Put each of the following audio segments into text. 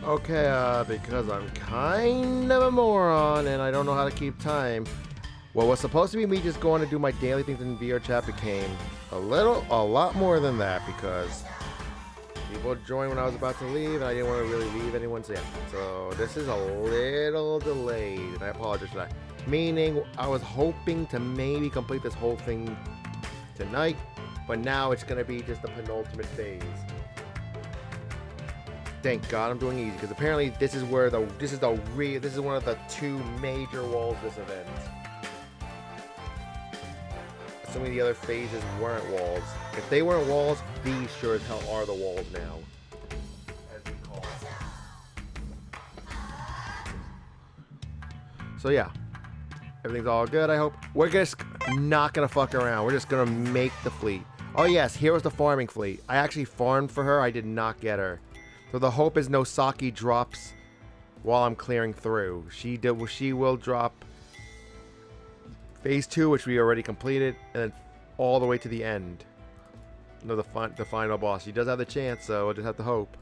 Okay, because I'm kind of a moron and I don't know how to keep time. What was supposed to be me just going to do my daily things in VR chat became a lot more than that because people joined when I was about to leave and I didn't want to really leave anyone. So this is a little delayed and I apologize for that. Meaning I was hoping to maybe complete this whole thing tonight, but now it's going to be just the penultimate phase. Thank God I'm doing easy because apparently this is where this is one of the two major walls of this event. Assuming the other phases weren't walls. If they weren't walls, these sure as hell are the walls now. As we call it. So yeah. Everything's all good, I hope. We're just not gonna fuck around. We're just gonna make the fleet. Oh yes, here was the farming fleet. I actually farmed for her. I did not get her. So the hope is no Saki drops while I'm clearing through. She will drop phase 2, which we already completed, and then all the way to the end. No, the final boss. She does have the chance, so we'll just have to hope.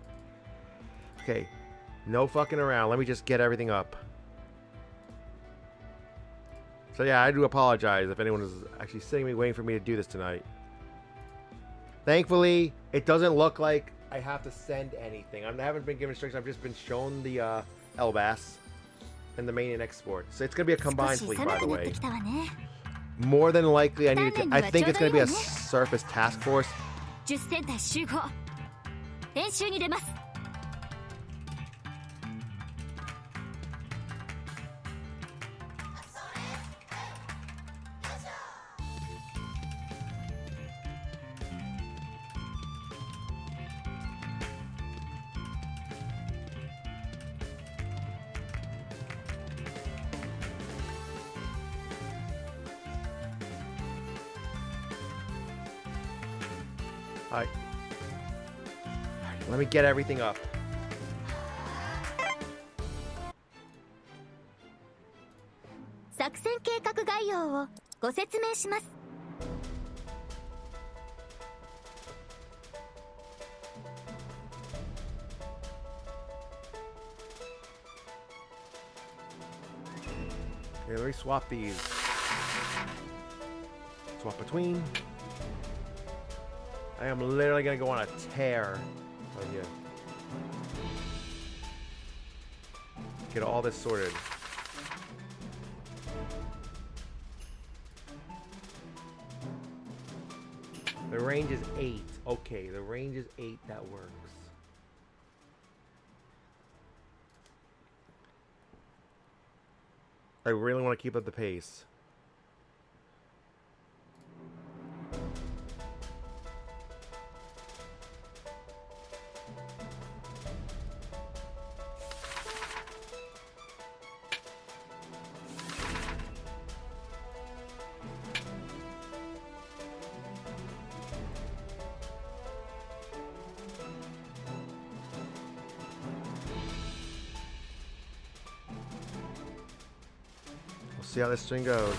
Okay, no fucking around. Let me just get everything up. So yeah, I do apologize if anyone is actually sitting me waiting for me to do this tonight. Thankfully, it doesn't look like I have to send anything. I haven't been given instructions. I've just been shown the LBAS and the main and export. So it's gonna be a combined fleet, by the way. More than likely, I think it's gonna be a surface task force. Alright. Let me get everything up. Okay, let me swap these. Swap between. I am literally gonna go on a tear. Oh yeah. Get all this sorted. The range is 8. Okay, the range is 8. That works. I really want to keep up the pace. See how this string goes.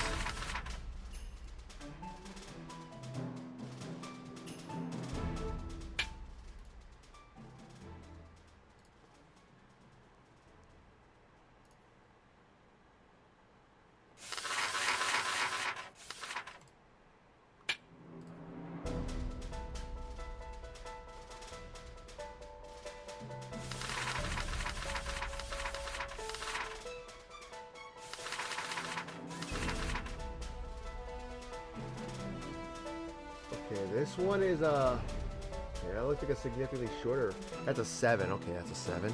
Okay, this one is yeah, that looks like a significantly shorter. That's a 7. Okay, that's a 7.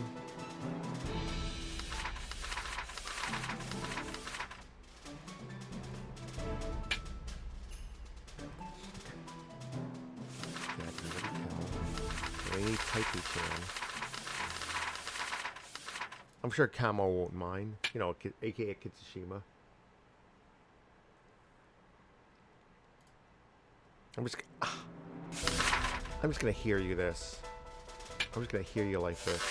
Yeah, I can really tell. We need Taiki-chan. I'm sure Kamo won't mind. You know, aka Kitsushima. I'm just gonna hear you this. I'm just gonna hear you like this.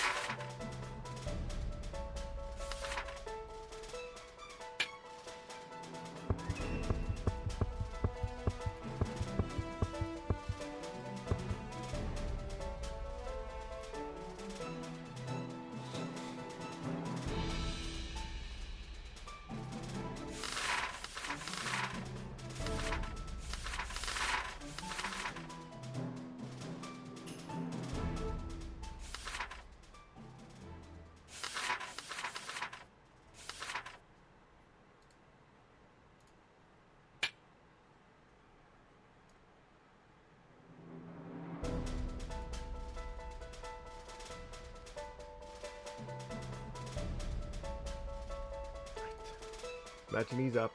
Matching these up.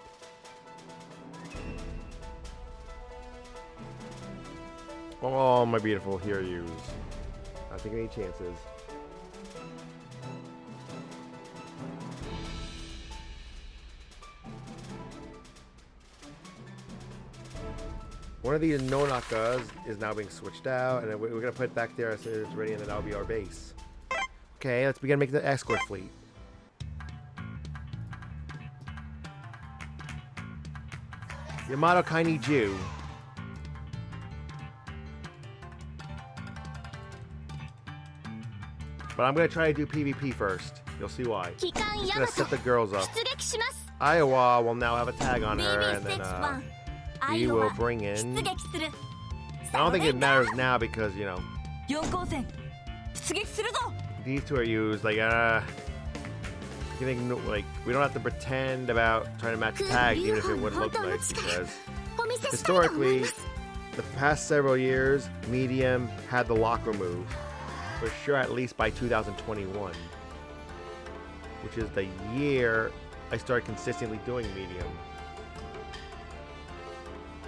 Oh, my beautiful Hiryus. Not taking any chances. One of these Nonakas is now being switched out, and we're going to put it back there as soon as it's ready, and then that'll be our base. Okay, let's begin making the escort fleet. Yamato Kaini Ju. But I'm going to try to do PvP first. You'll see why. I'm just going to set the girls up. Iowa will now have a tag on her, and then we will bring in... I don't think it matters now because, you know, these two are used. Like, you think, like, we don't have to pretend about trying to match tags, even if it would look nice, because historically, the past several years, Medium had the lock remove. For sure, at least by 2021, which is the year I started consistently doing Medium.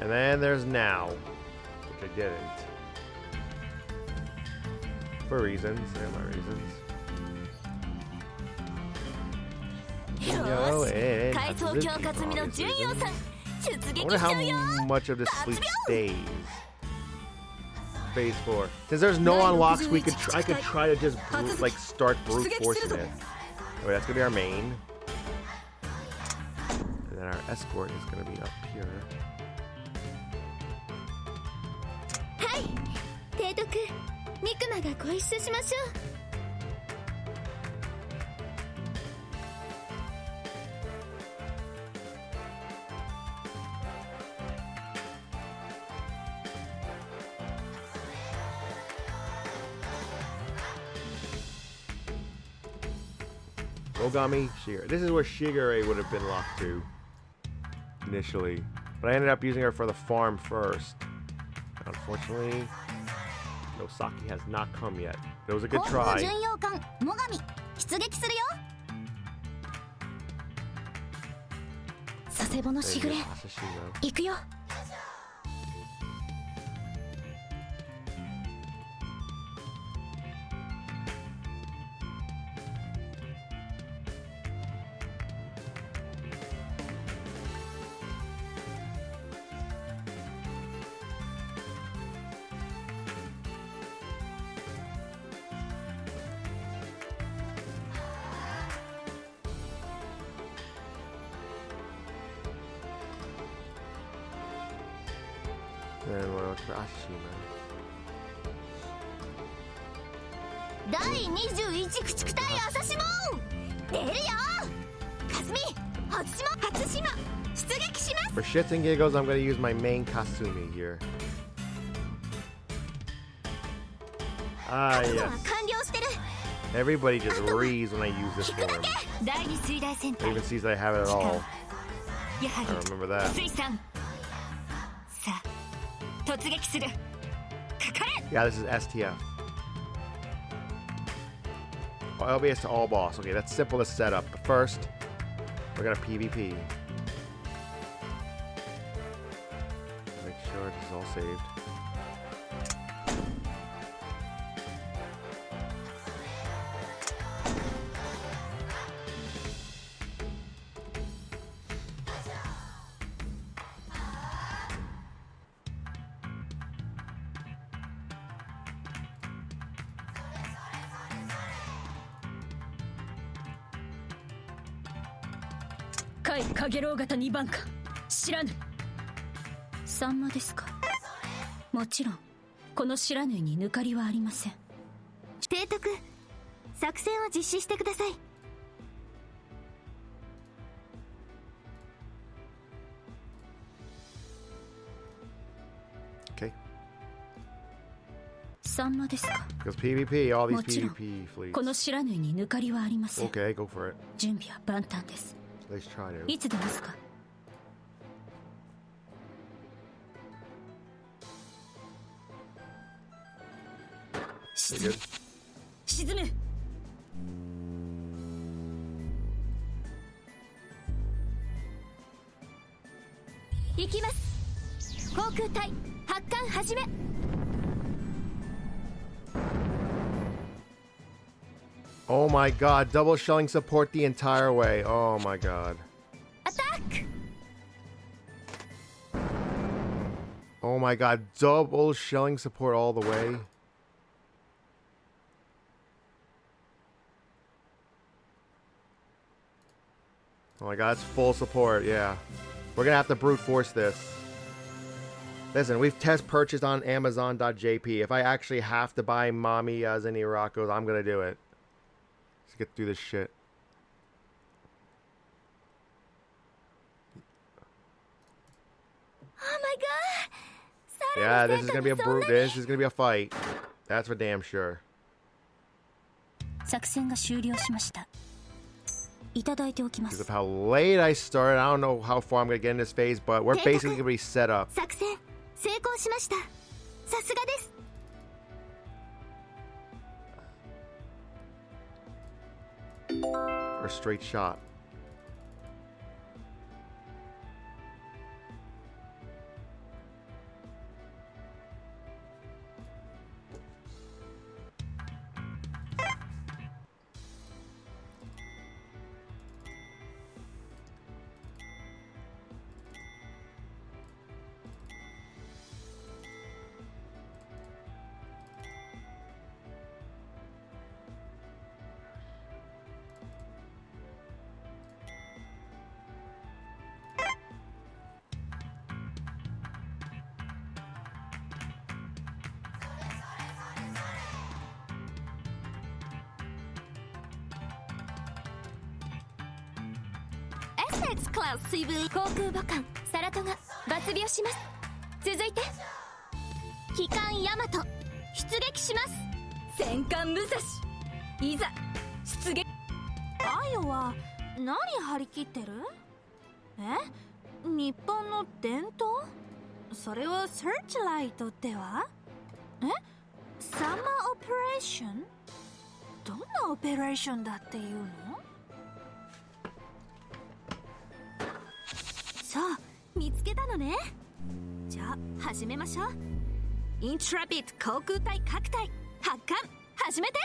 And then there's now, which I didn't. For reasons, there are my reasons. And I wonder how much of this fleet stays. Phase 4. Since there's no unlocks, I could try to just like start brute forcing it. Okay, that's gonna be our main, and then our escort is gonna be up here. Ogami, Shigure. This is where Shigure would have been locked to initially, but I ended up using her for the farm first. Unfortunately, Nosaki has not come yet. It was a good try. Then we're looking for Ashima. For shits and giggles, I'm going to use my main Kasumi here. Ah, yes. Everybody just reads when I use this form. It even sees that I have it at all. I remember that. Yeah, this is STF. Oh, LBS to all boss. Okay, that's simple to set up. But first, we're gonna PvP. Make sure this is all saved. Okay. Because PvP, all these PvP fleets. Okay, go for it. Let's try to. Good. 行きます。航空隊発艦始め。Oh my god, double shelling support the entire way. Oh my god. Attack! Oh my god, double shelling support all the way. Oh my god, it's full support, yeah. We're gonna have to brute force this. Listen, we've test purchased on Amazon.jp. If I actually have to buy Mommy Zenirako's, I'm gonna do it. Let's get through this shit. Oh my god! Yeah, this is gonna be a brute. This is gonna be a fight. That's for damn sure. 作戦が終了しました。いただいておきま Because す。 of how late I started, I don't know how far I'm gonna get in this phase, but we're basically gonna be set up. 作戦成功しました。さすがです。 Or a straight shot. Essex クラス水分航空母艦サラトが抜病します。続いて機関ヤマト出撃します。戦艦武蔵いざ出撃。アヨは何張り切ってる？え？日本の伝統？それはサーチライトっては？え？サマーオペレーション？どんなオペレーションだっていうの？さあ見つけたのね。じゃあ始めましょう。イントラビット航空隊各隊発艦始めて。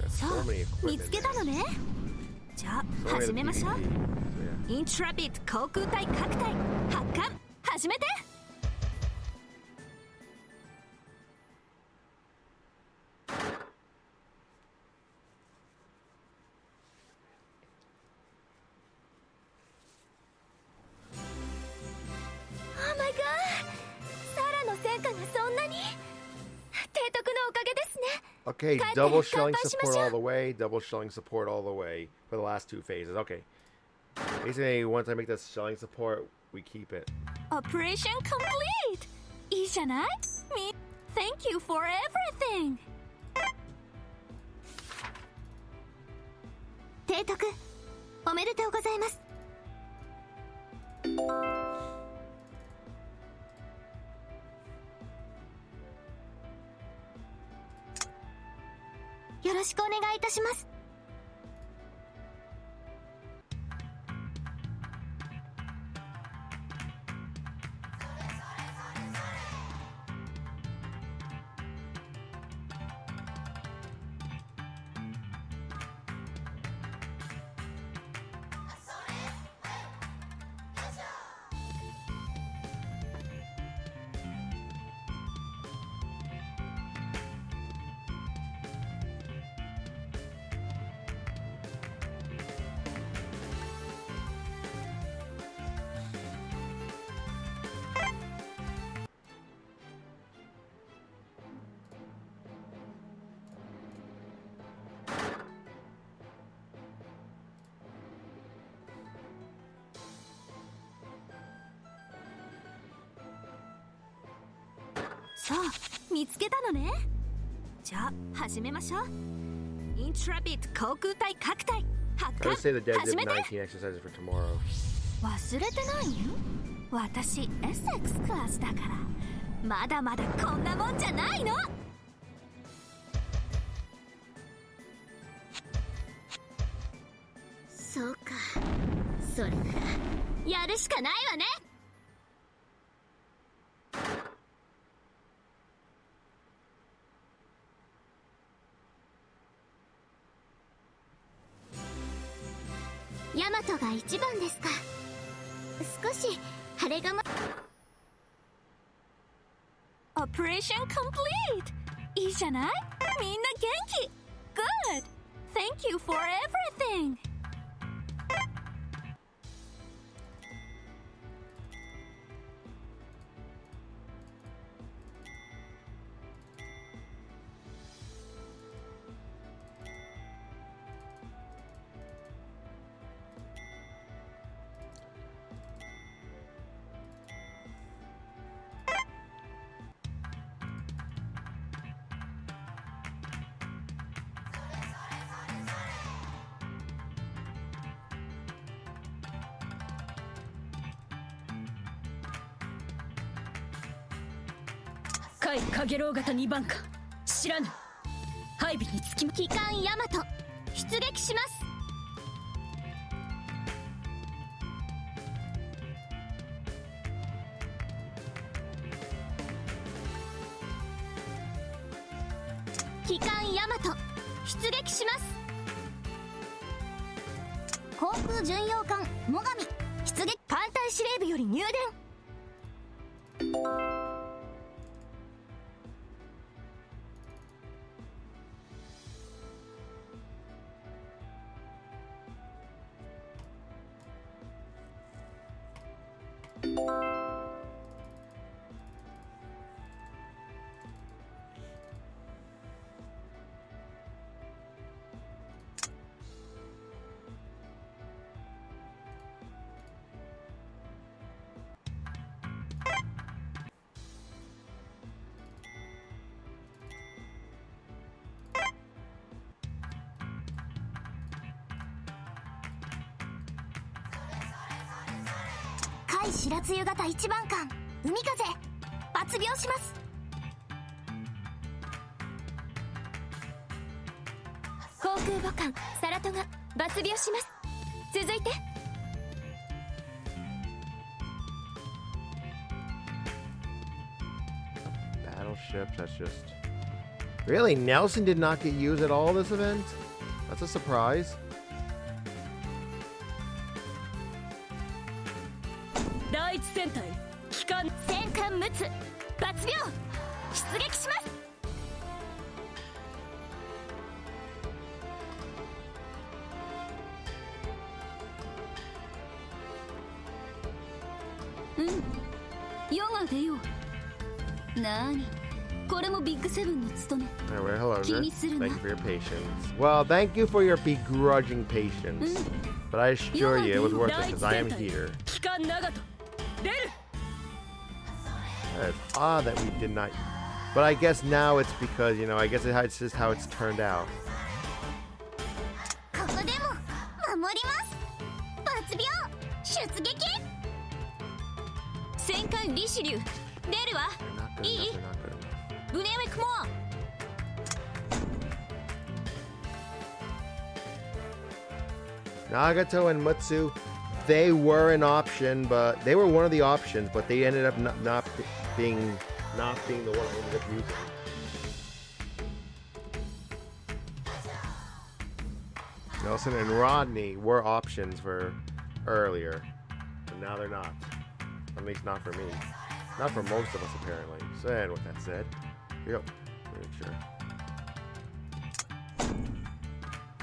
さあ見つけたのね。じゃあ始めましょう。イントラビット航空隊各隊発艦始めて。Okay, double shelling support all the way, double shelling support all the way for the last two phases. Okay. Basically, once I make that shelling support, we keep it. Operation complete! いいじゃない？ Thank you for everything! 提督、おめでとうございます。よろしくお願いいたします。さあ見つけたのね。じゃあ始めましょう。イントラビット航空隊各隊発艦始めて。忘れてないよ。私エッセックスクラスだからまだまだこんなもんじゃないの。そうか、それならやるしかないわね。ヤマトが一番ですか。少し晴れがま。Operation complete! いいじゃない？みんな元気！ Good! Thank you for everything! 甲斐かげろう型2番か知らぬ。配備につき機関ヤマト出撃します。機関ヤマト出撃します。航空巡洋艦最上出撃。艦隊司令部より入電。甲斐白露型1番艦海風抜病します。航空母艦サラトが抜病します。続いてBattleships, that's just... Really? Nelson did not get used at all this event? That's a surprise. 第一戦隊機関戦艦陸奥抜病出撃します。世が出よう。なにこれもビッグセブンの務め。 Anyway, hello, 気にするな。 thank you for your patience. Well, thank you for your begrudging patience. But I assure you it was worth it because I am here. 機関長門出る。 It's odd that we did not... But I guess now it's because, you know, I guess it's just how it's turned out. ここでも守ります。抜病出撃。戦艦リシュリュー出るわ。 They're not good いい enough, they're not good enough. ブネウェクモア Nagato and Mutsu, they were an option, but they were one of the options, but they ended up not being the one I ended up using. Nelson and Rodney were options for earlier, but now they're not. At least not for me. Not for most of us, apparently. So, and with that said, here we go. Make sure.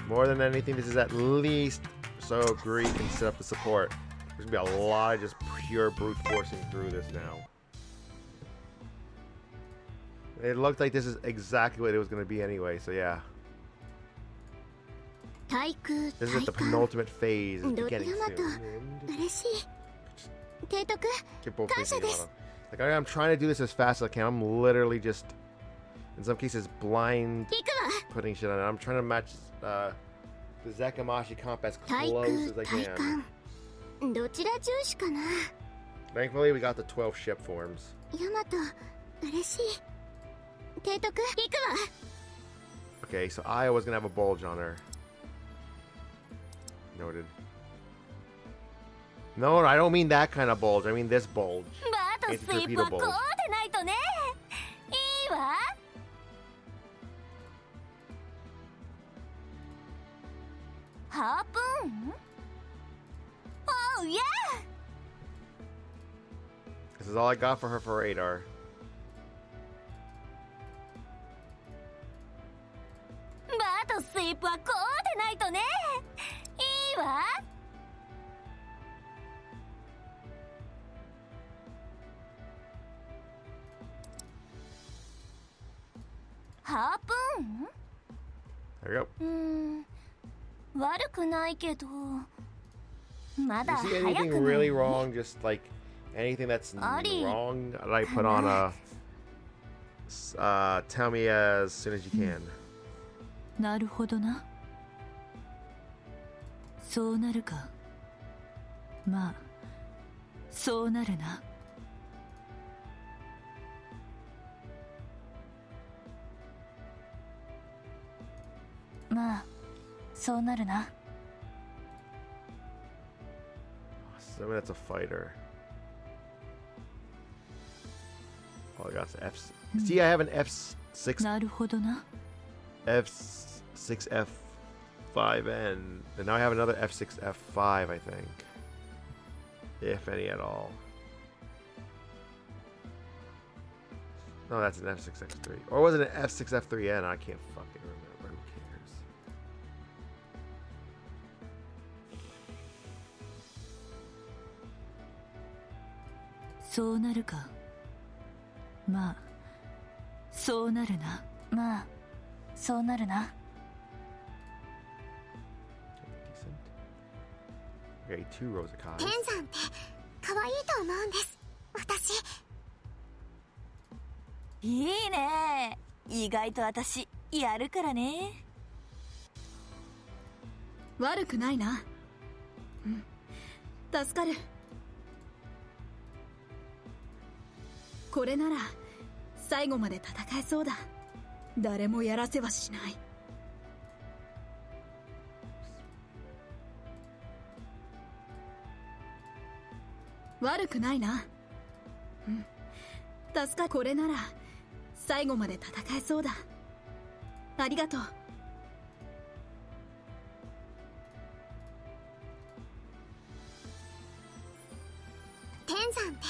More than anything, this is at least so Greek can set up the support. There's gonna be a lot of just pure brute forcing through this now. It looked like this is exactly what it was gonna be anyway, so yeah. 対空 This is the penultimate phase. It's beginning ヤマト soon. 嬉しい。提督 Get both 感謝 thinking で about す。 it. Like I'm trying to do this as fast as I can. I'm literally just, in some cases, blind 行くわ。 putting shit on it. I'm trying to match the Zekamashi comp as 対 close 空 as I 対 can. 艦どちら重視かな。 Thankfully, we got the 12 ship forms. ヤマト嬉しい。提督行くわ。 Okay, so Iowa's gonna have a bulge on her. Noted. No, I don't mean that kind of bulge. I mean this bulge. バートスイープはこうでないとね。いいわ。ハープーン Oh yeah! This is all I got for her for radar. バーとスイープはこうでないとね。いいわ。ハープーン There we go. 悪くないけどまだ You see 早 anything くない really wrong? Just like anything that's Ari. wrong that I put on a. Tell me as soon as you can. なるほどな。そうなるか。まあそうなるな。まあそうなるな。 Assuming that's a fighter. Oh, I got the F. See, I have an F6, なるほどな。 F6, F5N, and now I have another F6, F5, I think, if any at all. No, that's an F6, F3, or was it an F6, F3N? I can't fucking remember. Who cares?そうなるか。まあそうなるな。まあそうなるな。 Decent. Okay, 2 rows of cards. 天山って可愛いと思うんです私。いいね。意外と私やるからね。悪くないな。うん助かる。これなら最後まで戦えそうだ。誰もやらせはしない。悪くないな。うん助かる。これなら最後まで戦えそうだ。ありがとう。天山って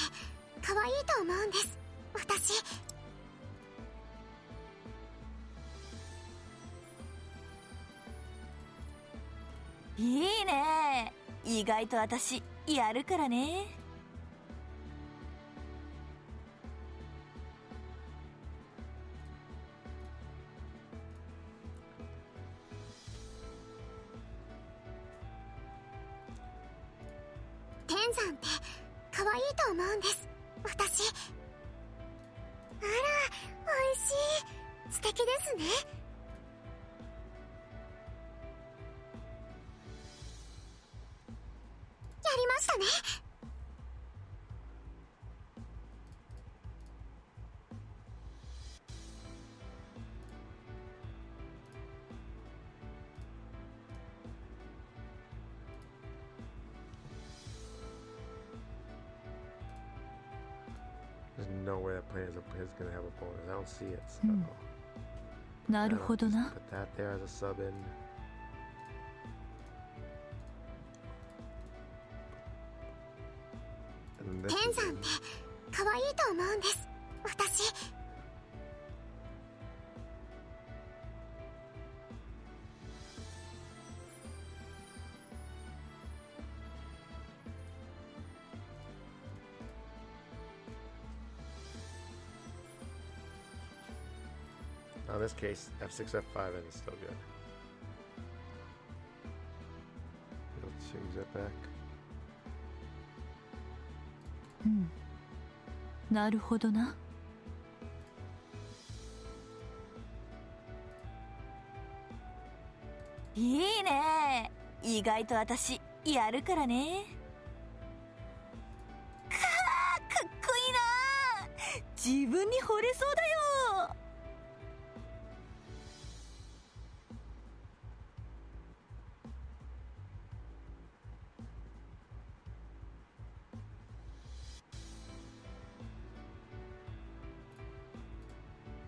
可愛いと思うんです私。いいね。意外と私やるからね。天山って可愛いと思うんです私。あら美味しい。素敵ですね。やりましたね。There's no way that player is gonna have a bonus. I don't see it. So. なるほど Just な。 put that there as a sub in. And this 天 is 山 in. って可愛いと思うんです私。Now in this case, F6, F5 is still good. Let's change that back. うんなるほどな。いいね。意外と私やるからね。かっこいいな。自分に惚れそうだよ。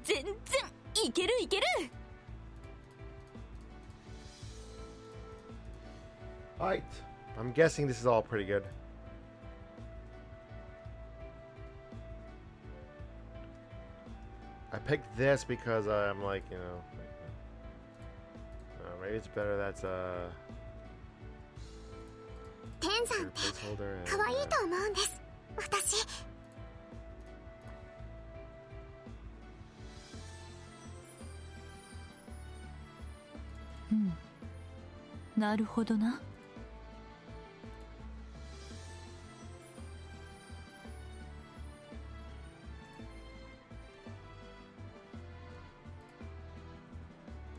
全然いけるいける。 Alright. I'm guessing this is all pretty good. I picked this because I'm like, you know, maybe it's better that's 天さんって placeholder. 可愛いと思うんです、私。うん、なるほどな。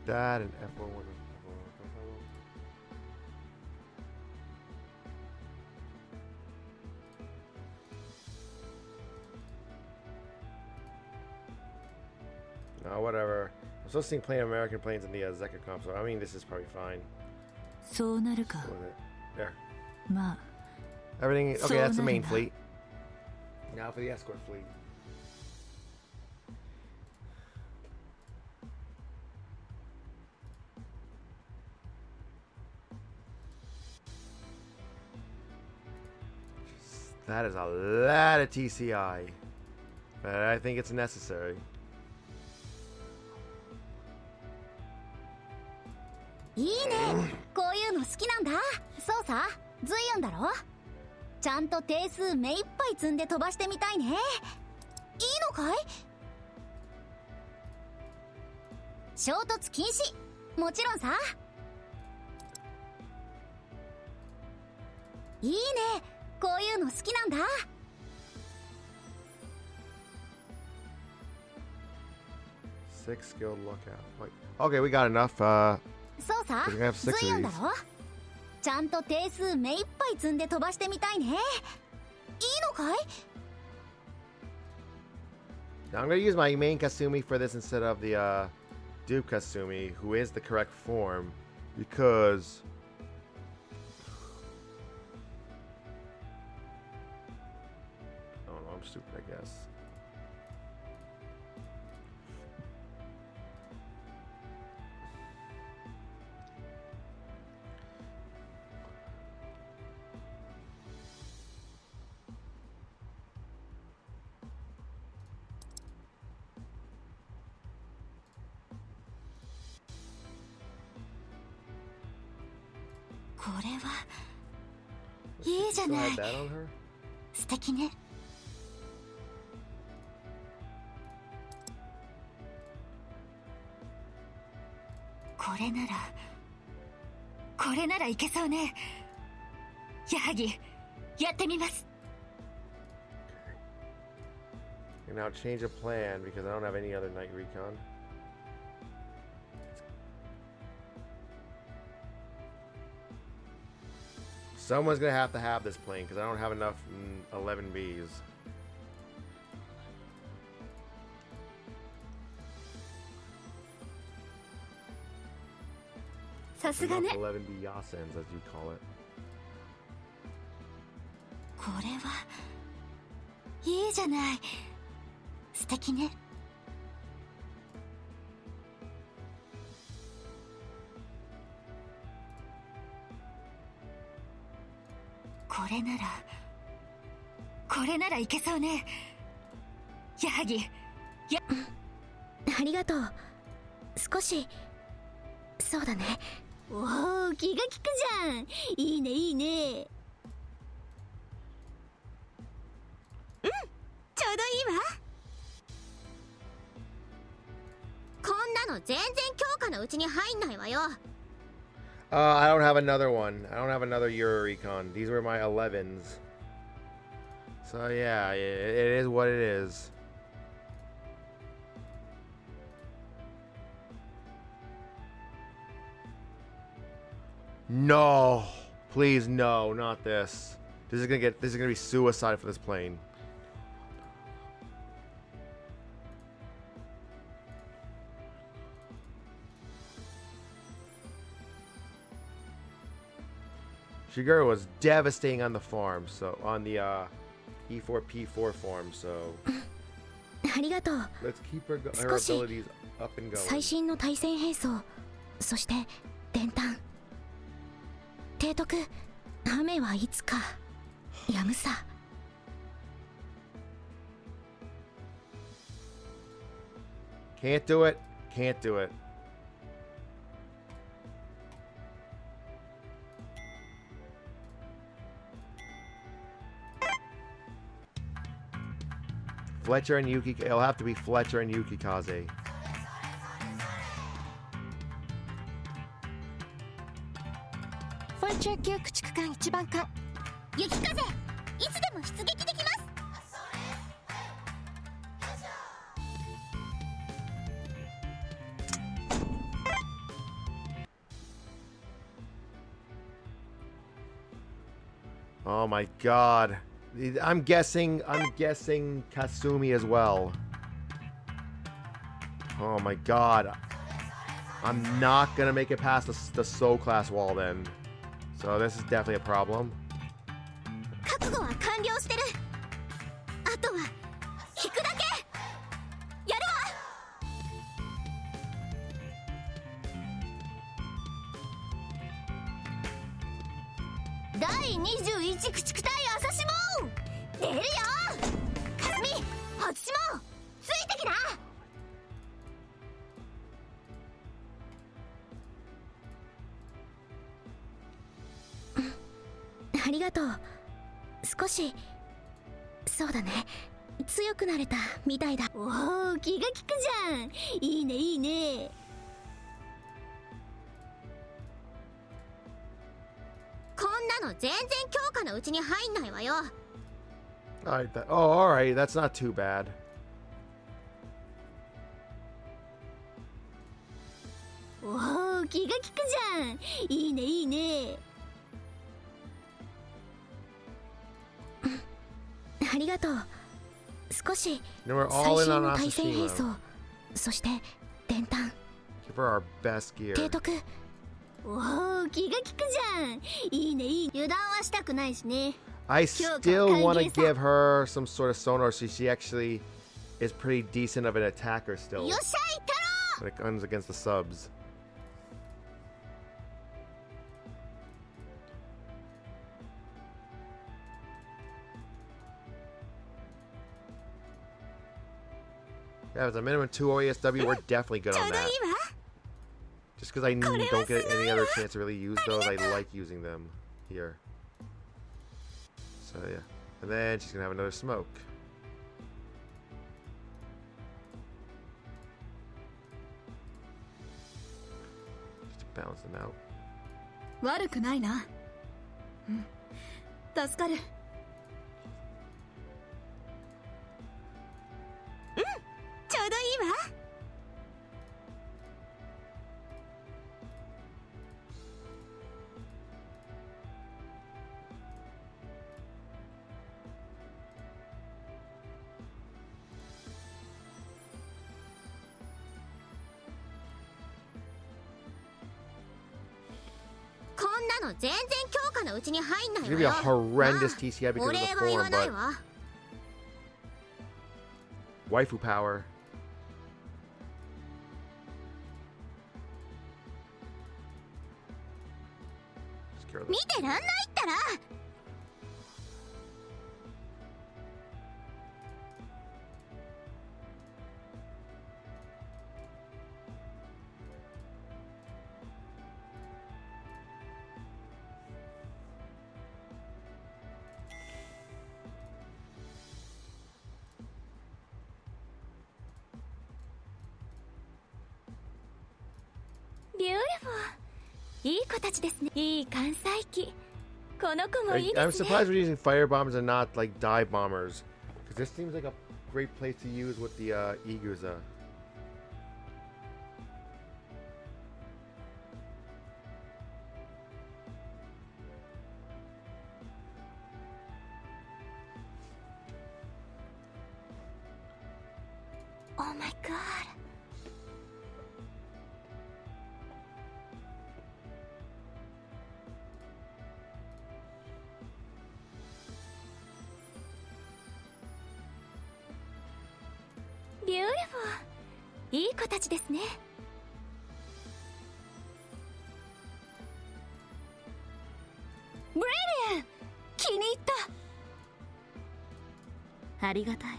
That and F11. No, whatever. I'm supposed to see playing American planes in the Zeka comp, so I mean this is probably fine. そうなるか。 What was it? There. まあ。 Everything. Okay, that's the main そうなんだ。 fleet. Now for the escort fleet. That is a lot of TCI, but I think it's necessary. いいね、こういうの好きなんだ。そうさ、ズイヨンだろ。ちゃんと定数目いっぱい積んで飛ばしてみたいね。いいのかい？衝突禁止、もちろんさ。いいね、こういうの好きなんだ。Six skilled lookout. Wait. Okay, we got enough. そうさ、 We're gonna have ズ six イヨン of だ these. ろ。ちゃんと定数目いっぱい積んで飛ばしてみたいね。いいのかい？ Now I'm gonna use my main Kasumi for this instead of the dupe Kasumi, who is the correct form, because I don't know, I'm stupid, I guess. .これはいいじゃ Still ない。 had that on her? 素敵ね。これならいけそうね。矢作、やってみます。 And now change a plan because I don't have any other night recon. Someone's gonna have to have this plane because I don't have enough 11Bs. さすがね。 11B Yasens, as you call it. これはいいじゃない。素敵ね。これならいけそうね。矢作、ありがとう。少し、そうだね。おお、気が利くじゃん。いいねいいね。うん、ちょうどいいわ。こんなの全然強化のうちに入んないわよ。I don't have another one. I don't have another Euro recon. These were my 11s. So yeah, it is what it is. No, please no, not this. This is gonna be suicide for this plane. Shiguro was devastating on the farm, so on the E4P4 farm, so ありがとう。 let's keep her少し abilities up and going. 最新の対戦兵装、そして電炭、提督、雨はいつか止むさ。Can't do it. Can't do it. Fletcher and Yuki. It'll have to be Fletcher and Yukikaze. フォルチャー級駆逐艦一番艦雪風、いつでも出撃できます。Oh my god. I'm guessing Kasumi as well. Oh my god. I'm not gonna make it past the Soul class wall then. So this is definitely a problem. 覚悟は完了してる。あとは引くだけ。やるわ。第21駆逐隊朝霜出るよ。かすみ、初霜ついてきな。ありがとう。少しそうだね、強くなれたみたいだ。おお、気が利くじゃん。いいねいいね。こんなの全然強化のうちに入んないわよ。Alright, alright, that's not too bad. おお、気が利くじゃん。いいねいいね。ありがとう。少し Then we're 最 all in 新 on の対戦兵 Asashima. 装、そして電炭、 Give her our best gear. 提督。おお、気が利くじゃん。いいねいい。油断はしたくないしね。 I still want to give her some sort of sonar so she actually is pretty decent of an attacker still よっしゃい太郎。 when it comes against the subs. Yeah, with a minimum 2 OESW, we're definitely good ちょ on うどいい that. わ。 Just because I don't get any other chance to really use those, I like using them here. So yeah. And then she's gonna have another smoke. Just to balance them out. 悪くないな。うん、助かる。ちょうどいいわ。こんなの全然強化のうちに入んな It's い gonna be a わよ。 horrendous TCI because お of 礼 the は言わ form, ない but わ。 waifu power. Just get rid of 見 this. てらんないったら。ビューティフォー。いい子たちですね。いい艦載機。この子もいい I'm ですね。 surprised we're using fire bombs and not like dive bombers, because this seems like a great place to use with the Iguza. Oh my god. ビューティフォー。いい子たちですね。ブリリありがたい。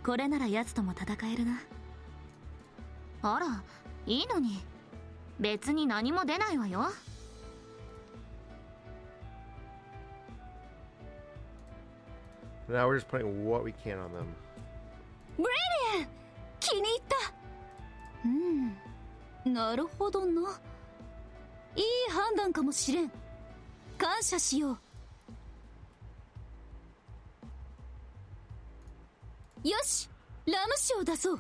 これなら奴とも戦えるな。あら、いいのに。別に何も出ないわよ。Now we're just putting what we can on them. ブレイデン、気に入った。なるほどな。いい判断かもしれん。感謝しよう。よし、ラム酒を出そう。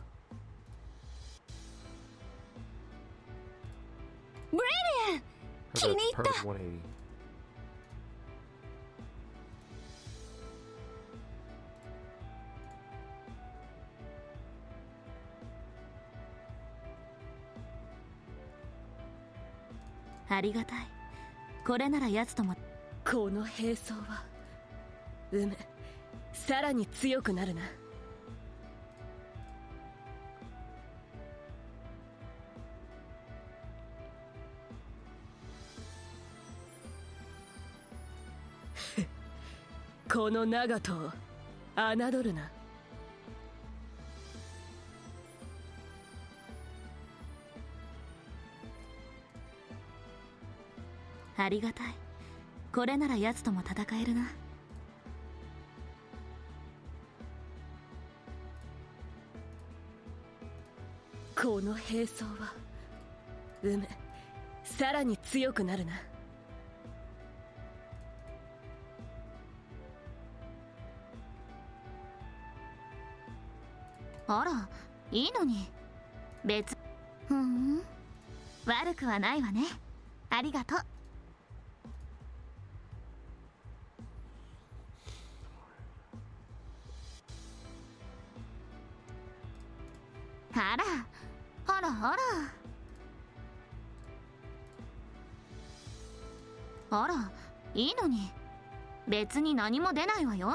ブレイデン、気に入った。Perfect 180. ありがたい。これなら奴とも。この兵装はさらに強くなるな。この長門を侮るな。ありがたい。これなら奴とも戦えるな。この兵装はさらに強くなるな。あら、いいのに。別。悪くはないわね。ありがとう。あら、あらあら。あら、いいのに。別に何も出ないわよ。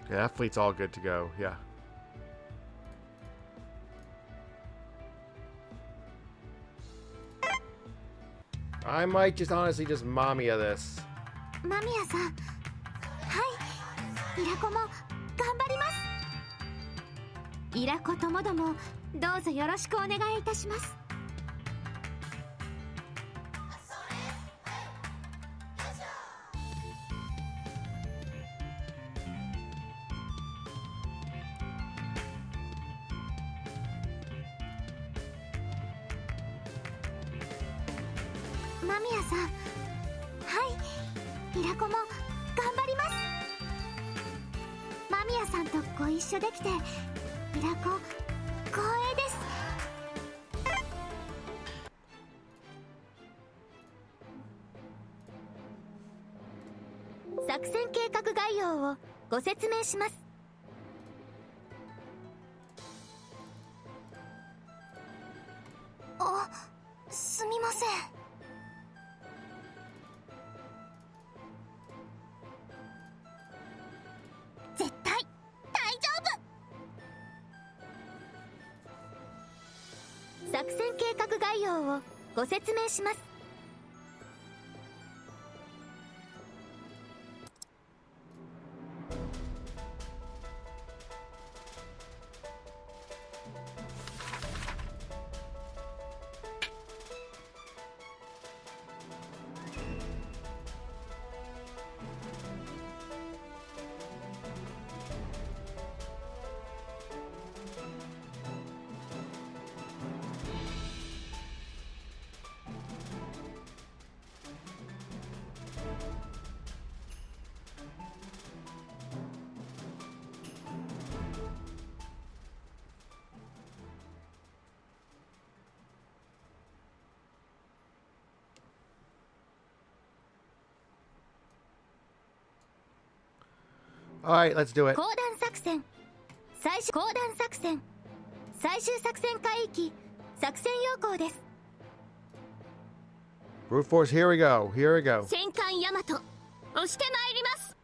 Yeah, that fleet's all good to go. Yeah. I might just honestly just mommy of this. 間宮さん、はい、イラコも頑張ります。イラコともどもどうぞよろしくお願いいたします。間宮さん、はい、イラコも頑張ります。間宮さんとご一緒できて、イラコ光栄です。作戦計画概要をご説明します。あ、すみません。絶対大丈夫。作戦計画概要をご説明します。All right, let's do it. 降壇作戦。降壇作戦。最終作戦海域。作戦要項です。Brute force, here we go. Here we go. 戦艦ヤマト、押してまいります。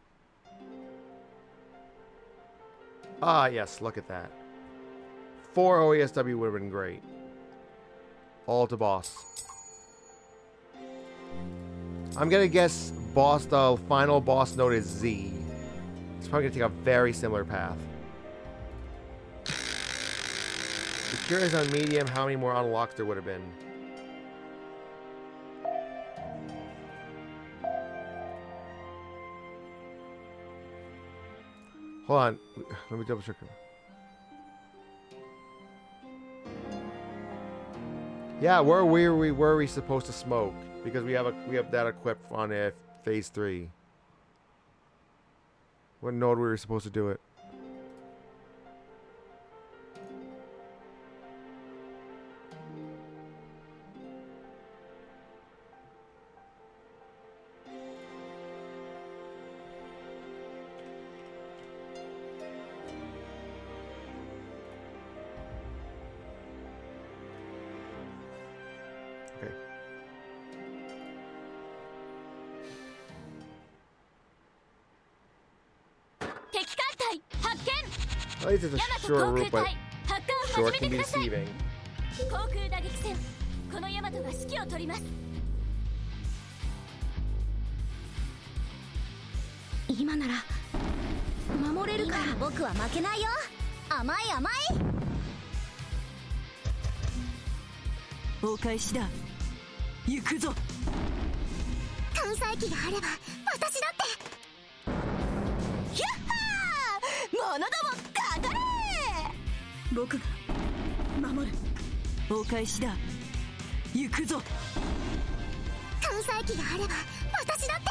Ah, yes, look at that. 4 OESW would have been great. All to boss. I'm gonna guess the final boss node is Z. It's probably gonna take a very similar path. Just curious on medium how many more unlocks there would have been. Hold on, let me double check. Yeah, where were we supposed to smoke? Because we have that equipped on phase 3. What node were we supposed to do it? Okay. At least it's a short route, but short can be deceiving. 航空打撃戦このヤマトが指揮を取ります今なら守れるから僕は負けないよ甘い甘いお返しだ行くぞ艦載機があれば私だってやっはー者どもかかれ僕が守るお返しだ行くぞ艦載機があれば私だって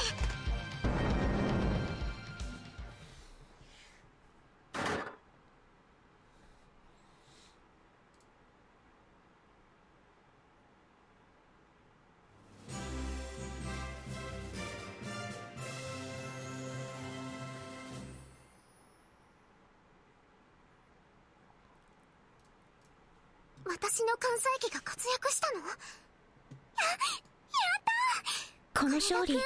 私の艦載機が活躍したの？やったー！この勝利、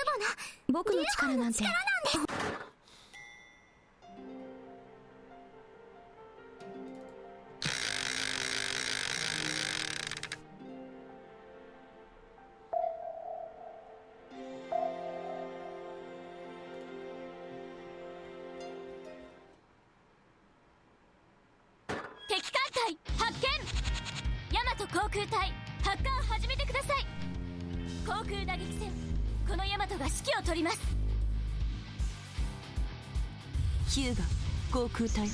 僕の力なんて。敵艦隊発見！ヤマト航空隊発艦始めてください航空打撃戦このヤマトが指揮を取りますヒューガ航空隊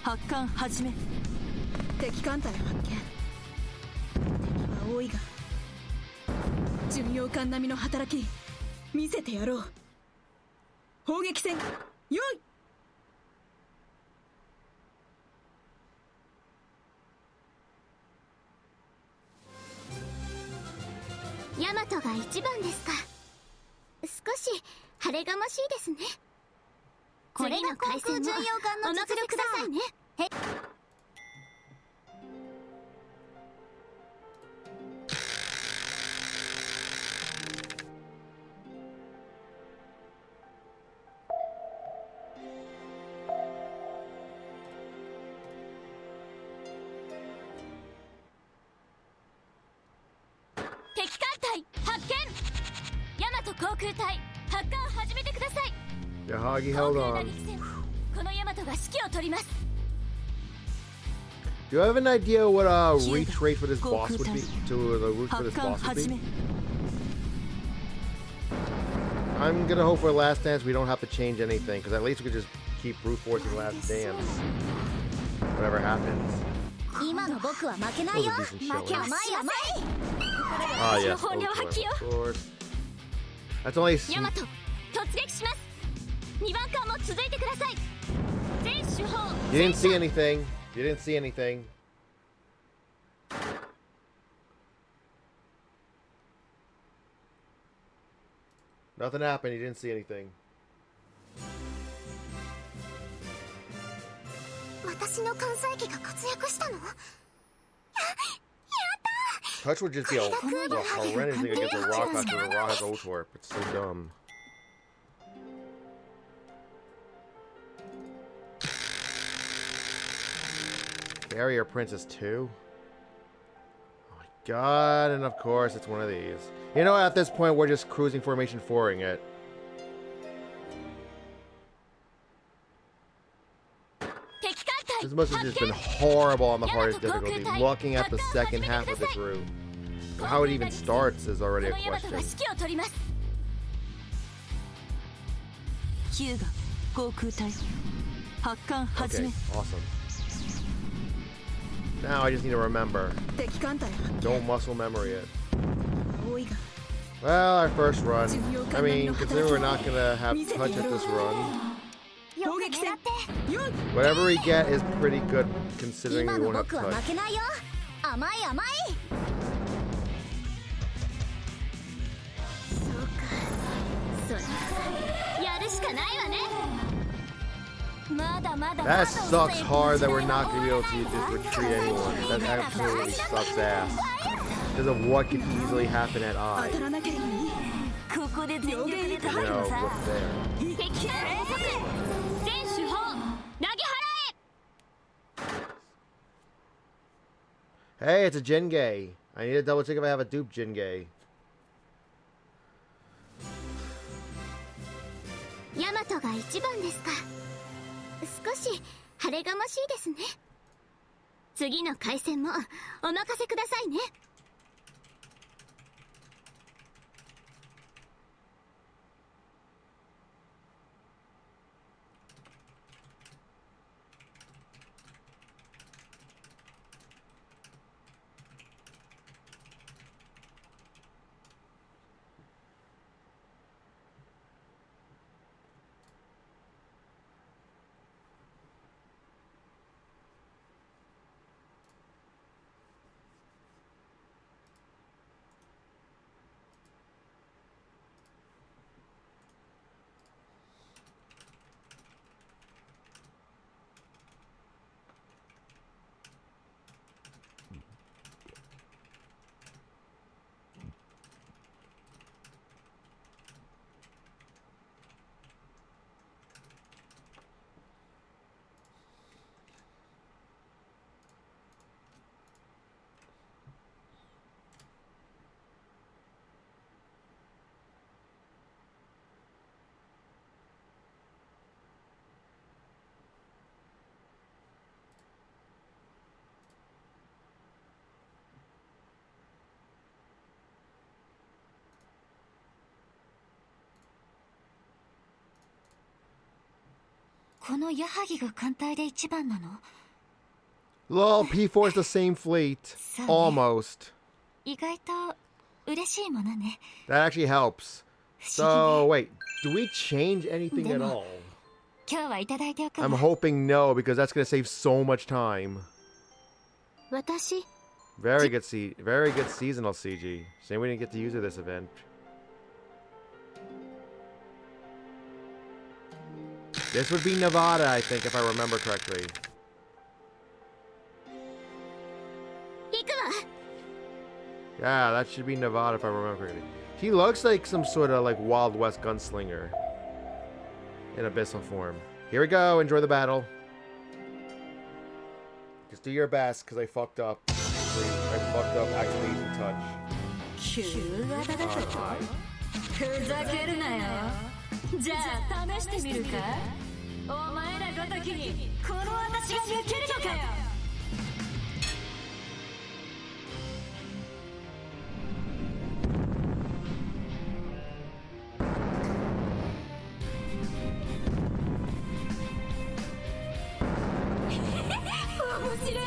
発艦始め敵艦隊発見敵は多いが巡洋艦並みの働き見せてやろう砲撃戦用意ヤマトが一番ですか少し晴れがましいですねこれが航空巡洋艦の実力くださいね敵艦隊発見ヤマト航空隊発艦始めてください Yahagi 航 held 空打 on. 撃戦このヤマトが指揮を取ります Do you have an idea what reach rate for this boss would be? To the route for this 発艦 boss would 始 be? め I'm gonna hope for Last Dance we don't have to change anything, because at least we could just keep brute forcing Last Dance. Whatever happens. 今の僕は負けないよ That was a decent 負け showing. 甘い甘い Ah, 私の yes. 本領発揮よ Of course. That's only. ヤマト突撃します2番艦も続いてください全手法 You didn't see anything. You didn't see anything. Nothing happened. You didn't see anything. 私の艦載機が活躍したの Touch would just be a horrendous thing against a rock after a rock has Otorp. It's so dumb. Barrier Princess 2? Oh my god, and of course it's one of these. You know, at this point we're just cruising formation 4ing it. This must have just been horrible on the hardest difficulty. Looking at the second half of this route. How it even starts is already a このヤマトが question. 指揮を取ります。ヒューガ航空隊発艦始 Okay, め。 awesome. Now I just need to remember. 敵艦隊発見。 Don't muscle memory it. 青いが Well, our first run. I mean, considering we're not gonna have touch at this run, よく狙って。 whatever we get is pretty good considering 今 we の won't have 僕は touch. 負けないよ。甘い甘い。そうか。それやるしかないわね。まだまだ。 That sucks hard that we're not gonna be able to just retreat anyone. That absolutely sucks ass. Because of what could easily happen at 当 I. たらなければいい。ここで全力で You 戦う know のさ。 what's there. 敵は高速。全手法投げ払え。 Hey, it's a Jingay. I need to double check if I have a dupe Jingay. ヤマトが一番ですか。少し晴れがましいですね。次の回戦もお任せくださいね。このヤハギが艦隊で一番なの？ Lol, P4 is the same fleet. Almost. 意外と嬉しいものね。 That actually helps. So, wait. Do we change anything at all? 今日はいただいておくわ。 I'm hoping no, because that's going to save so much time. 私 Very good seasonal CG. Shame we didn't get to use it this event. This would be Nevada, I think, if I remember correctly. 行くわ。 Yeah, that should be Nevada if I remember correctly. He looks like some sort of like Wild West gunslinger in abyssal form. Here we go. Enjoy the battle. Just do your best, because I fucked up. I fucked up actually using touch. 旧型だと Hi. ふざけるなよ。じゃあ試してみるか。お前らごときにこの私が抜けるのかよ。面白い。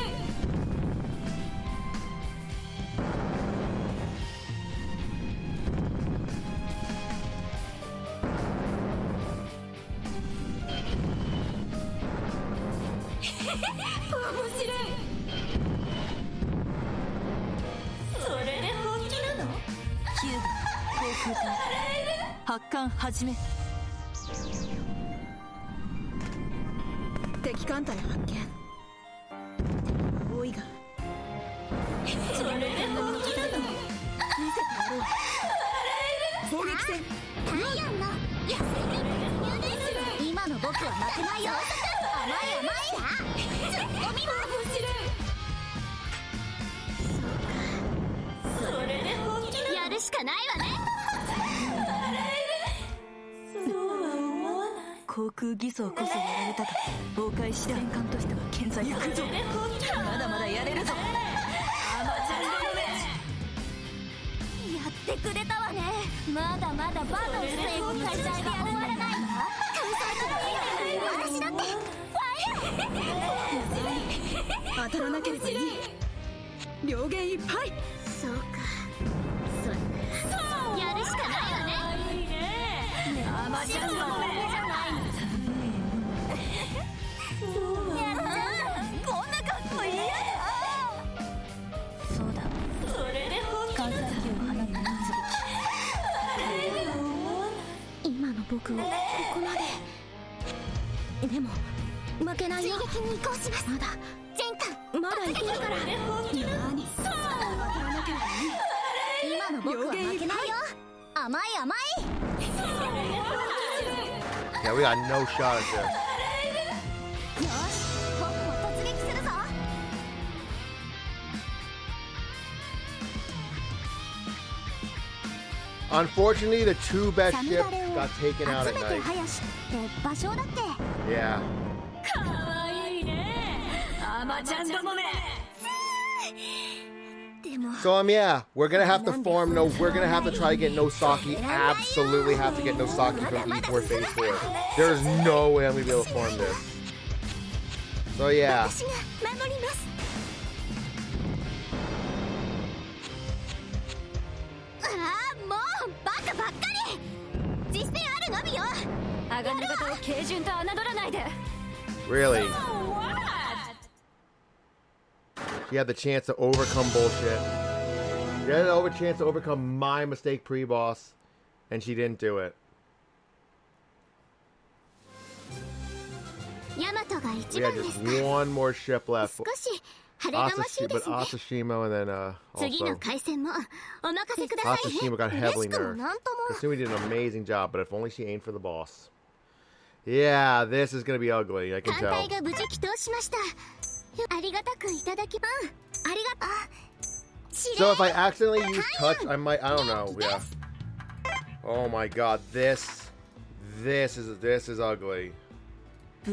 ヒューガ航空隊発艦始め。敵艦隊発見。青いがそれで本気なの？見せてやろう。砲撃戦。タイヤンの安い今の僕は負けないよ。甘い甘いさ。お見事。それで本気なの？やるしかないわね。そうは思わない。航空偽装こそやられたが崩壊し戦艦としては健在だ。まだまだやれるぞ。やってくれたわね。まだまだバトル成功開催で終わらないわ。私だって当たらなければいい。両弦いっぱい。そうか、そんなやるしかないわね。アマちゃんのおめじゃないの。やっちゃん、こんな格好嫌だ。そうだ、関西機を放った今の僕をここまで。でも負けないよ。追撃に移行します。まだ前巻まだいけるから。何、当たらなければいい。今の僕は負けないよ。甘い甘い。Yeah, we got no shot at this. よし、僕も突撃するぞ。Unfortunately, the two best サム ships ダレを got taken out 集 at めて night. 早しって場所だって。 Yeah. かわいいねアマちゃんどもめ。でも So yeah, we're gonna have to farm no. We're gonna have to try to get Nosaki. Absolutely have to get Nosaki from E4 Phase 4. There's no way I'm gonna be able to farm this. So yeah. 私が守ります。ああ、もうバカばっかり。実践あるのみよ。上がり方を軽順と侮らないで。 Really. She had the chance to overcome bullshit. She had a chance to overcome my mistake pre-boss, and she didn't do it. ヤマトが We 一 had 番で just すか。 one more ship left. 少し晴れがましい Asashima, で but すね。 Asashima, and then 次の also 回戦もお任せくださいね。 Asashima got 嬉 heavily しくも nerfed. なんとも。 Kasumi did an amazing job, but if only she aimed for the boss. Yeah, this is gonna be ugly. I can 艦隊 tell. が無事帰投しました。ありがたくいただきます。ありがとう。 So if I accidentally use touch, I might. I don't know. Yeah. Oh my god, this is ugly.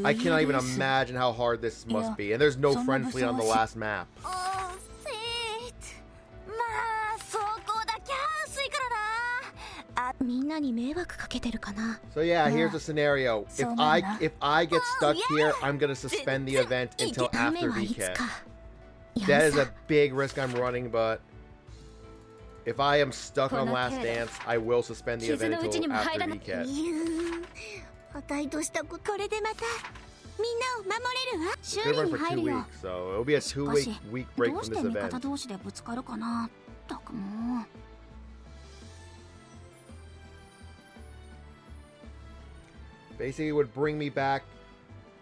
I cannot even imagine how hard this must be. And there's no friend fleet on the last map. おーせーまあ走行だきゃ薄いからな。あ、みんなに迷惑かけてるかな。 So yeah, here's the scenario. If I get stuck here, I'm gonna suspend the event until ダメ after はいつ VK. か。 That is a big risk I'm running, but if I am stuck on Last Dance, I will suspend the event until after VK. 値としたこれでまたみんなを守れるわ。修 Good 理 run に for 入 2 るよ。 weeks, so it'll be a 2-week break どう from して this 味方 event. 同士でぶつかるかな。ったくもう。 Basically, it would bring me back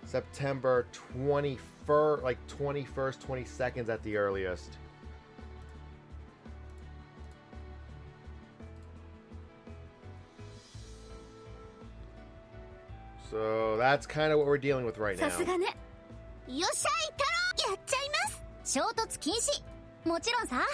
September 21st, like 21st, 22nd at the earliest. So that's kind of what we're dealing with right now. さすがね。よっしゃい太郎、やっちゃいます。衝突禁止。もちろんさ。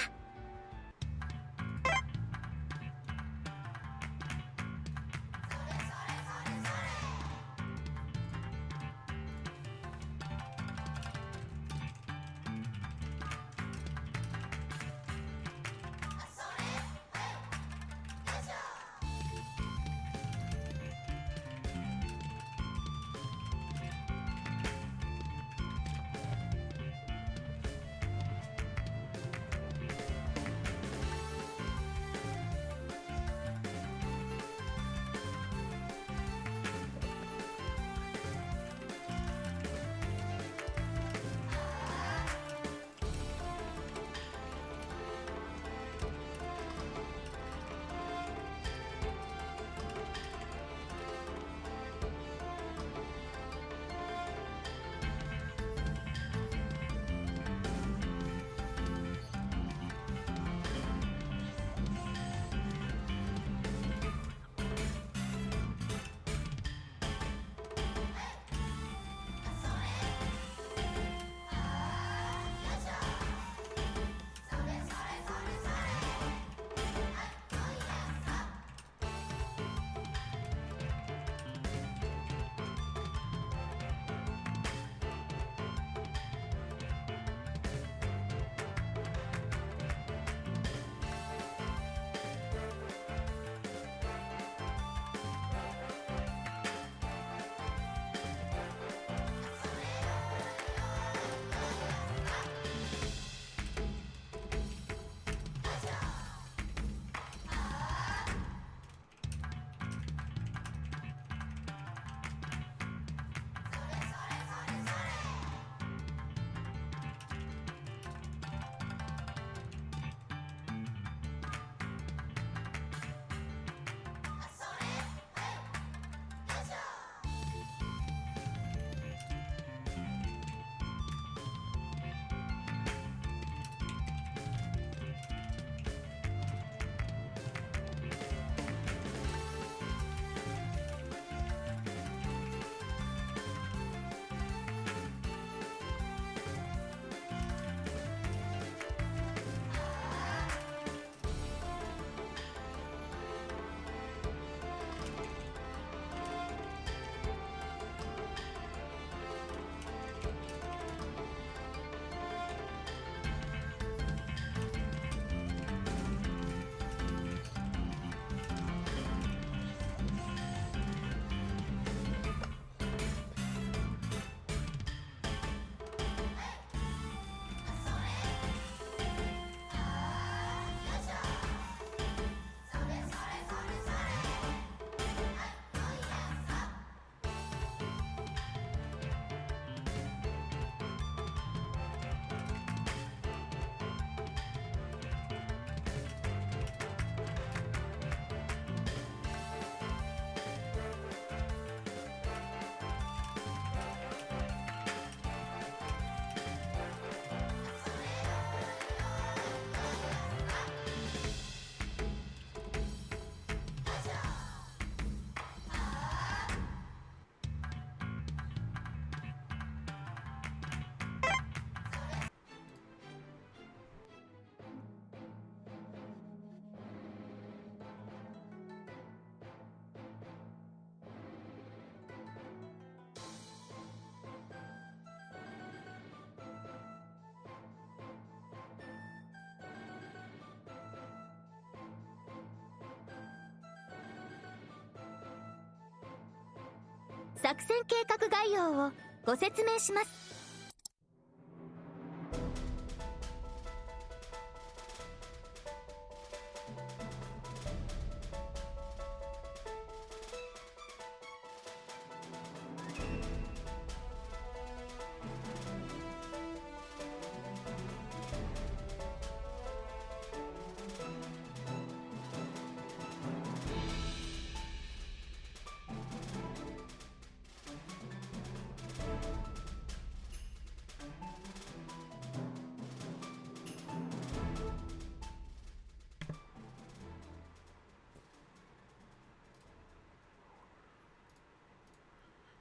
作戦計画概要をご説明します。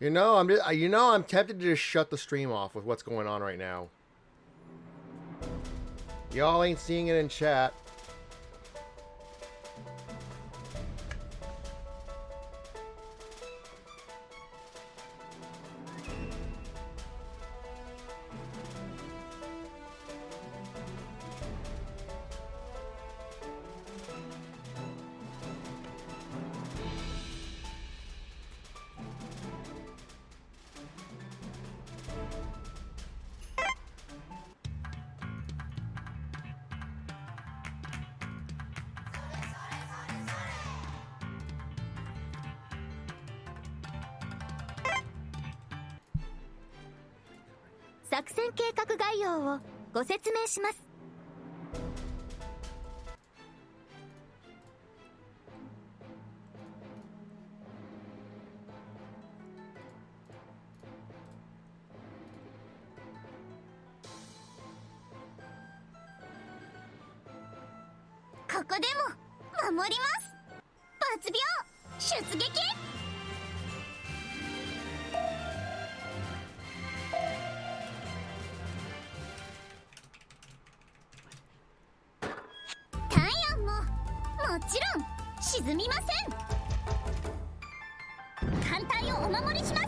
I'm tempted to just shut the stream off with what's going on right now. Y'all ain't seeing it in chat.作戦計画概要をご説明します。ここでも守ります。抜病出撃。もちろん沈みません。艦隊をお守りします。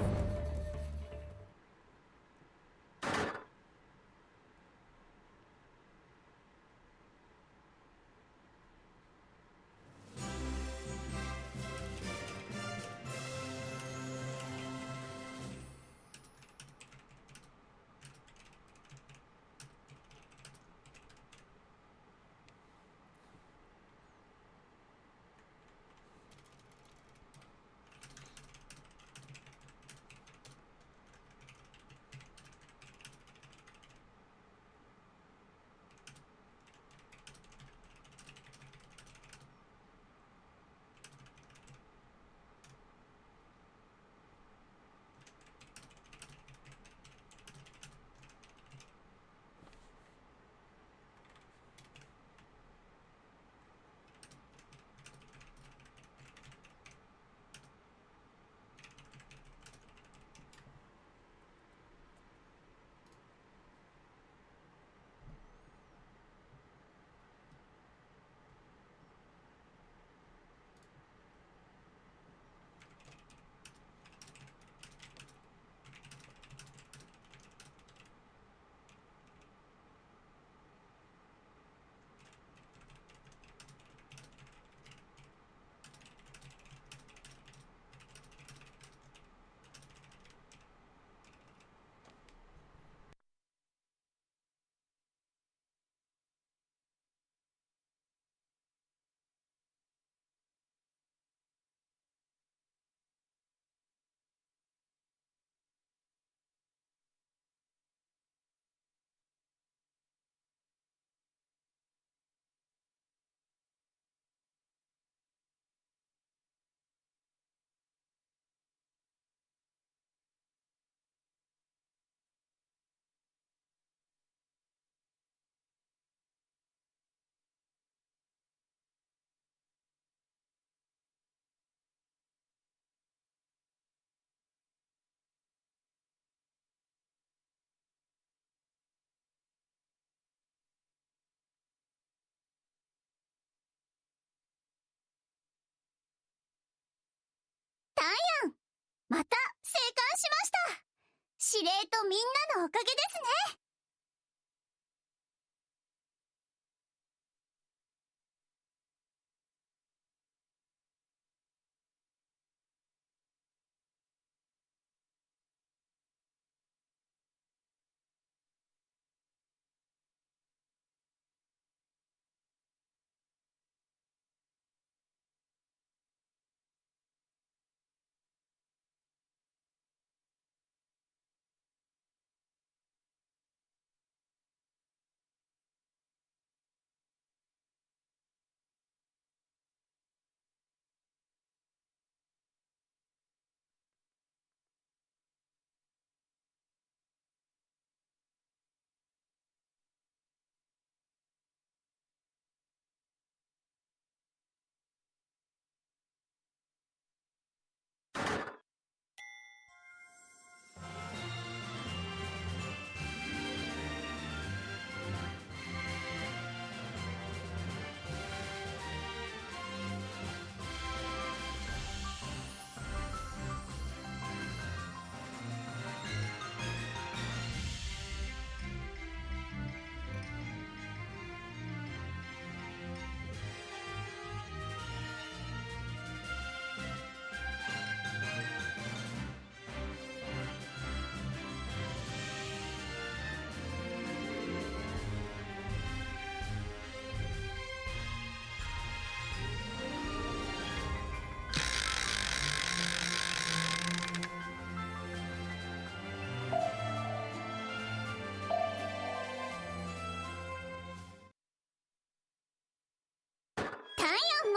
また生還しました。司令とみんなのおかげですね。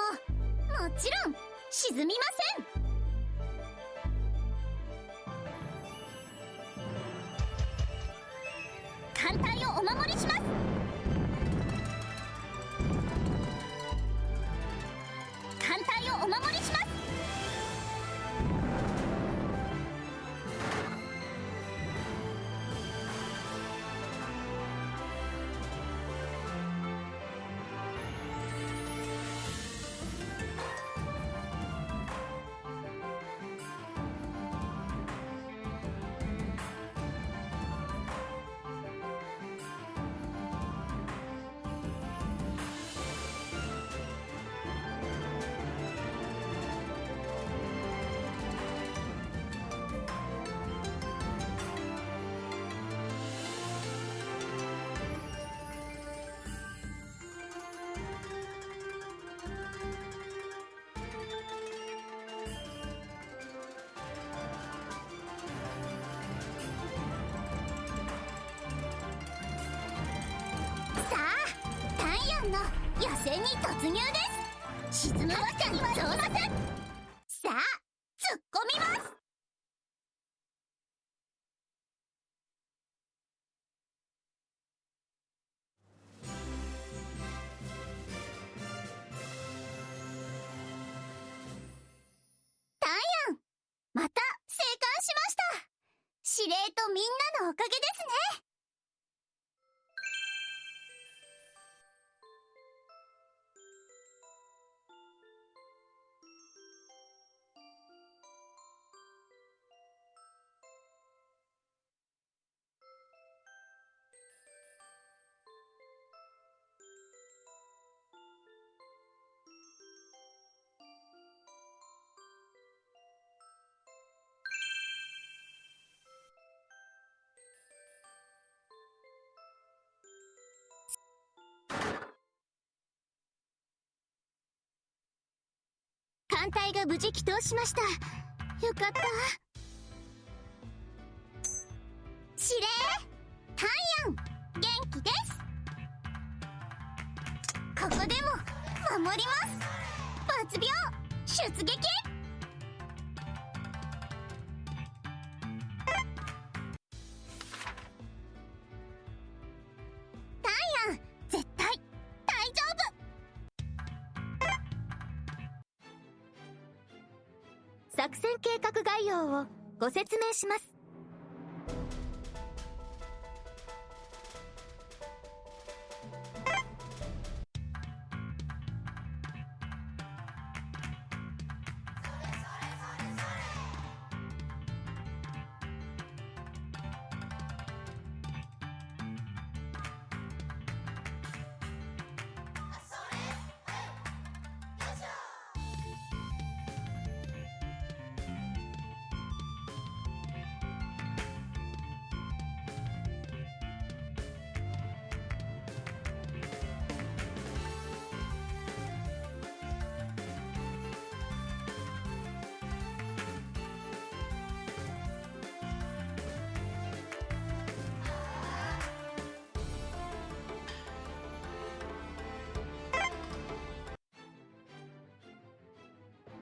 ももちろん沈みません。艦隊をお守りします。艦隊をお守りします。の野戦に突入です。沈むわけにはいきません。さあ突っ込みます。タイヤン、また生還しました。司令とみんなのおかげですね。艦隊が無事帰投しました。よかった。司令、タイヤン、元気です。ここでも守ります。抜病出撃。タイヤン、絶対大丈夫。作戦計画概要をご説明します。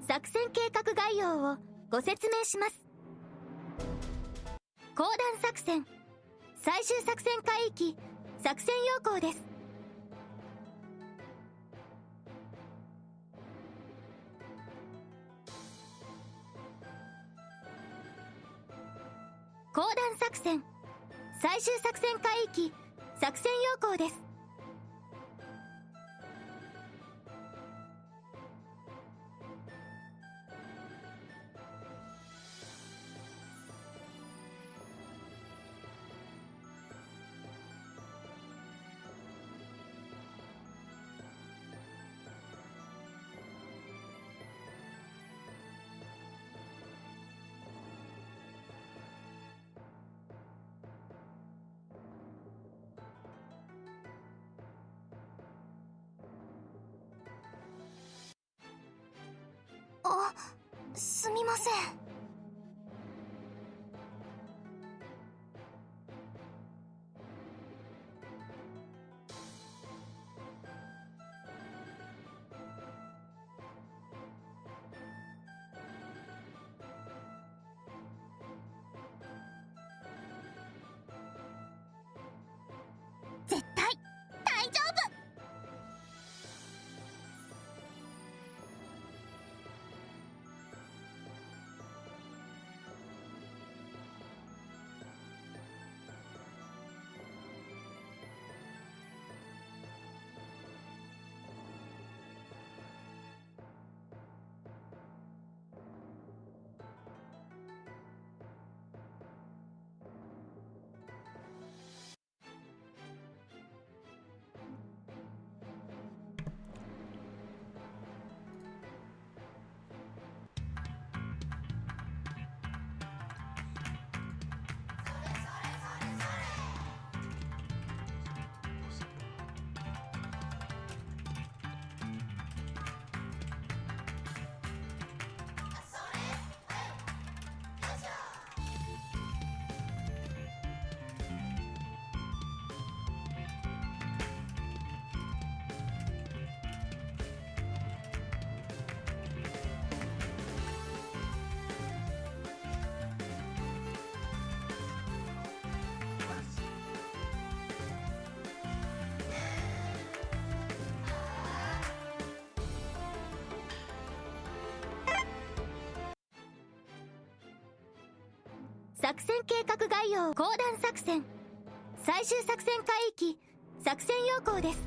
作戦計画概要をご説明します。公団作戦、最終作戦海域、作戦要項です。公団作戦、最終作戦海域、作戦要項です。あ、すみません。作戦計画概要公団作戦最終作戦海域作戦要項です。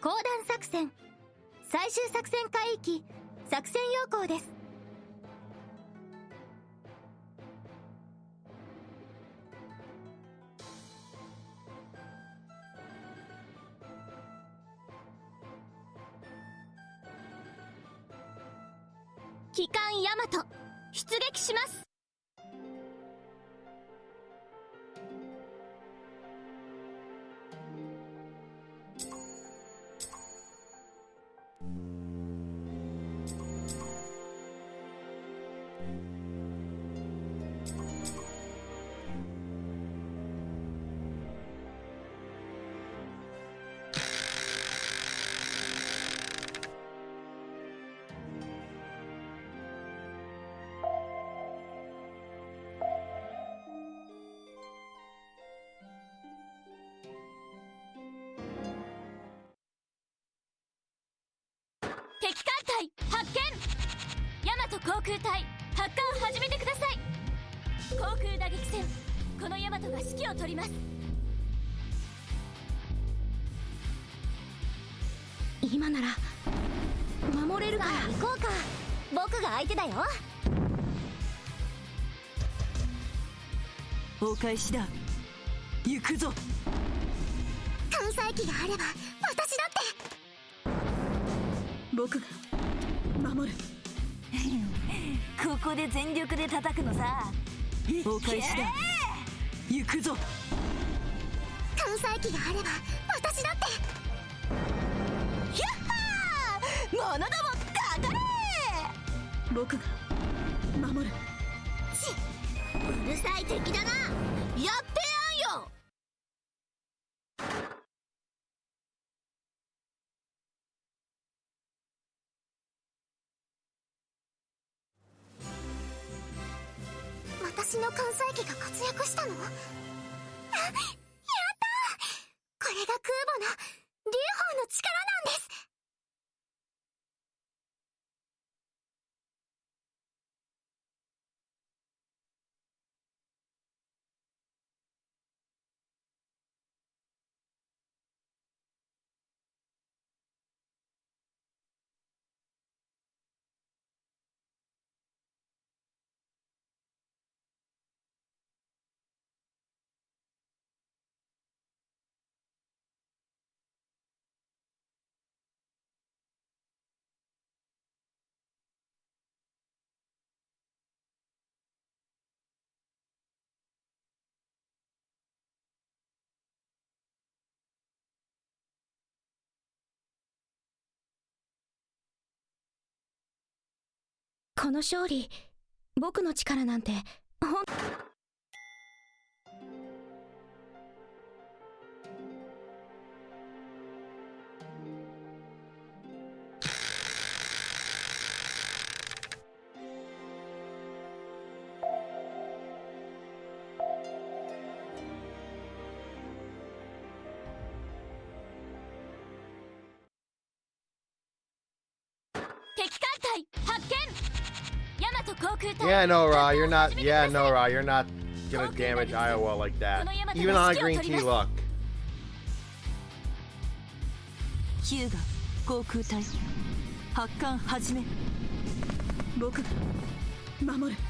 公団作戦最終作戦海域作戦要項です。機関ヤマト出撃します。敵艦隊発見。ヤマト航空隊発艦を始めてください。航空打撃戦このヤマトが指揮を執ります。今なら守れるから。さあ行こうか。僕が相手だよ。お返しだ。行くぞ。艦載機があれば私だって。僕が守る。ここで全力で叩くのさ。お返しだ。行くぞ。艦載機があれば私だって。ヒャッハー者どもかかれ。僕が守る。うるさい敵だな。やってやんよ。私の艦載機が活躍したの？やったー。これが空母の劉邦の力なんです。この勝利、僕の力なんて敵艦隊発見。ヤマト航空隊。 Yeah, no, Ra, you're not. Yeah, no, Ra, you're not gonna damage Iowa like that. Even on a green tea look. ヒューガ航空隊発艦始め。僕が守る。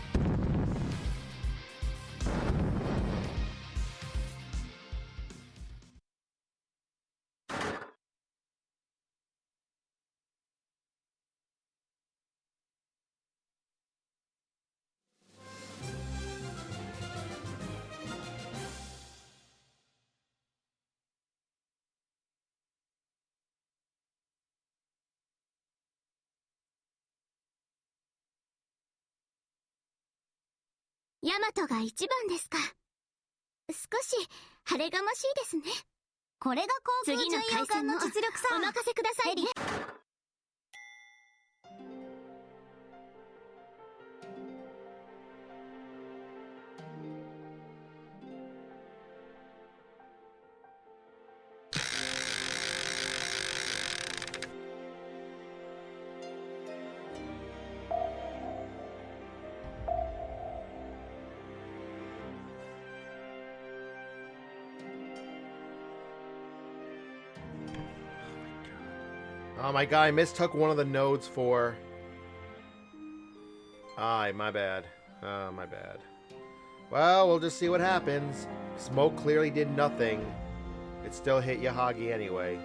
ヤマトが一番ですか。少し晴れがましいですね。これが航空巡洋艦の実力さ。お任せくださいね。Oh my god, I mistook one of the nodes for... Aye, my bad. Oh, my bad. Well, we'll just see what happens. Smoke clearly did nothing. It still hit Yahagi anyway.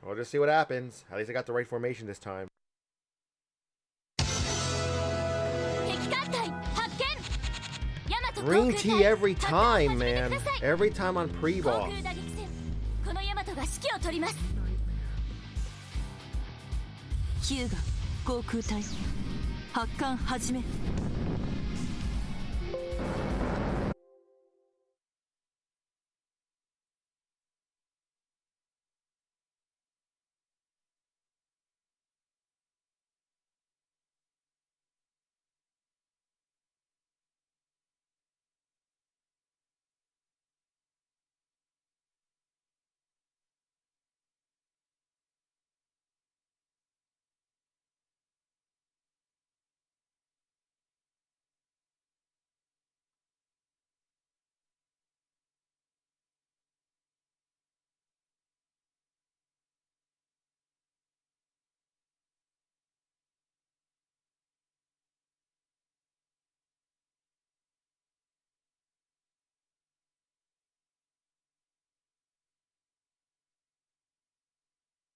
We'll just see what happens. At least I got the right formation this time. Green tea every time, man. Every time on pre-boss. このヤマトが指揮を取ります。ヒューガ航空隊発艦始め。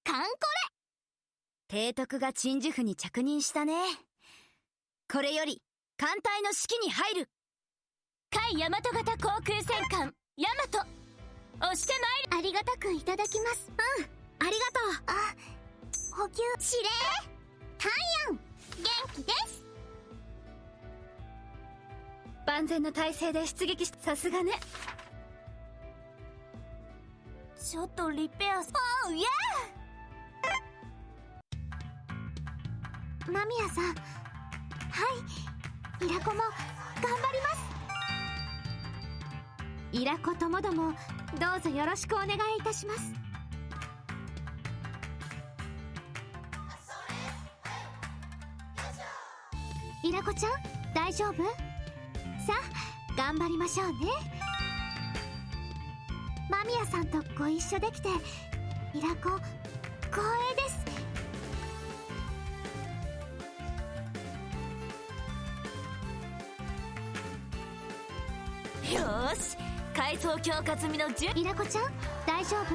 カンコレ。提督が鎮守府に着任したね。これより艦隊の指揮に入る。海大和型航空戦艦ヤマト、押してまいる。ありがたくいただきます。うん、ありがとう。あ、補給司令タンヤン、元気です。万全の体制で出撃し、さすがね。ちょっとリペア。おう、イエー。間宮さん、はい、イラコも頑張ります。イラコともどもどうぞよろしくお願いいたします。イラコちゃん、大丈夫？さあ頑張りましょうね。間宮さんとご一緒できてイラコ光栄です。よーし、階層強化済みのイラコちゃん、大丈夫？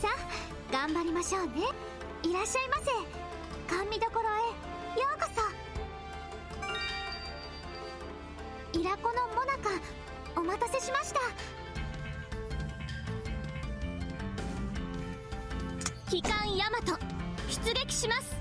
さあ頑張りましょうね。いらっしゃいませ。甘味どころへようこそ。イラコのモナカ、お待たせしました。機関ヤマト、出撃します。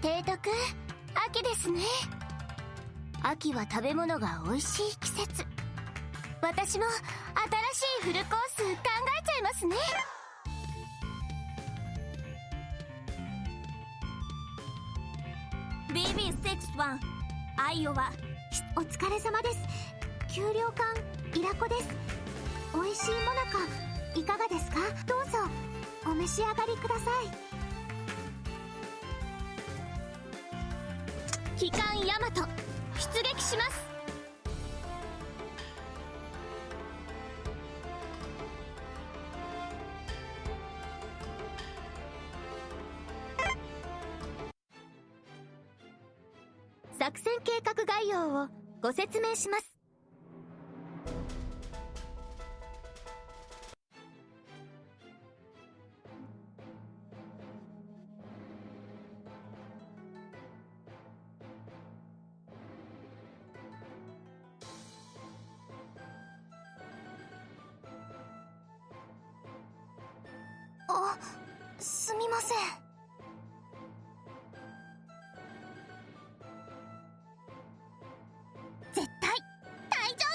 提督、秋ですね。秋は食べ物が美味しい季節。私も新しいフルコース考えちゃいますね。BB61 アイオワ、お疲れ様です。給料艦イラコです。美味しいもなかいかがですか？どうぞお召し上がりください。機関ヤマト、出撃します。作戦計画概要をご説明します。すみません。絶対大丈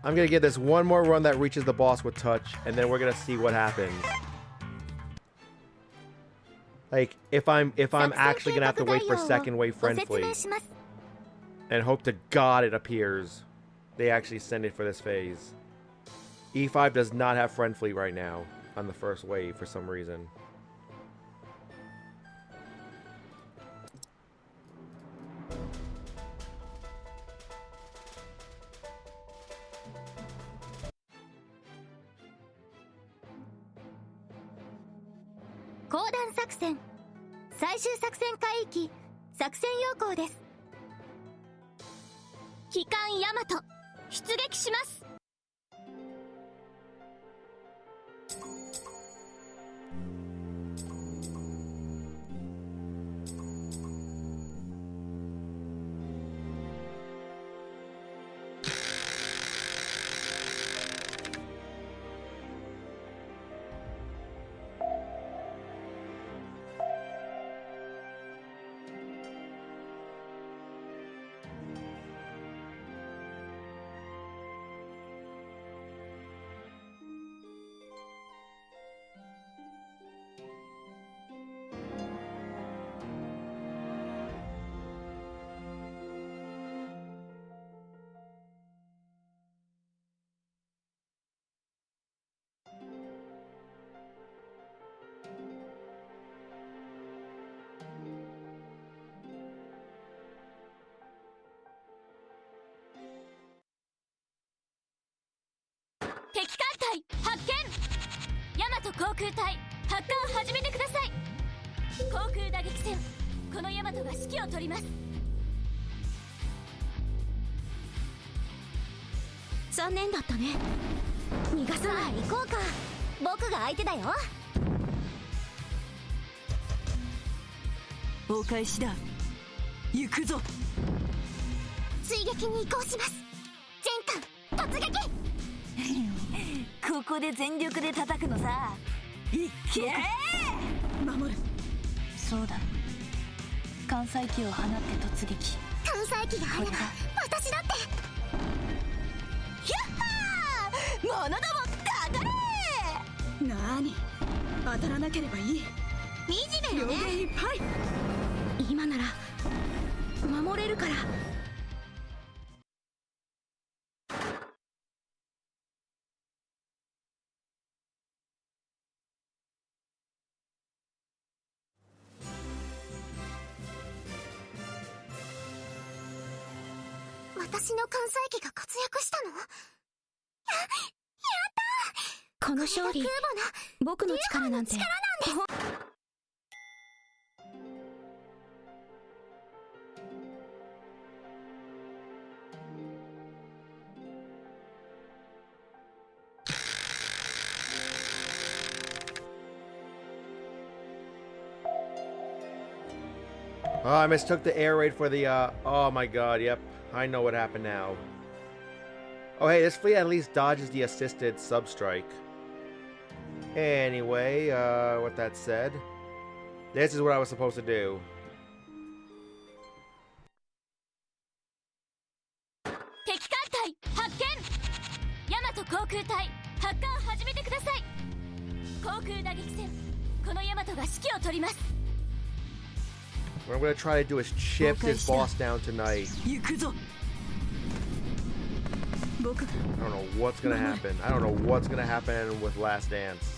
夫。I'm gonna give this one more run that reaches the boss with touch, and then we're gonna see what happens. Like, if I'm actually gonna have to wait for second wave friend fleet, and hope to God it appears. They actually send it for this phase. E5 does not have friend fleet right now on the first wave for some reason. Kodan作戦 最終作戦海域作戦要項です。機関ヤマト出撃します。敵艦隊発見。ヤマト航空隊発艦を始めてください。航空打撃戦、このヤマトが指揮を取ります。残念だったね。逃がさない。行こうか。僕が相手だよ。お返しだ。行くぞ。追撃に移行します。全艦突撃。ここで全力で叩くのさ。いっけー。守る。そうだ。関西機を放って突撃。関西機があれば私だって。ヒャッハー、物どもかかれ。なーに、当たらなければいい。惨めよね。両手いっぱい。今なら守れるから。私の関西機が活躍したの？やったー。この勝利、僕の力なんて。Oh, I mistook the air raid for the, oh my god, yep. I know what happened now. Oh, hey, this fleet at least dodges the assisted substrike. Anyway, with that said, this is what I was supposed to do. 敵艦隊発見。ヤマト航空隊発艦を始めてください。航空打撃戦、このヤマトが指揮を取ります。What I'm gonna try to do is chip this boss down tonight. I don't know what's gonna happen. I don't know what's gonna happen with Last Dance.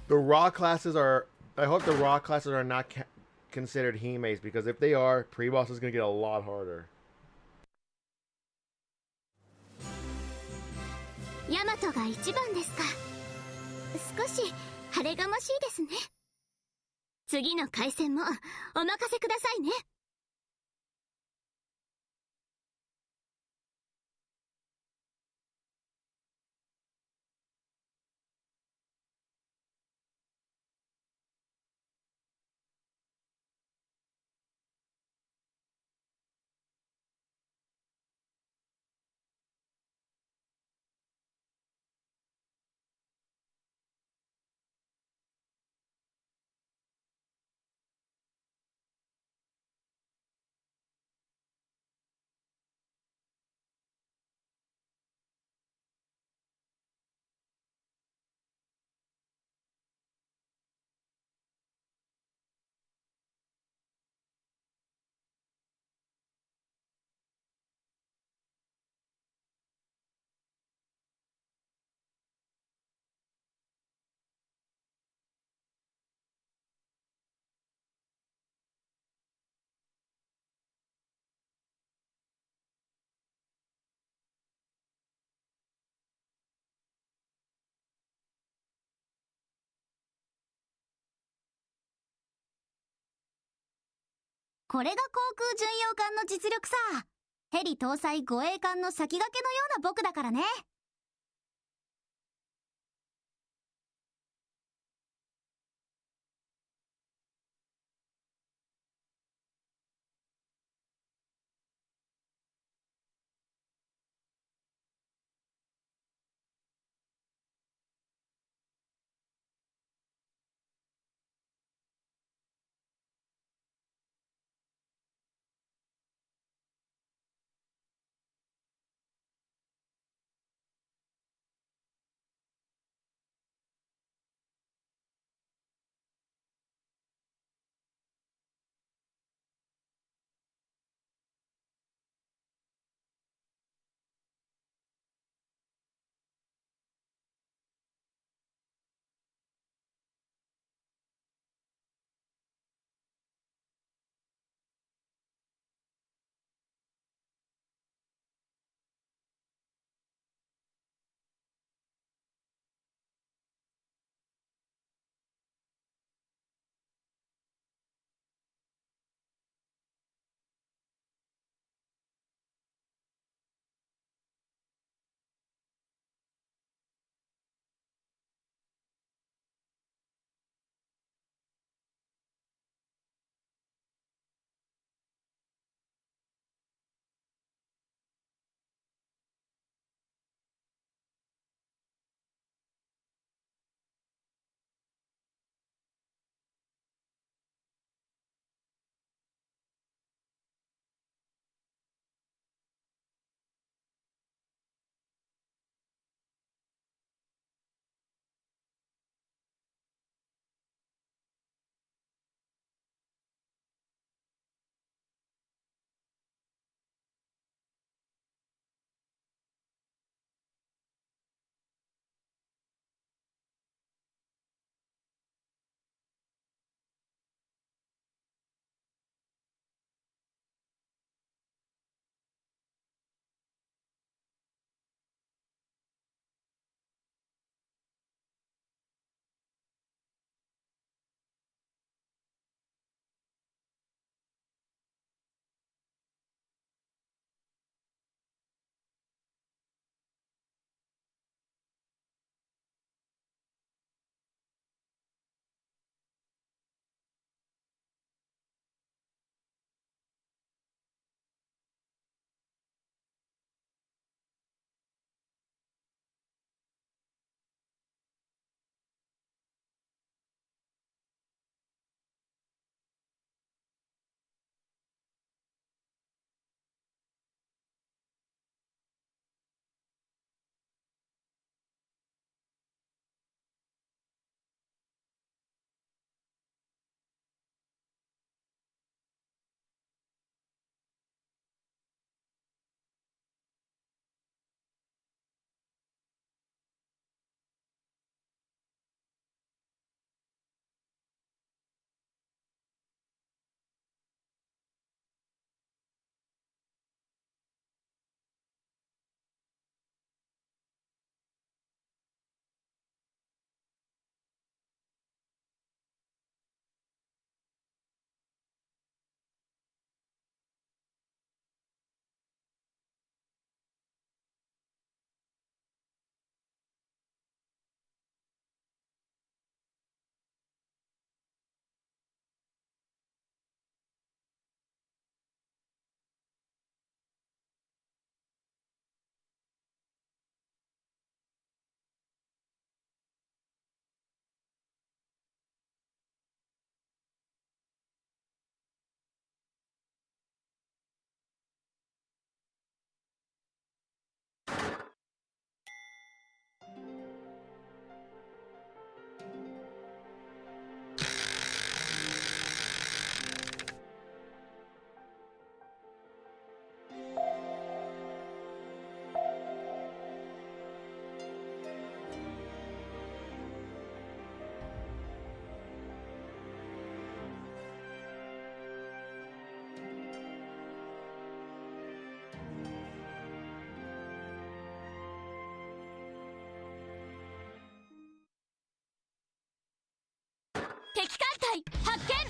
The raw classes are. I hope the raw classes are not considered Himeis, because if they are, pre-boss is gonna get a lot harder. ヤマトが一番ですか。少し晴れがましいですね。次の回戦もお任せくださいね。これが航空巡洋艦の実力さ。ヘリ搭載護衛艦の先駆けのような僕だからね。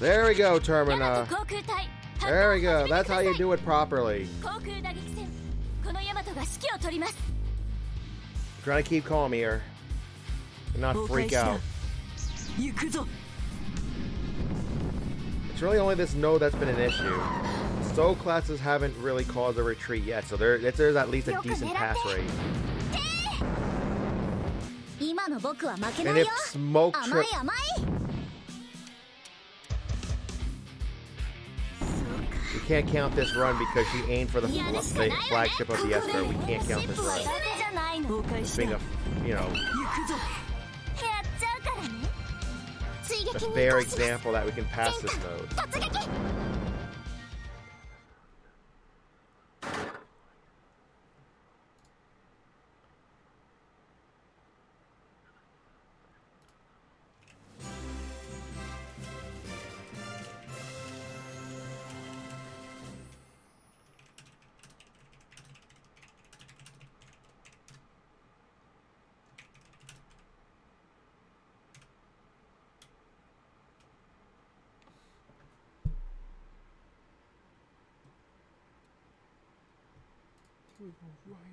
There we go, 大和 Termina. 航空隊 There we go. That's how you do it properly. 航空打撃戦このヤマトが指揮を取ります Trying to keep calm here. And not freak out. 行くぞ It's really only this node that's been an issue. Stow classes haven't really caused a retreat yet, so there's at least a decent pass rate. 今の僕は負けな And い if よ smoke 甘 trip, い甘い we can't count this run because she aimed for the flagship of the Esper. We can't count this run. じゃないの It's being a, you know, 行くぞ やっちゃうからね追 a 撃に fair 移行します example that we can pass this node. 突撃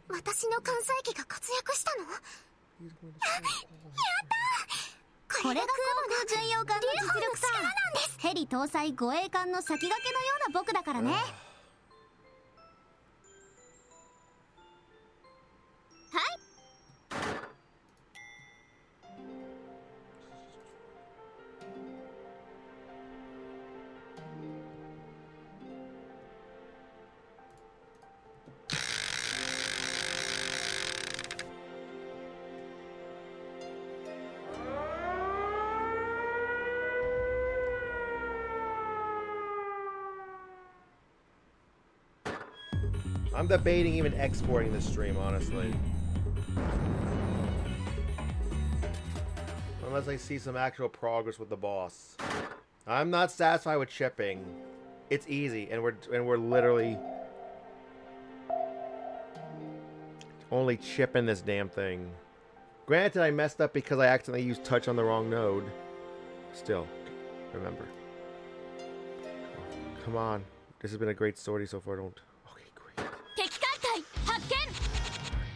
私の関西機が活躍したのやったこれが空母の巡洋艦の実力さヘリ搭載護衛艦の先駆けのような僕だからねはい I'm debating even exporting this stream, honestly. Unless I see some actual progress with the boss. I'm not satisfied with chipping. It's easy, and we're literally only chipping this damn thing. Granted, I messed up because I accidentally used touch on the wrong node. Still, remember. Come on. This has been a great story so far. Don't. Okay, great. 敵艦隊発見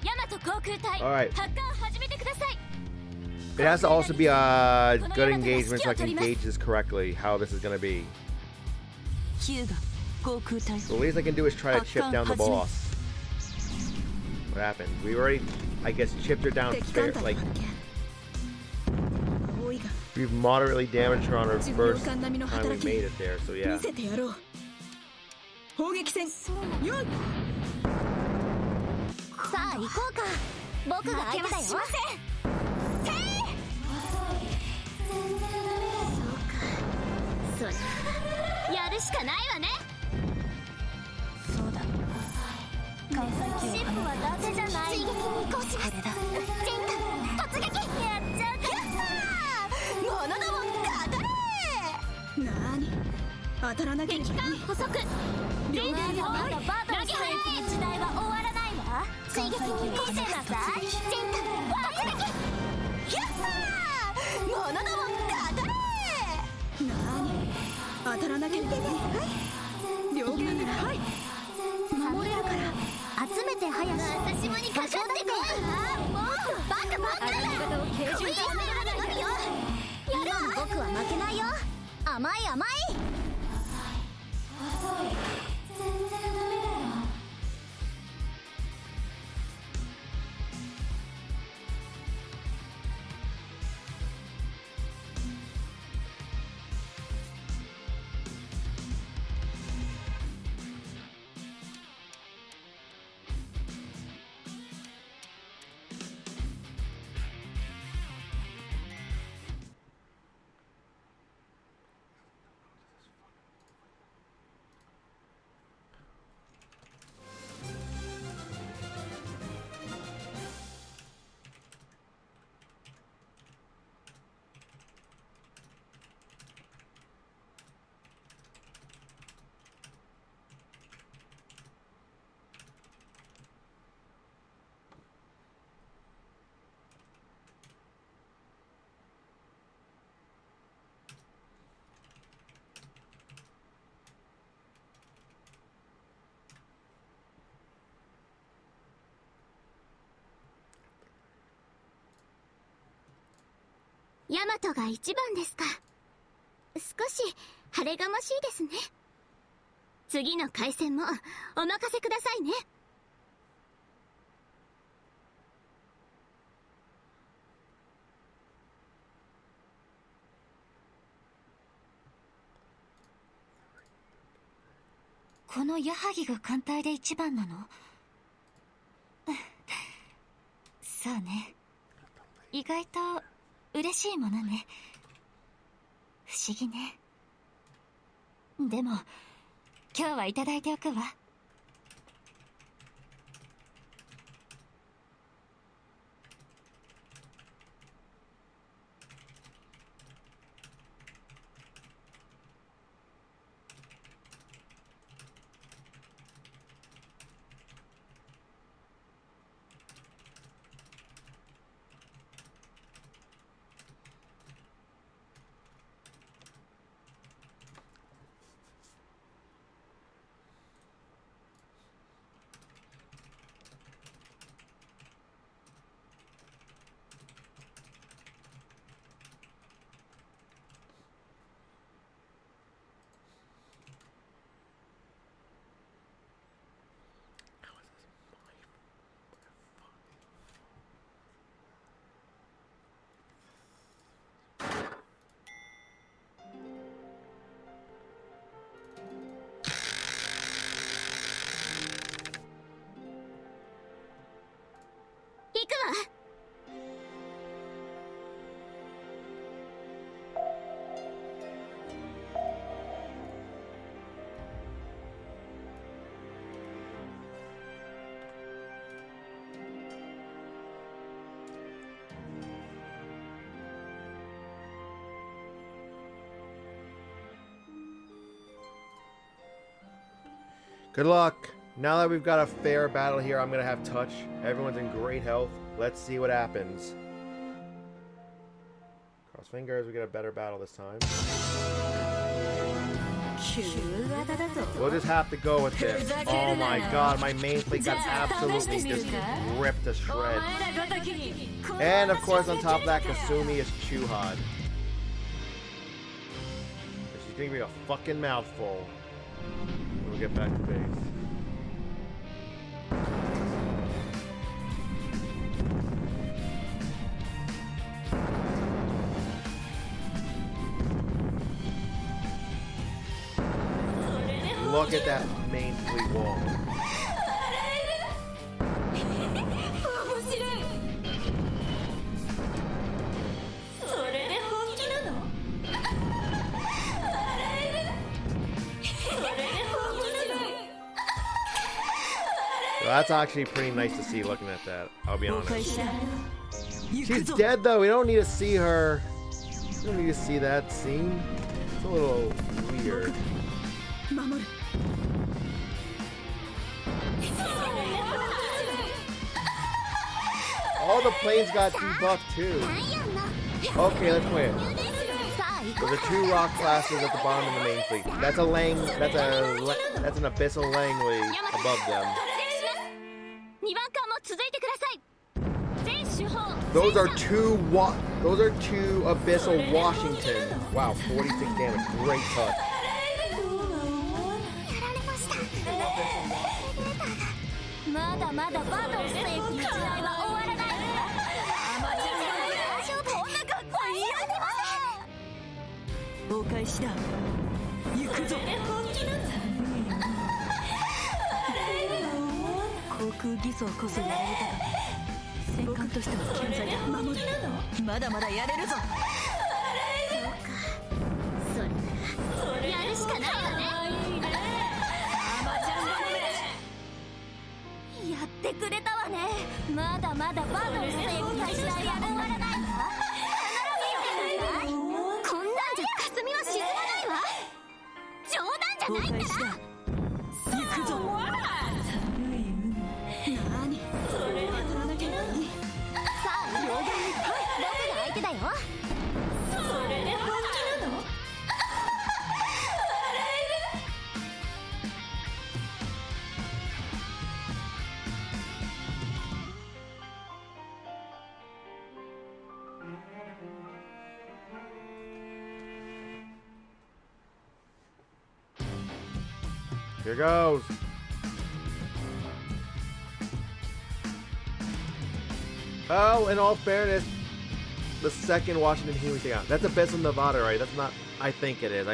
ヤマト航空隊 Alright. 発艦始めてください It has to also be a good engagement so I can gauge this correctly, how this is going to be. ヒューガ航空隊 The least I can do is try to chip down the boss. What happened? We already, I guess, chipped her down 敵 fair, 艦隊 like, 発見多いが we've moderately damaged her on her 巡洋 first 艦並みの time we 働き made it there, so 見 yeah. せてやろう砲撃戦よいさあ行こうか僕が相手だよそうかそれやるしかないわねそうだ関西機をシップはダメじゃない追撃に移行しますこれだジェンタ突撃やっちゃうから物ども勝たれなーに当たらなきゃいけ敵ない艦捕捉リーダーのバトルされてる時代は終わらないわ追撃に移行してなさいジェンタ突撃やったー物ども勝たれなーに当たらなきゃいけない両軍ではい守れるから集めて早し私もにかかってこいもっとバカバカだこういう攻められるよやるわ僕は負けないよ甘い甘いヤマトが一番ですか。少し晴れがましいですね。次の回戦もお任せくださいね。この矢作が艦隊で一番なの？そうね。意外と嬉しいものね。不思議ね。でも今日はいただいておくわ。行くわ。Good luck. Now that we've got a fair battle here, I'm going to have touch. Everyone's in great health. Let's see what happens. Cross fingers, we get a better battle this time. We'll just have to go with this. Oh my god, my main fleet got absolutely just ripped to shreds. And of course, on top of that, Kasumi is Chuhad. She's gonna be a fucking mouthful when we get back to base. Look at that main fleet wall. So that's actually pretty nice to see looking at that, I'll be honest. She's dead though, we don't need to see her. We don't need to see that scene. It's a little weird. All the planes got debuffed too. Okay, let's play it. There's the two rock classes at the bottom of the main fleet. That's an abyssal Langley above them. Those are two abyssal Washington. Wow, 46 damage. Great touch. Here goes. Oh, in all fairness, the second Washington Huey thing out. That's Abyssal Nevada, right? That's not. I think it is.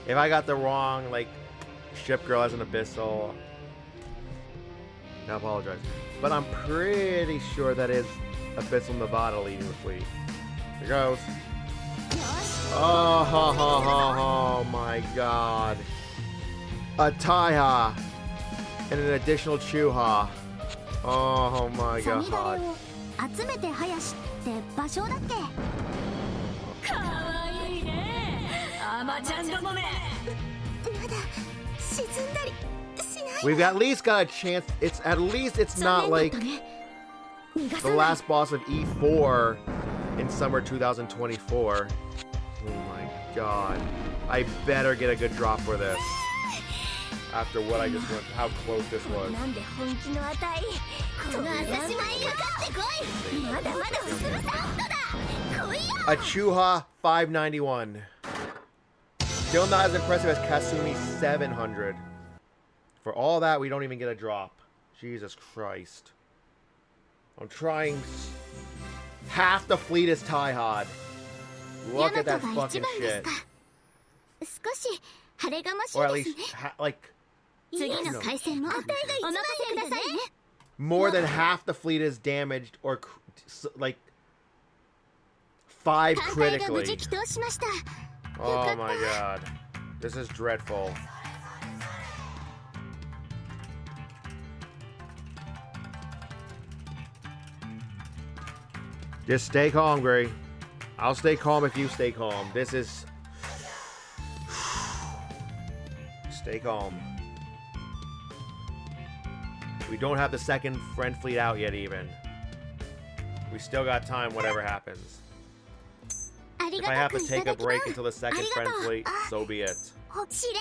If I got the wrong, like, ship girl as an Abyssal, I apologize. But I'm pretty sure that is Abyssal Nevada leading the fleet. Here goes. Oh my god. A Taiha and an additional Chuha. Oh my god. 集めて早しって場所だっけ。かわいいねアマちゃんどもめ。まだ沈んだりしない。 We've at least got a chance. It's at least it's not like the last boss of E4 in summer 2024. Oh my god. I better get a good drop for this. After what I just went, how close this was. なんで本気の値。この朝島にかかってこい。まだまだ進むサウンドだ。来いよ。 A Chuha 591. Still not as impressive as Kasumi 700. For all that, we don't even get a drop. Jesus Christ. I'm trying. Half the fleet is Taihad. Look at that fucking shit. 少し晴れがましい Or at です least, ね。 like, 次の回線もお任せくださいね。 more than half the fleet is damaged or, like, 5 艦隊が無 critically. 事帰投しました。 Oh my god. This is dreadful. Just stay calm, Gray. I'll stay calm if you stay calm. This is... Stay calm. We don't have the second friend fleet out yet, even. We still got time, whatever happens. If I have to take a break until the second friend fleet, so be it. 司令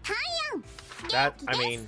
タイアン That, I mean...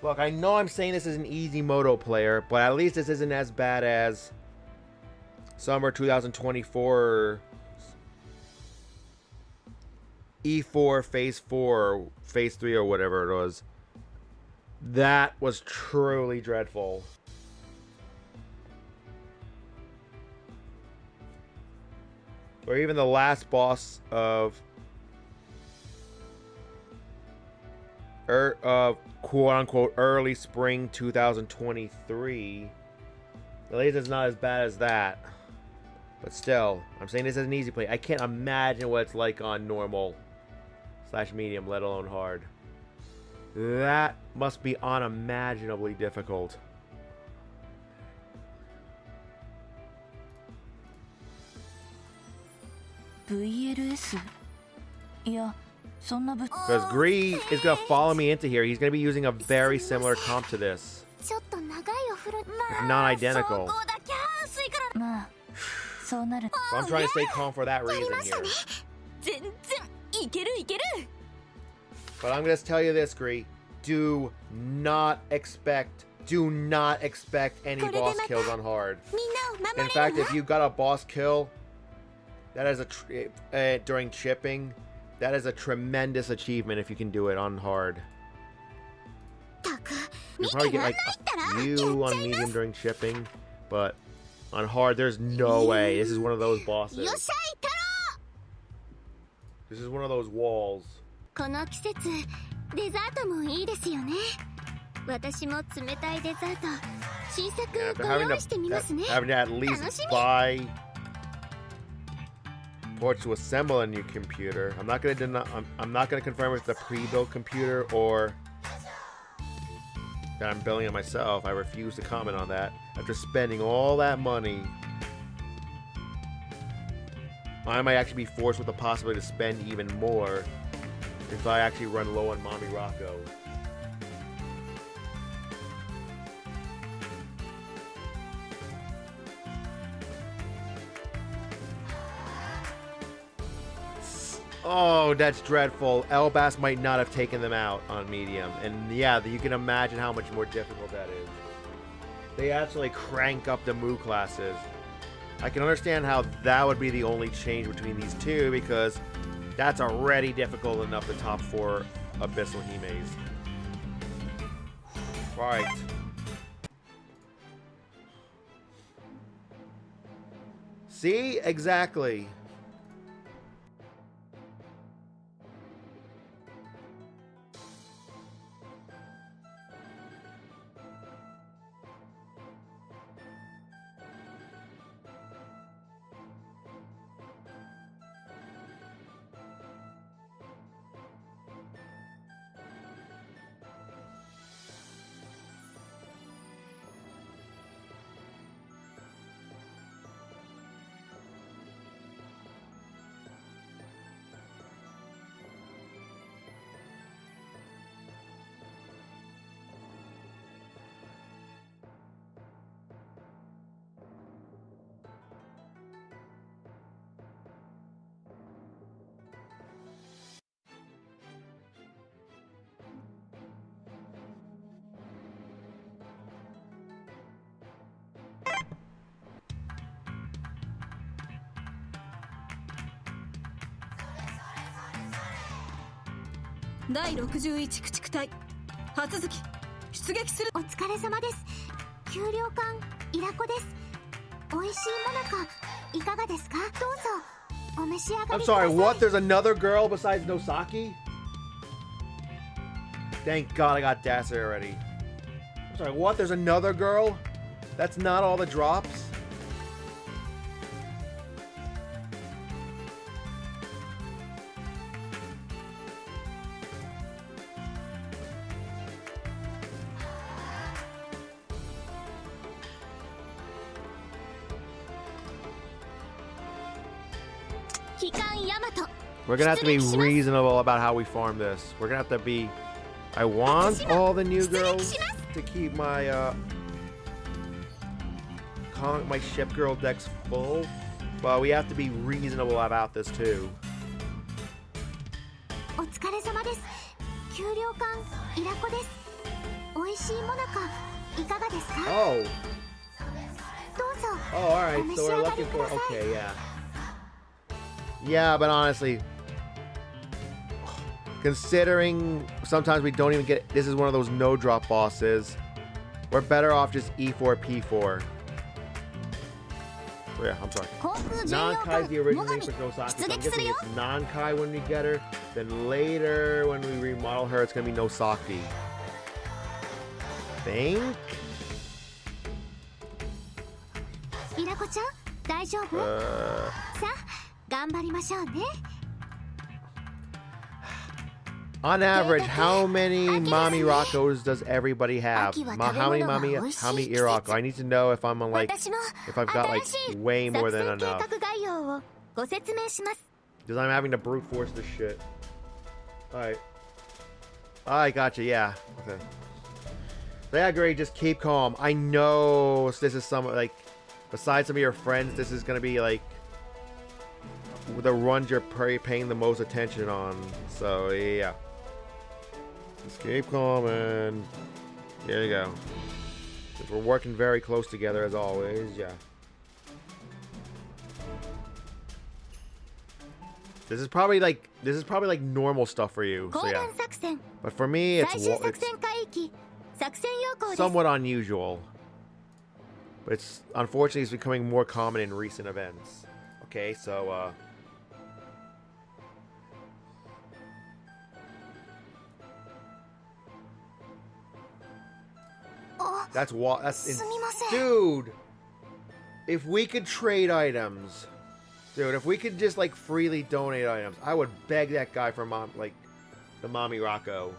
Look, I know I'm saying this is an easy moto player, but at least this isn't as bad as summer 2024 E4 phase 4 or phase 3 or whatever it was. That was truly dreadful. Or even the last boss of quote-unquote early spring 2023. At least it's not as bad as that. But still, I'm saying this is an easy play. I can't imagine what it's like on normal / medium, let alone hard. That must be unimaginably difficult. VLS? いや、そんなぶ Because Gree is going to follow me into here. He's going to be using a very similar comp to this. ちょっと長いお風呂。 If not identical. こうだけ暑いから。まあ、そうなる。 So I'm trying to stay calm for that あり reason ました here. ね。全然いけるいける。 But I'm going to tell you this, Gree. Do not expect any boss kills on hard. みんなを守れ In る fact, わ if you got a boss kill, that is during chipping, that is a tremendous achievement if you can do it on hard. たく You 見 probably て get らん like ないったら a や few っちゃ on いま medium す。 during chipping, but on hard, there's no way. This is one of those よっ bosses. しゃい太郎。 This is one of those walls. この季節デザートもいいですよね。私も冷たいデザート新作 Yeah, after ご having 用意してみますね。 having to at least 楽しみ。 buy ports to assemble a new computer. I'm not gonna confirm if it's a pre-built computer or that I'm building it myself. I refuse to comment on that. After spending all that money, I might actually be forced with the possibility to spend even more if I actually run low on Mommy Rocco. Oh, that's dreadful. Elbas might not have taken them out on medium. And yeah, you can imagine how much more difficult that is. They actually crank up the Mu classes. I can understand how that would be the only change between these two, because that's already difficult enough, the top 4 Abyssal Himes. Right. See? Exactly.第61駆逐隊初月出撃する。お疲れ様です。給料官イラコです。美味しいものかいかがですか。どうぞお召し上がりくだ I'm さい。 sorry, what? There's another girl besides Nosaki? Thank God I got Dasser already. I'm sorry, what? There's another girl? That's not all the drops? We're gonna have to be reasonable about how we farm this. We're gonna have to be... I want all the new girls to keep my my ship girl decks full, but we have to be reasonable about this too. お疲れ様です。給料官イラコです。美味しいものかいかがですか。 Oh. どうぞ Oh, alright, so we're looking for... Okay, yeah. Yeah, but honestly... Considering sometimes we don't even get... This is one of those no-drop bosses. We're better off just E4, P4. Oh yeah, I'm sorry. Non-Kai is the original name for Nosaki, so I'm guessing it's non-Kai when we get her. Then later, when we remodel her, it's going to be Nosaki. Think? イラコちゃん大丈夫？さあ頑張りましょうね。 On average, how many Mommy Roccos does everybody have? How many Irocco? I need to know if I'm on, like, if I've got like way more than enough. Because I'm having to brute force this shit. Alright. I gotcha, yeah. Okay. Yeah, great, just keep calm. I know this is some, like, besides some of your friends, this is gonna be like the ones you're paying the most attention on. So, yeah. Just keep calm and there you go. Since we're working very close together as always, yeah. This is probably like normal stuff for you. So yeah. But for me, it's somewhat unusual. But it's unfortunately it's becoming more common in recent events. Okay, so That's what. Dude. If we could trade items, dude. If we could just like freely donate items, I would beg that guy for the Mommy Rocco.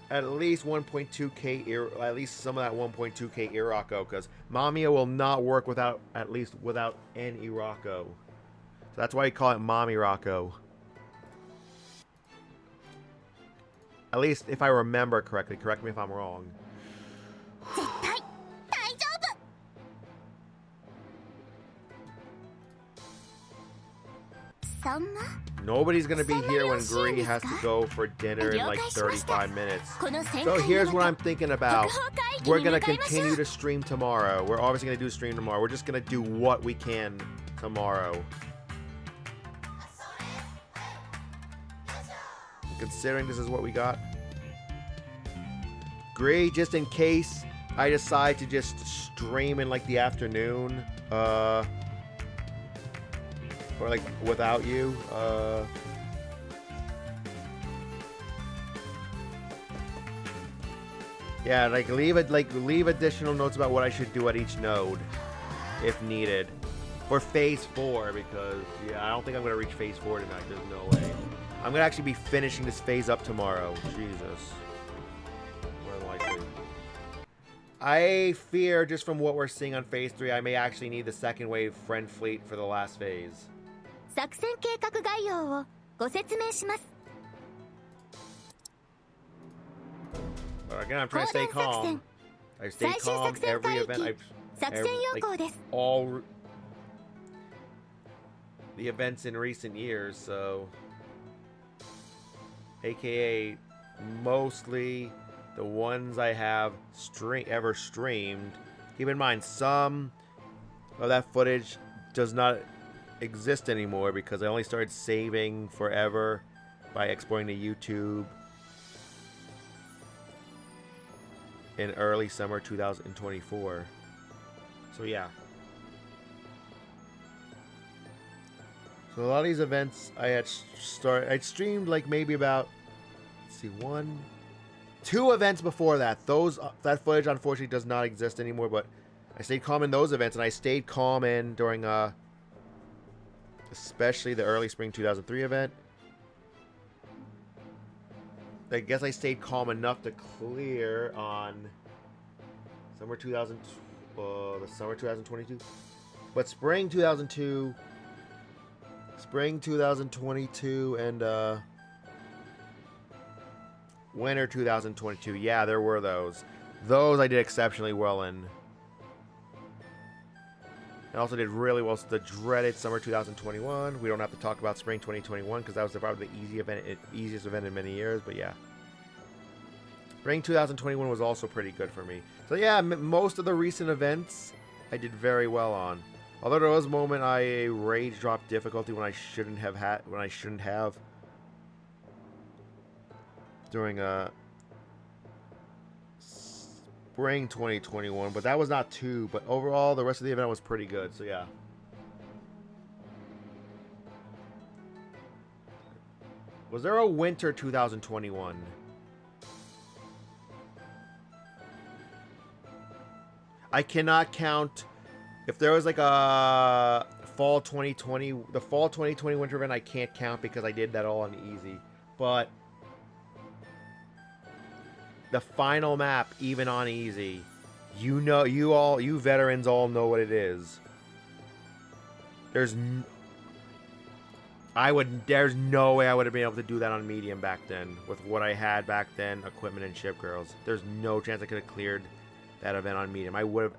At least 1.2k, at least some of that 1.2k Irako, because Mamiya will not work without an Irako. So that's why you call it Mommy Rocco. At least if I remember correctly. Correct me if I'm wrong. Nobody's gonna be here when Gree has to go for dinner in like 35 minutes. So here's what I'm thinking about. We're gonna continue to stream tomorrow. We're obviously gonna do a stream tomorrow. We're just gonna do what we can tomorrow. Considering this is what we got. Gree, just in case I decide to just stream in like the afternoon. Or like without you, yeah, leave additional notes about what I should do at each node, if needed, for phase 4, because yeah, I don't think I'm gonna reach phase 4 tonight. There's no way. I'm gonna actually be finishing this phase up tomorrow. Jesus, more than likely. I fear, just from what we're seeing on phase 3, I may actually need the second wave friend fleet for the last phase. 作戦計画概要をご説明します。 But again, I'm trying to stay calm. I stay calm every event. All the events in recent years, so AKA mostly the ones I have ever streamed. Keep in mind, some of that footage does not exist anymore because I only started saving forever by exporting to YouTube in early summer 2024. So yeah. So a lot of these events I'd streamed like maybe about, let's see, 2 events before that. That footage unfortunately does not exist anymore, but I stayed calm in those events, and I stayed calm during especially the early spring 2003 event. I guess I stayed calm enough to clear on the summer 2022. But spring 2022 and winter 2022. Yeah, there were those. Those I did exceptionally well in. I also did really well the dreaded summer 2021. We don't have to talk about spring 2021 because that was probably the easiest event in many years. But yeah, spring 2021 was also pretty good for me. So yeah, most of the recent events I did very well on. Although there was a moment I rage dropped difficulty when I shouldn't have during spring 2021, but that was not too. But overall, the rest of the event was pretty good. So yeah. Was there a winter 2021? I cannot count. If there was like a fall 2020, the fall 2020 winter event, I can't count because I did that all on easy. But the final map, even on easy, you veterans all know what it is. There's no way I would have been able to do that on medium back then with what I had back then, equipment and ship girls. There's no chance I could have cleared that event on medium. I would have,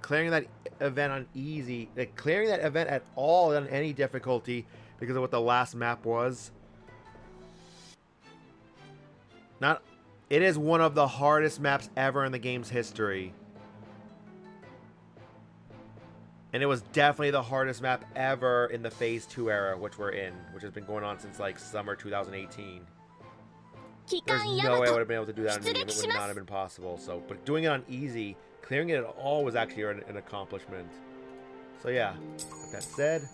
clearing that event on easy, clearing that event at all on any difficulty because of what the last map was. It is one of the hardest maps ever in the game's history. And it was definitely the hardest map ever in the Phase 2 era, which we're in, which has been going on since summer 2018. There's no way I would have been able to do that on medium. It would not have been possible. So, but doing it on easy, clearing it at all was actually an accomplishment. So yeah, with that said,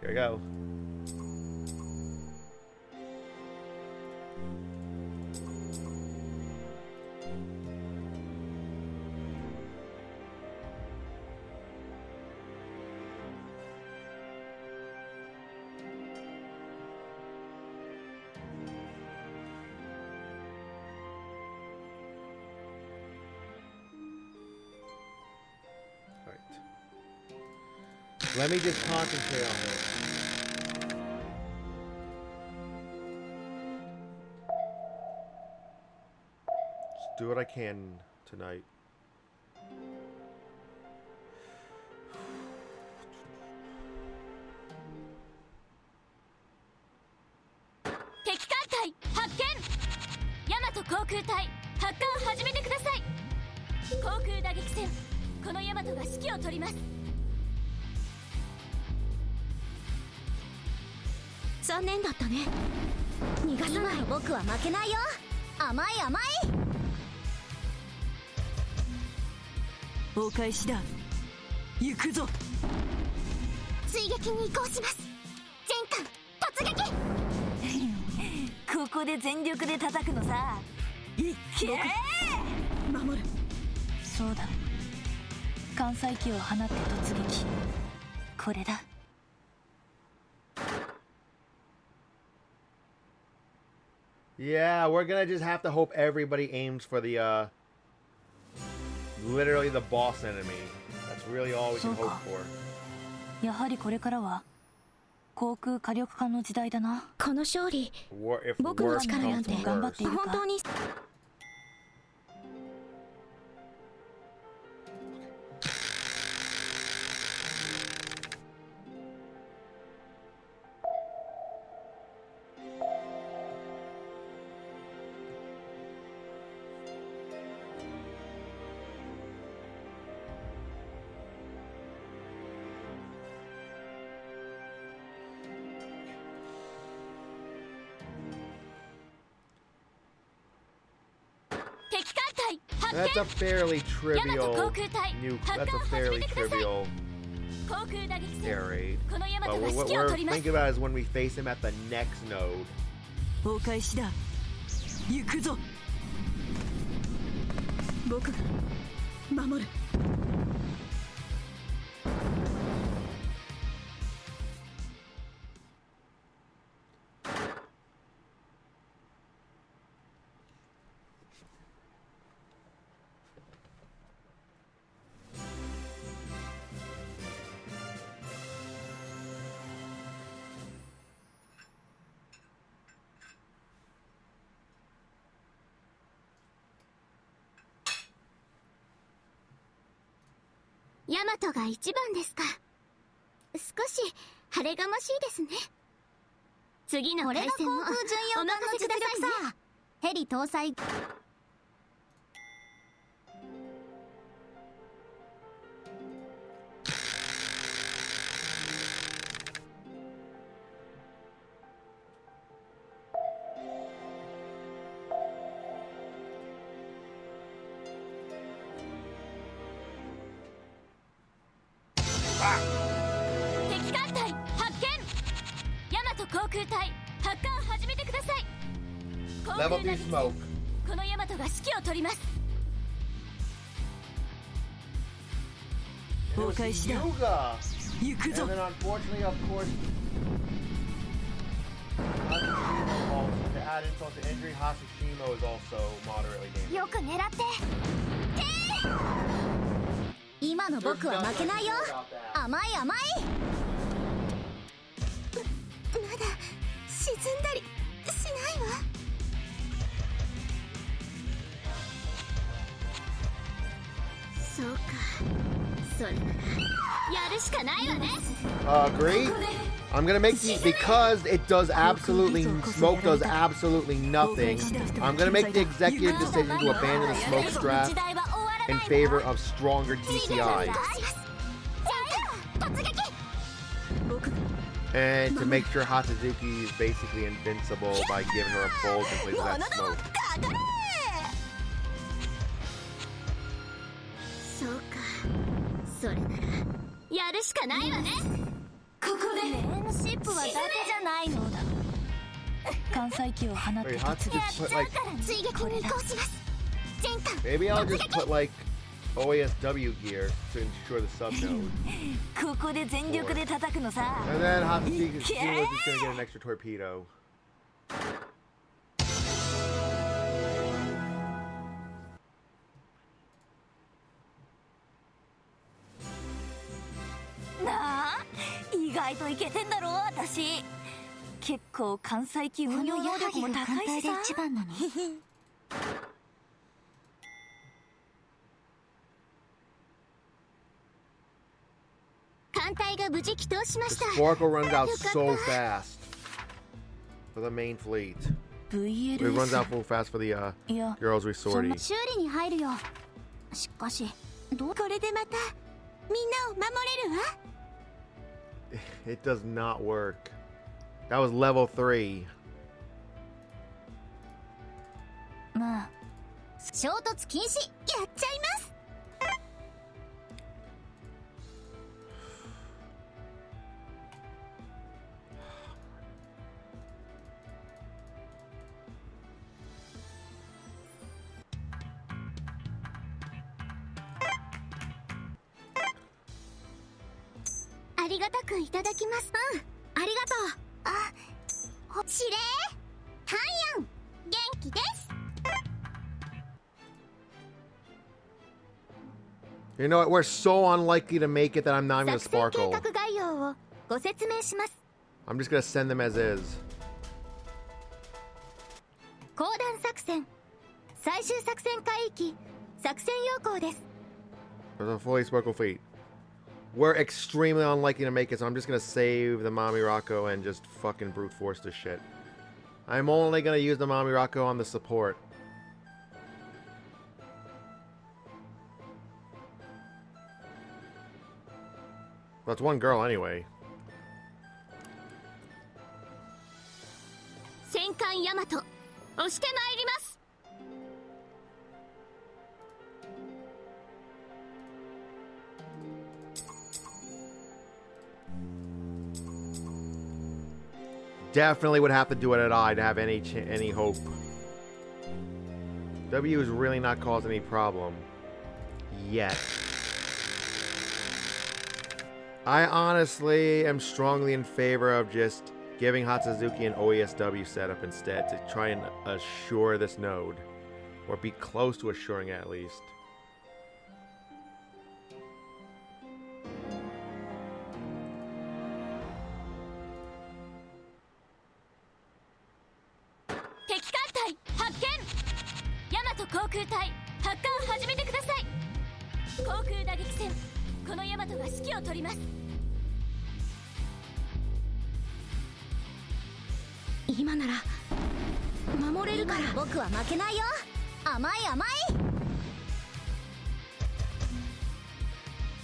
here we go. Let me just concentrate on this. Just do what I can tonight. Yeah, we're gonna just have to hope everybody aims for the, literally the boss enemy. That's really all we can hope for. やはりこれからは航空火力化の時代だな。この勝利 If 僕の worse 力なん comes て to 頑張ってい worse. るか。本当に That's a fairly trivial nuke. That's a fairly trivial air raid. But what we're thinking about is when we face him at the next node. お返しだ。行くぞ。僕が守る。ヤマトが一番ですか。少し晴れがましいですね。次の対戦もお任せくださいね。ヘリ搭載。敵艦隊発見。ヤマト航空隊発艦始めてください。航空 Level 打 2 撃 smoke. このヤマトが指揮を取ります。 And it was お返しだ。 Yuga. 行く And ぞ。 then unfortunately, of course, Hashishima, to add insult to injury, Hashishima is also moderately damaged. よく狙って今の僕は負けないよ。甘い甘い。まだ沈んだりしないわ。そうか、それならやるしかないわね。Agree? I'm gonna make the, because it does absolutely, smoke does absolutely nothing. I'm gonna make the executive decision to abandon the smoke strat in favor of stronger DCI. And to make sure Hatsuzuki is basically invincible by giving her a bolt and places that smoke. そうか、それならやるしかないわね。ここでネームシップはだけじゃないのだ。関西機を放って Wait, Hatsu 突撃 just put like, 追撃に移行します。全艦 maybe I'll just put like OASW gear to ensure the sub node. ここで全力で叩くのさ。 And then Hatsuzuki is just gonna get an extra torpedo. 外とイケてんだろ私。結構関西機運用能力も高いしさ。一番なの。艦隊が無事帰投しま The した。 Sparkle runs out so fast for the main fleet. It runs out so fast for the いや、 girls resorting. 修理に入るよ。しかしこれでまたみんなを守れるわ。 It does not work. That was level 3. まあ、衝突禁止やっちゃいます。ありがたくいただきます。うん、ありがとう。あ、司令ハンヤン、元気です。 You know what? We're so unlikely to make it that I'm not even gonna 作戦計 sparkle. 画概要をご説明します。 I'm just gonna send them as is. 公団作戦、最終作戦海域、作戦要項です。 There's a fully sparkle fleet. We're extremely unlikely to make it, so I'm just gonna save the Mami Rocco and just fucking brute force this shit. I'm only gonna use the Mami Rocco on the support. That's one girl anyway. 戦艦ヤマト、押してまいります。 Definitely would have to do it at I to have any hope. W is really not causing any problem yet. I honestly am strongly in favor of just giving Hatsuzuki an OESW setup instead to try and assure this node, or be close to assuring it at least. 敵艦隊発見。ヤマト航空隊発艦を始めてください。航空打撃戦、このヤマトが指揮を取ります。今なら守れるから。僕は負けないよ。甘い甘い。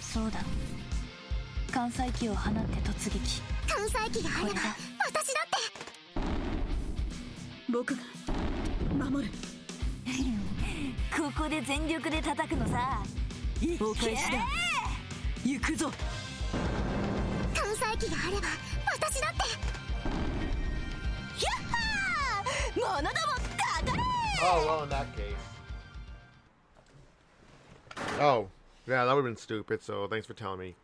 そうだ、関西機を放って突撃。関西機があれば私だって。僕が守る。ここで全力で叩くのさ。お返しだ。行くぞ。関西機があれば私だって。やっはー、物どもかかれ。 Oh, well, in that case. Oh, yeah, that would have been stupid, so thanks for telling me.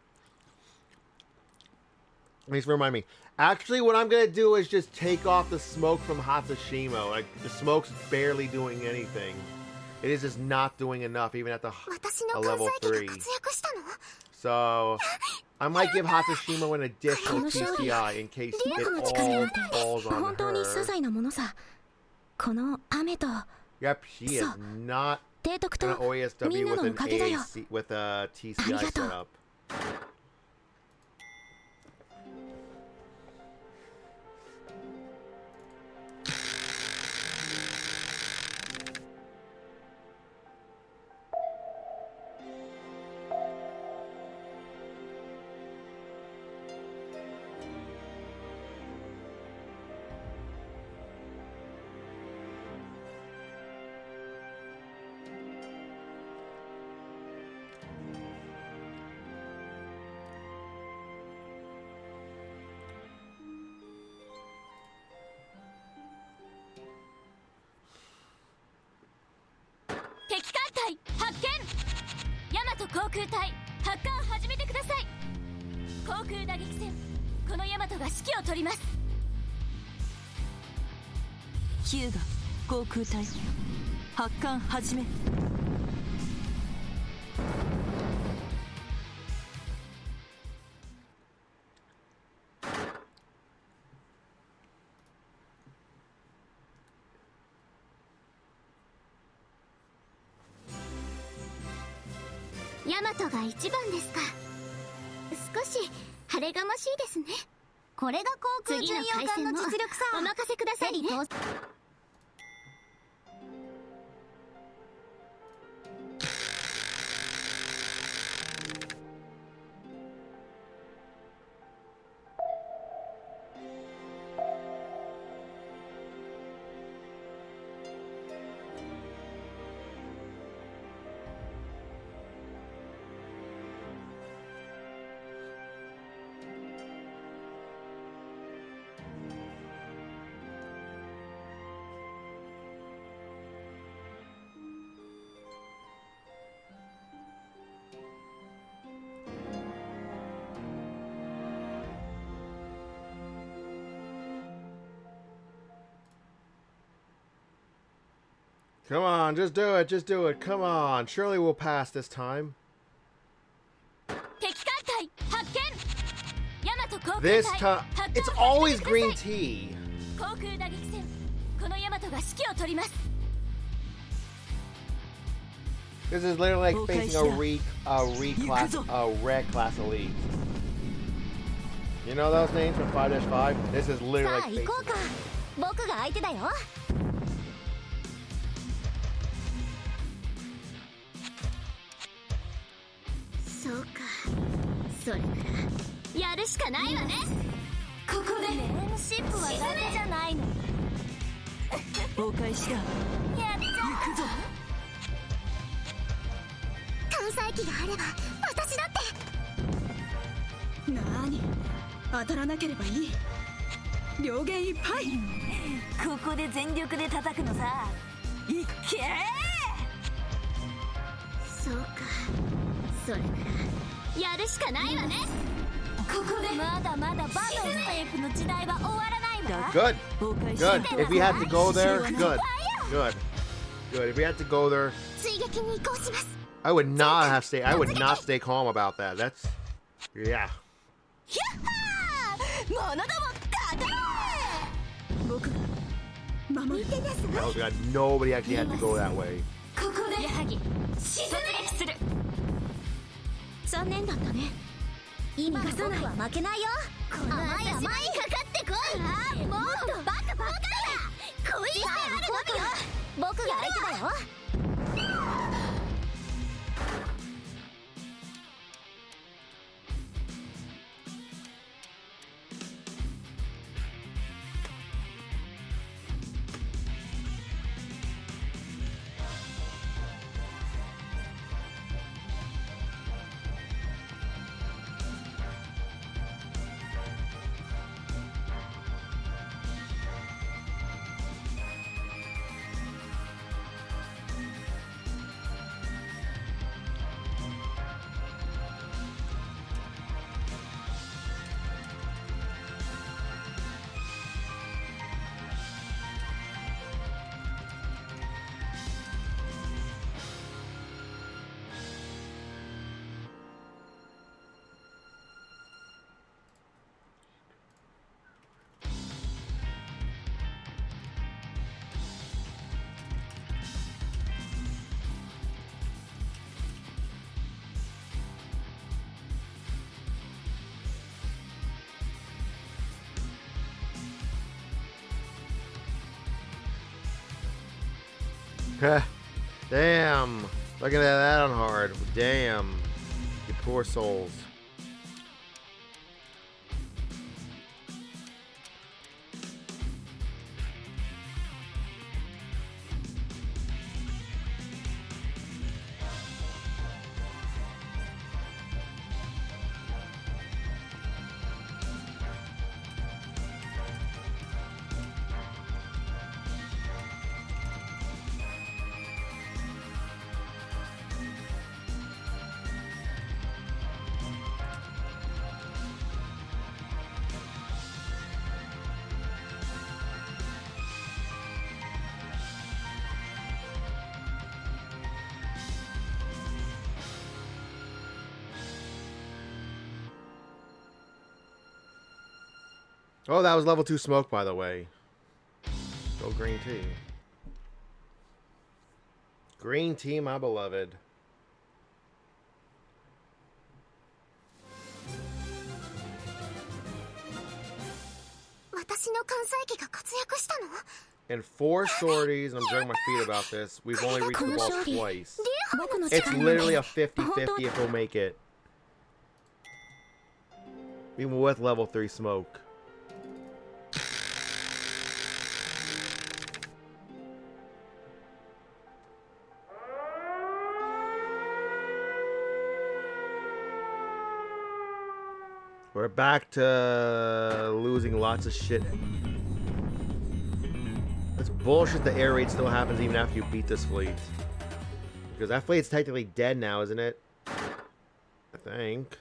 Thanks for reminding me. Actually, what I'm going to do is just take off the smoke from Hatsushima. Like, the smoke's barely doing anything. It is just not doing enough, even at a level 3. So, I might give Hatsushima an additional TCI in case it all falls on 本当に些 her. 細なものさ。この雨と Yep, she is not 提督 an と OESW みんな with のお an かげだよ。 AAC, with a TCI ありがとう。 setup.航空隊発艦を始めてください。航空打撃戦、このヤマトが指揮を取ります。ヒューガ航空隊発艦始め。ヤマトが一番ですか。少し晴れがましいですね。これが航空巡洋艦の実力さ。お任せくださいね。Come on, just do it, just do it. Come on, surely we'll pass this time. 敵艦隊発見。ヤマト航空 This 隊 time, 発 it's 艦 always させてく green ださい。 tea. 航空打撃戦。このヤマトが指揮を取ります。 This is literally like facing a red class elite. You know those names from 5-5? This is さ literally あ like 行こ facing うか。僕が相手だよ。そうか。それならやるしかないわね。ここでネームシップはダメじゃないの。お返しだ。やっちゃうぞ。艦載機があれば私だって。なーに、当たらなければいい。両弦いっぱい。ここで全力で叩くのさ。いっけそうか。それならやるしかないわね。ここでまだまだバトルステープの時代は終わらないわ。 Good, お返し good. だ。 If we had to go there, good, good, good. If we had to go there, 追撃に移行します。 I would not stay calm about that. That's, yeah. ヒャッハー。者ども勝て。僕が守る。 Oh god, nobody actually had to go that way. ここで矢作突撃する。残念だったね。意味がさない。僕は負けないよ。甘い甘いかかってこい。もっとバカバカだ。恋してあるのみよ。僕が相手だよ。Damn. Looking at that on hard. Damn. You poor souls. Oh, that was level 2 smoke, by the way. Still green tea. Green tea, my beloved. 私の関西機が活躍したの？ In 4 sorties, and I'm dragging my feet about this, we've only reached the boss twice. It's literally a 50-50 if we'll make it. Even with level 3 smoke. We're back to losing lots of shit. It's bullshit the air raid still happens even after you beat this fleet. Because that fleet's technically dead now, isn't it? I think.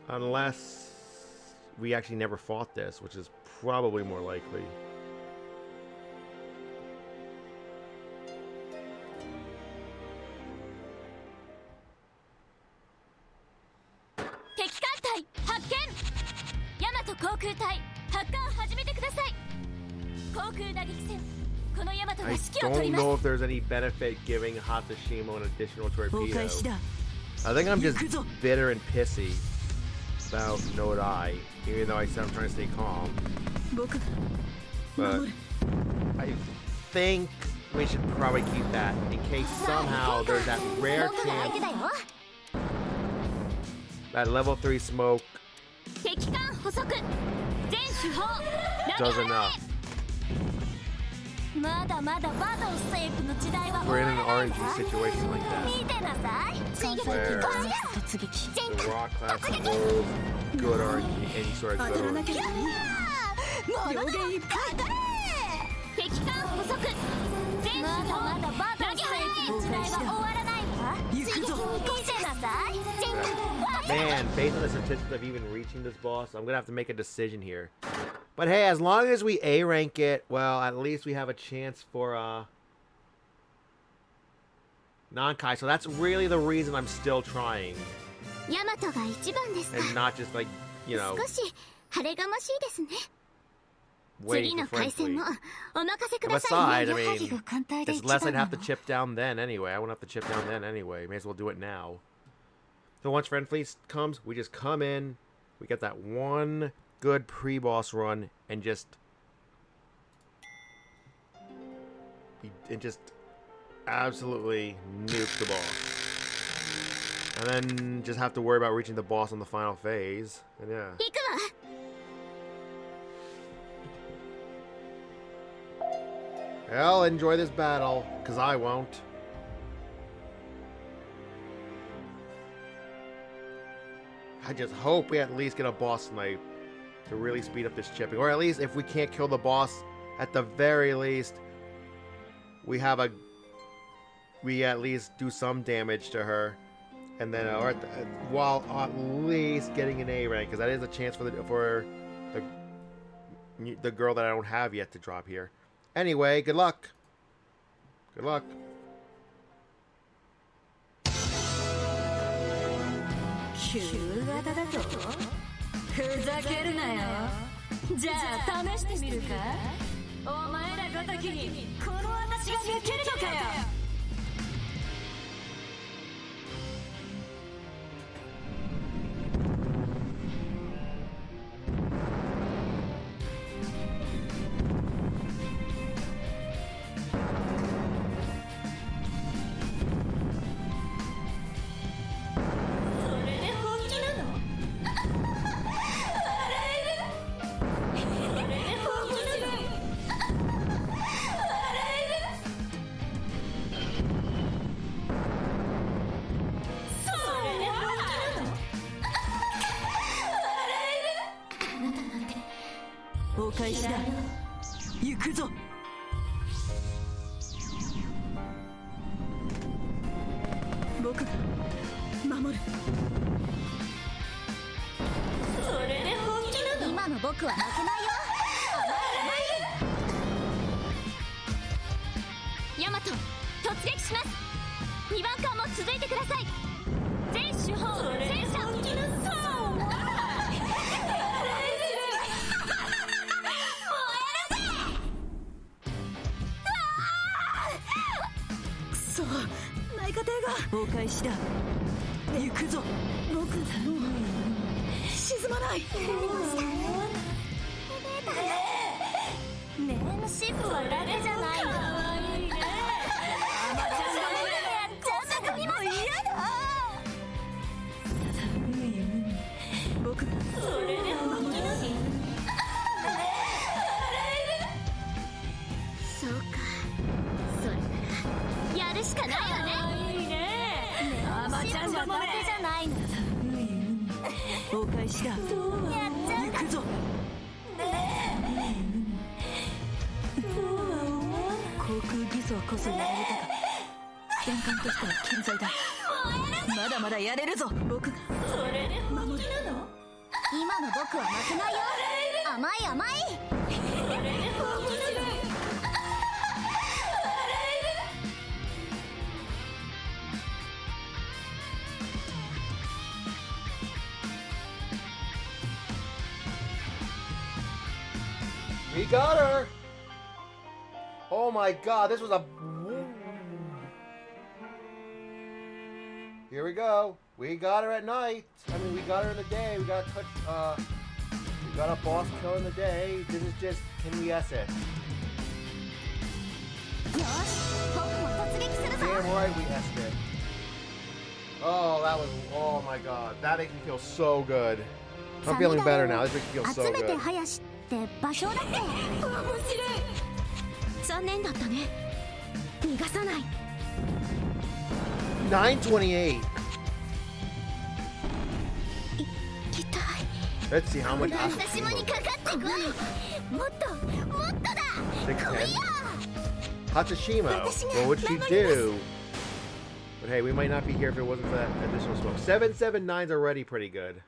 Unless we actually never fought this, which is probably more likely. I don't know if there's any benefit giving Hatashimo an additional torpedo. I think I'm just bitter and pissy about Node I, even though I said I'm trying to stay calm. But I think we should probably keep that in case somehow there's that rare chance that level 3 smoke does enough. We're in an RNG situation like that, where the rock class holds good RNG, any sort of good RNG. Man, based on the statistics of even reaching this boss, I'm gonna have to make a decision here. But hey, as long as we A rank it, well, at least we have a chance for Nankai. So that's really the reason I'm still trying. And not just like, you know, waiting for friend fleet. And besides, I mean, it's less I'd have to chip down then anyway. I wouldn't have to chip down then anyway. May as well do it now. So once friend fleet comes, we just come in, we get that one good pre-boss run, and just absolutely nuke the boss. And then just have to worry about reaching the boss on the final phase. And yeah. Hell, enjoy this battle, because I won't. I just hope we at least get a boss snipe to really speed up this chipping. Or at least if we can't kill the boss, at the very least, we at least do some damage to her. And then, while at least getting an A rank, because that is a chance for the girl that I don't have yet to drop here. Anyway, good luck. Good luck. 行くぞ。僕も沈まない。ネームシップはだけじゃないの。僕がそれでも守る。そうか、それならやるしかないわね。いいね。アマちゃんだもんだけじゃないの。お返しだ。やっちゃう。行くぞ。航空偽装こそやられたか。戦艦としては健在だ。まだまだやれるぞ。僕がそれで本守る。気なの？今の僕は負けないよ。甘い甘い。それで本気なの？We got her! Oh my god, this was a... Here we go. We got her at night. I mean, we got her in the day. We got a touch, we got a boss kill in the day. This is just, can we S it? よし、僕も突撃するぞ。 Damn right we S'd it. Oh, that was, oh my god. That makes me feel so good. I'm feeling better now. This makes me feel 集 so めて good. 林って場所だって。面白い。残念だったね。逃がさない。 928. 痛い。 Let's see how much 私もにかかってこい。もっともっとだ。 Hatsushima. What would she do? But hey, we might not be here if it wasn't for that additional smoke. 779's already pretty good.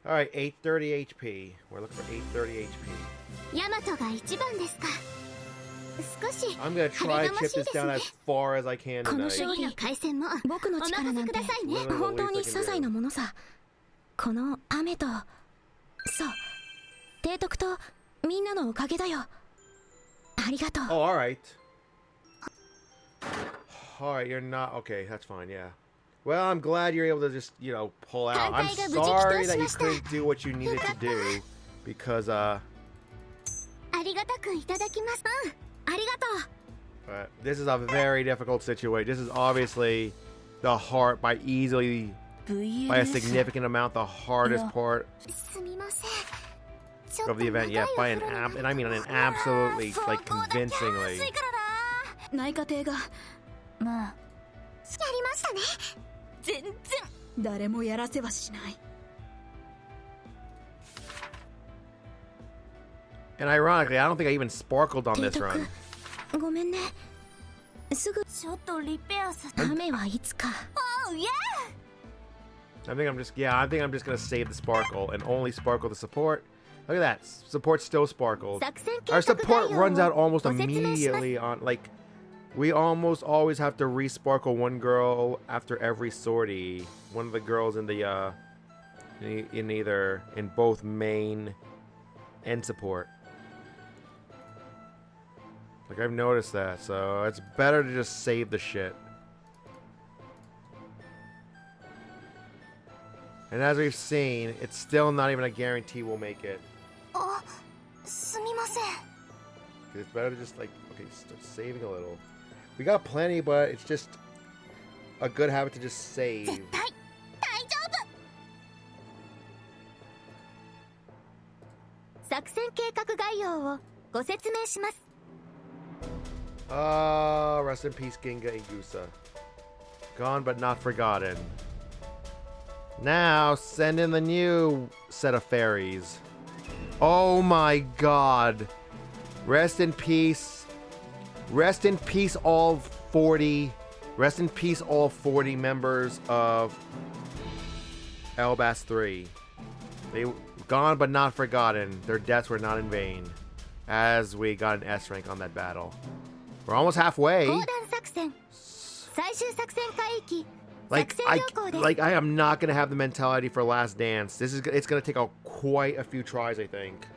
All right, 830 HP. We're looking for 830 HP. ヤマトが一番ですか。少し I'm gonna try to chip this down as far as I can この tonight. 勝利の回戦も僕のお任力なんてせくださいね。 Literally 本当 the に least 些 I can 細 do. なものさ。この雨とそう提督とみんなのおかげだよ。ありがとう。 Oh, all right. All right, you're not okay. That's fine. Yeah. Well, I'm glad you're able to just, you know, pull out. I'm sorry that you couldn't do what you needed to do because ありがたくいただきます。ありがとう。 this is a very difficult situation. This is obviously the hard by a significant amount the hardest part すみません。ちょっと of the event. Yeah, by an and I mean an absolutely そう like こうだけは convincingly. 熱いからな。内科艇がまあやりましたね。全然。誰もやらせはしない。 And ironically, I don't think I even sparkled on 提 this 督 run. ごめんね。すぐちょっとリペアさ。雨はいつか。Oh yeah! I think I'm just gonna save the sparkle and only sparkle the support. Look at that, support still sparkled. 作戦計 Our 画 support 概要を runs out almost ご説明します。 immediately on like we almost always have to resparkle one girl after every sortie. One of the girls in the in both main and support. Like I've noticed that, so it's better to just save the shit. And as we've seen, it's still not even a guarantee we'll make it. あ、すみません。 'Cause it's better to just like, okay, start saving a little. We got plenty, but it's just a good habit to just save. 絶対大丈夫。作戦計画概要をご説明します。 Rest in peace, Ginga and Gusa. Gone but not forgotten. Now, send in the new set of fairies. Oh my god. Rest in peace. Rest in peace, all 40. Rest in peace, all 40 members of Elbas 3. They gone but not forgotten. Their deaths were not in vain. As we got an S rank on that battle. We're almost halfway. 砲弾作戦。最終作戦海域。 Like 作戦良好です。 I am not gonna have the mentality for Last Dance. It's gonna take quite a few tries, I think.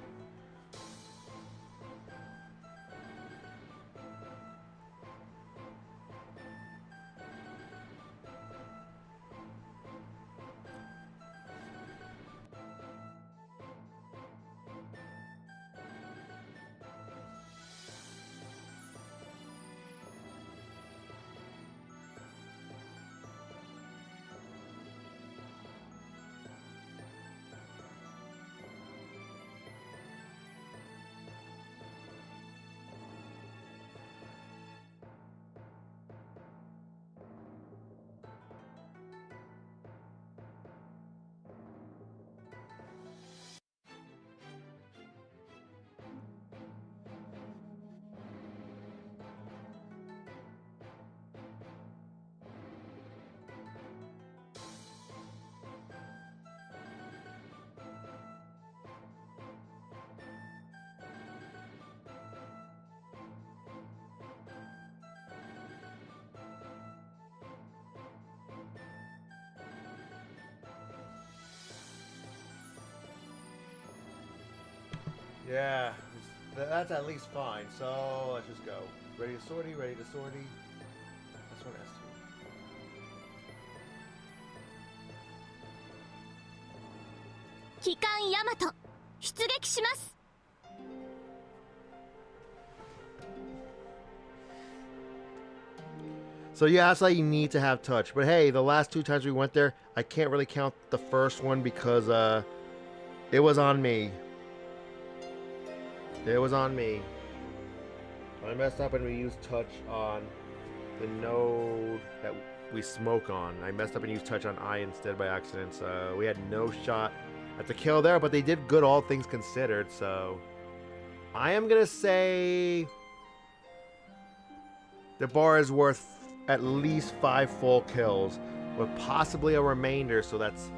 Yeah, that's at least fine. So let's just go. Ready to sortie, ready to sortie. This one has to. 機関ヤマト出撃します。 So yeah, that's why you need to have touch. But hey, the last 2 times we went there, I can't really count the first one because it was on me. It was on me. I messed up and we used touch on the node that we smoke on. I messed up and used touch on I instead by accident, so we had no shot at the kill there, but they did good all things considered, so I am gonna say the bar is worth at least 5 full kills with possibly a remainder, so that's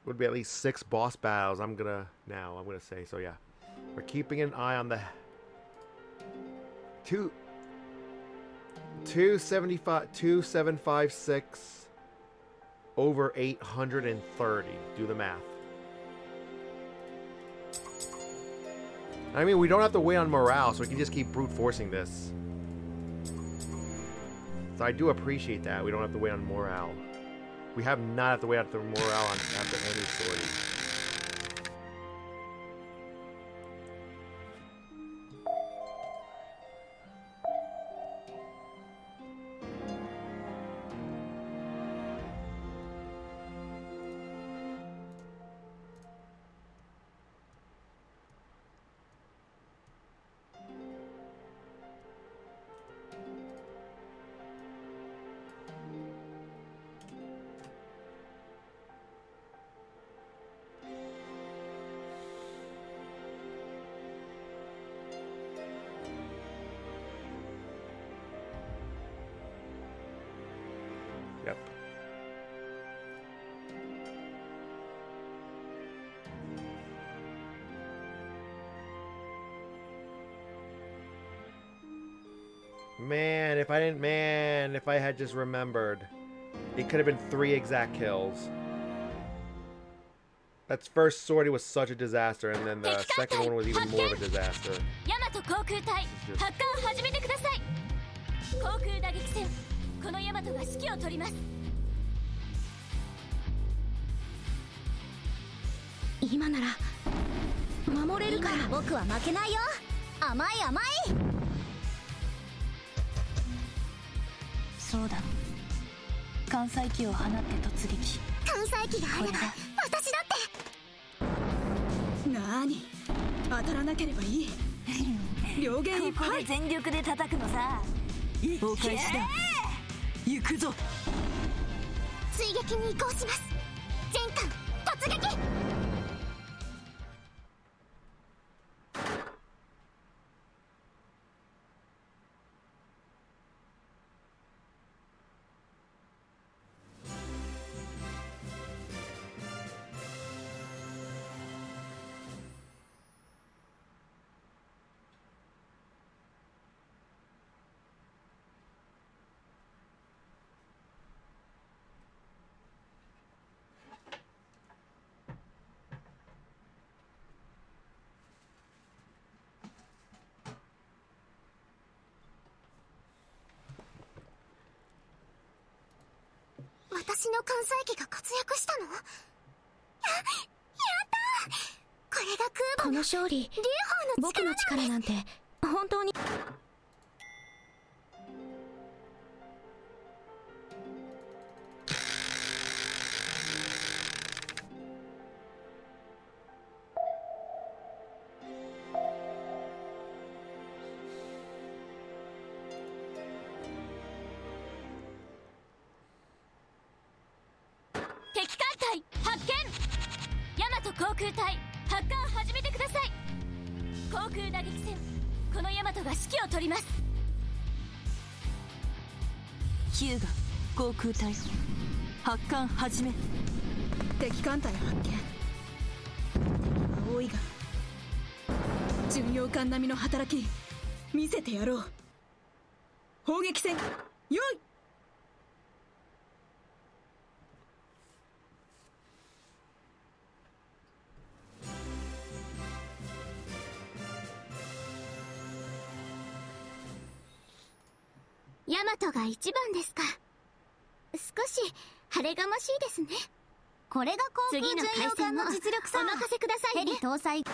would be at least 6 boss battles. I'm gonna say, so yeah, we're keeping an eye on the 2756 over 830. Do the math. I mean, we don't have to wait on morale, so we can just keep brute forcing this. So I do appreciate that. We don't have to wait on morale. We have not have to wait on morale after any sortie. Yep. Man, if I had just remembered. It could have been 3 exact kills. That first sortie was such a disaster, and then the second one was even more of a disaster. ヤマト航空隊発艦始めてください。航空打撃戦、このヤマトが指揮を取ります。今なら守れるから。僕は負けないよ。甘い甘い。そうだ、関西機を放って突撃。関西機があれば私だって。なーに、当たらなければいい。両弦いっぱい。ここで全力で叩くのさ。お返しだ。行くぞ。追撃に移行します。全艦突撃。私の関西機が活躍したの？やったー！これが空母この勝利、劉邦の僕の力なんて本当に。敵艦隊発見。ヤマト航空隊発艦始めてください。航空打撃戦、このヤマトが指揮を取ります。ヒューガ航空隊発艦始め。敵艦隊発見。敵は多いが巡洋艦並みの働き見せてやろう。砲撃戦用意。ヤマトが一番ですか。少し晴れがましいですね。これが航空巡洋艦の実力さ。お任せくださいね。ヘリ搭載。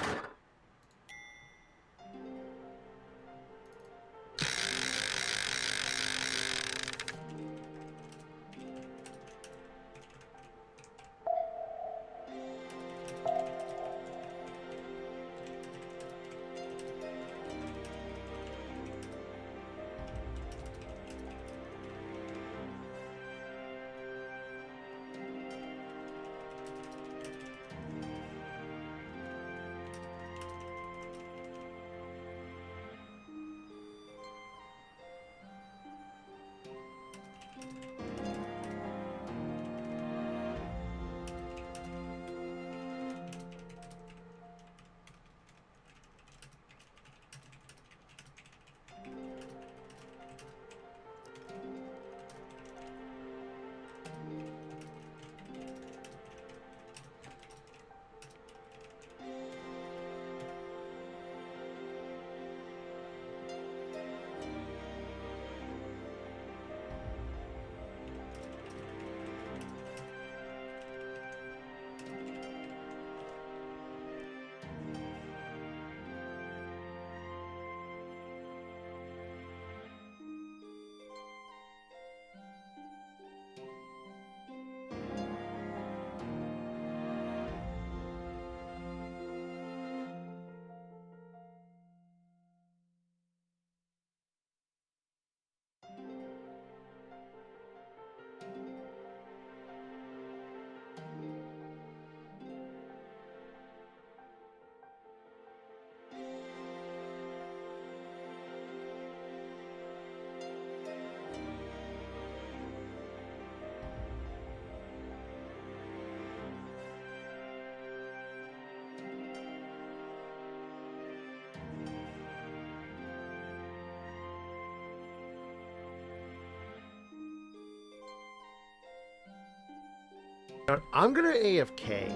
I'm gonna AFK.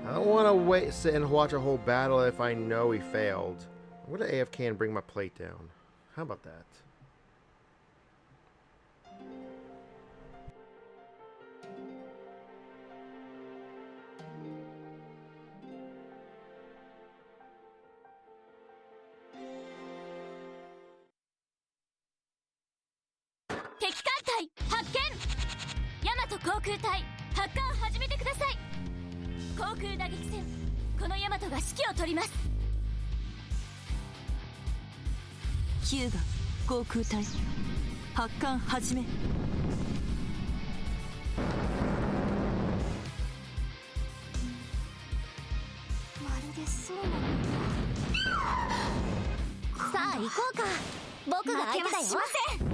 I don't want to sit and watch a whole battle if I know he failed. I'm gonna AFK and bring my plate down. How about that? .敵艦隊発見。ヤマト航空隊発艦始めてください。航空打撃戦、このヤマトが指揮を取ります。ヒューガ航空隊発艦始め。まるでそうなの。さあ行こうか。僕が相手だよ。負けはしません。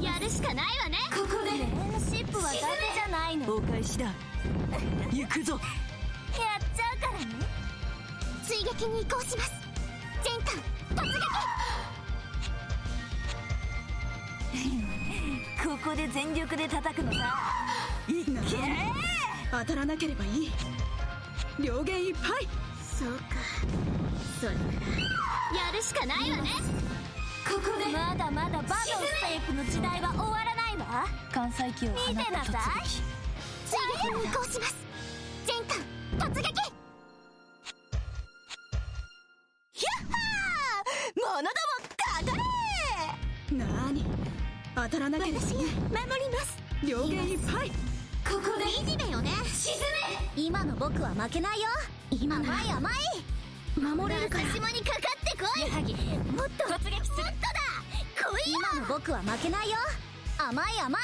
やるしかないわね。ここでレーンシップはダメじゃないの。お返しだ。行くぞ。やっちゃうからね。追撃に移行します。全艦突撃。ここで全力で叩くのさ。いけ当たらなければいい。両弦いっぱい。そうか、それならやるしかないわね。ここでまだまだバドンステープの時代は終わらないわ。関西機を放見てなったさい。突撃。追撃に移行します。全艦突撃。ヒャッハー、者どもかかれ。なーに、当たらなければいい。守ります。両弦いっぱい。ここでいじめよね。沈め。今の僕は負けないよ。今なら甘い甘い。守れるから。島にかかってこい。矢作もっと突撃する。もっとだ。来いよ。今の僕は負けないよ。甘い甘い。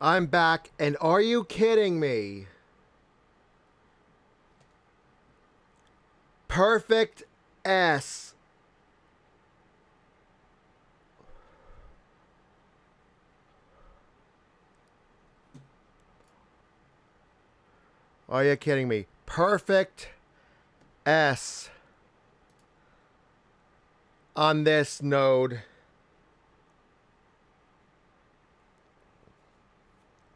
I'm back, and are you kidding me? Perfect S. Are you kidding me? Perfect S on this node.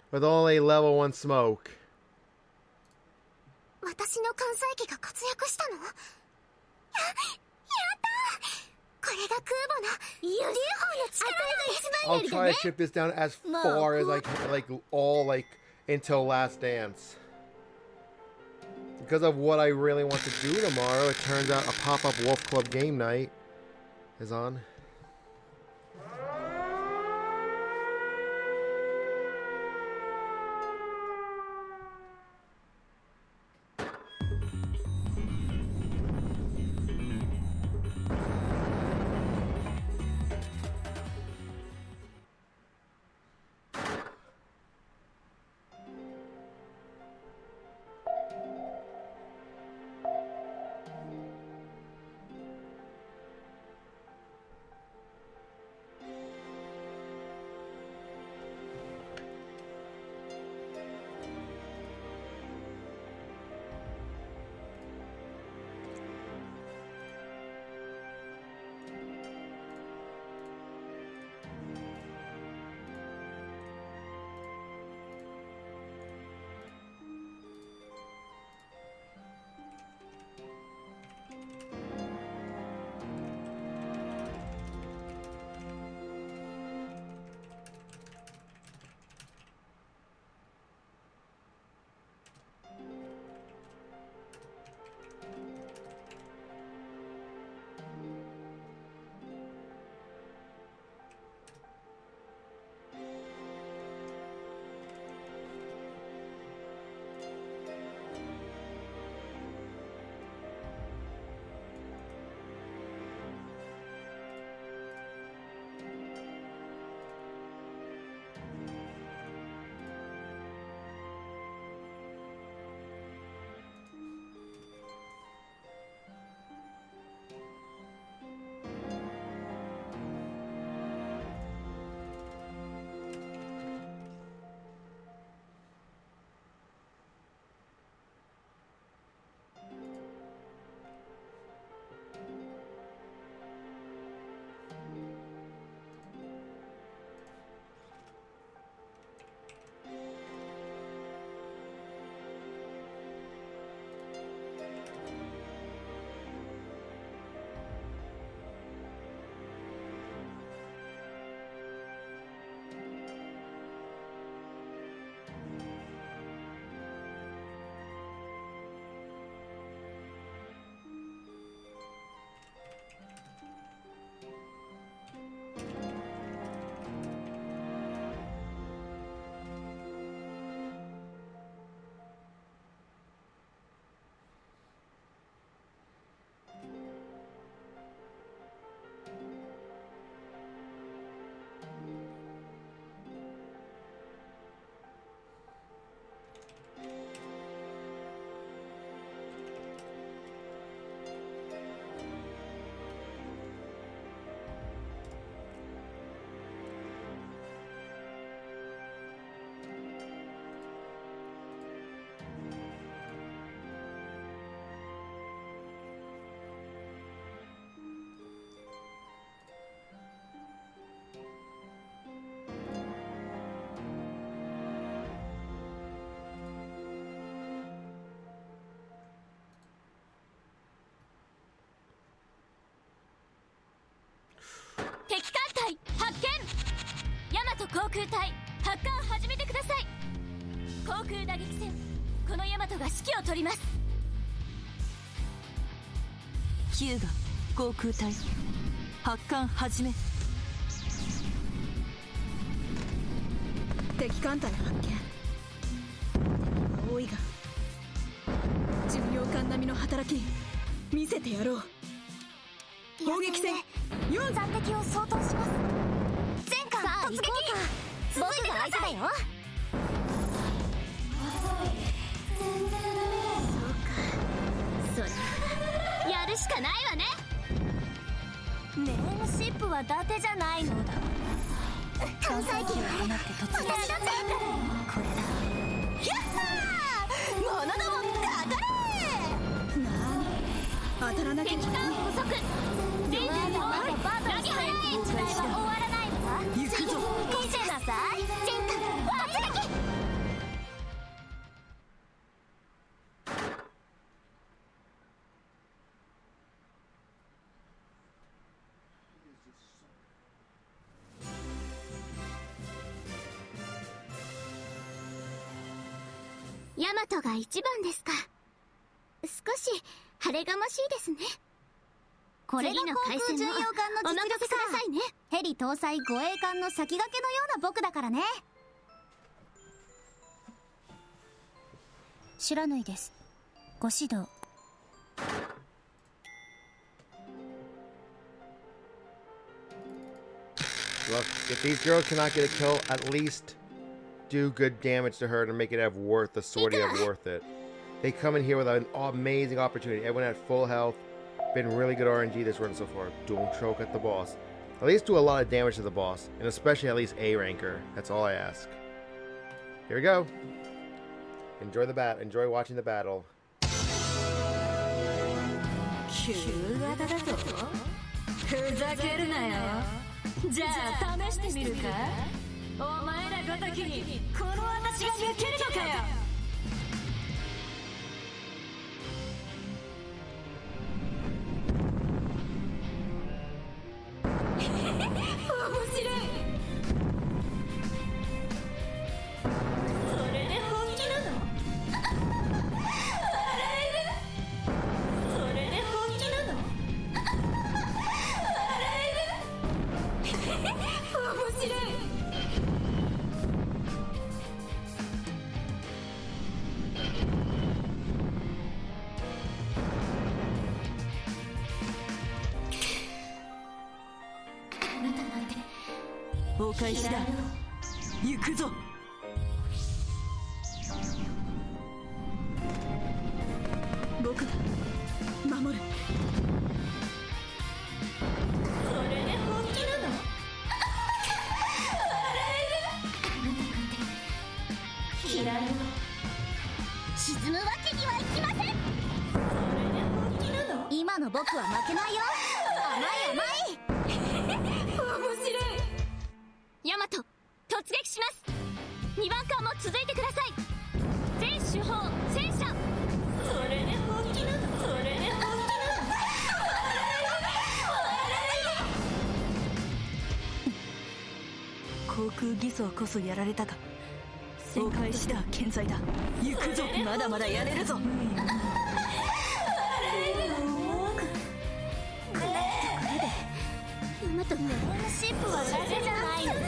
With only level 1 smoke. 私の関西機が活躍したの？やったー！これが空母のUFO の力が I'll try to chip this down as far as I can, like all like until Last Dance. Because of what I really want to do tomorrow, it turns out a pop-up Wolf Club game night is on.航空隊発艦始めてください。航空打撃戦、このヤマトが指揮を取ります。ヒューガ航空隊発艦始め。敵艦隊発見。敵は多いが巡洋艦並みの働き見せてやろう。砲撃戦4残敵を相当します。全艦突撃。僕が相手だよ。しかないわね。ネームシップは伊達じゃないのだ。関西機が放って突撃。私のせいだ。これだ。やったー、物どもかかれ。なに当たらなきゃ。敵艦捕捉。全軍の前でバトルして時代は終わらないのか。行くぞ。見せなさい。全艦突撃。ヤマトが一番ですか。少し晴れがましいですね。これが航空巡洋艦の実お任せ力か。くださいね。ヘリ搭載護衛艦の先駆けのような僕だからね。知らないです。ご指導。Look, if these girls cannot get a kill, at least do good damage to her to make it have worth the sword to have worth it. They come in here with an amazing opportunity. Everyone at full health. Been really good RNG this run so far. Don't choke at the boss. At least do a lot of damage to the boss, and especially at least A ranker. That's all I ask. Here we go. Enjoy the Enjoy watching the battle. 旧型だとふざけるなよ。じゃあ試してみるか。お前らごときにこの私が抜けるのかよ。お返しだ。行くぞ。僕が守る。それで本気なの。嫌いよ。沈むわけにはいきません。それで本気なの。今の僕は負けないよ。甘い甘い。ヤマト、突撃します。2番艦も続いてください。全主砲戦車。それで本気なの。それで本気なの。航空偽装こそやられたか。お返しだ。健在だ。行くぞ。まだまだやれるぞ。ヤマト、ネームシップは伊達じゃないの。や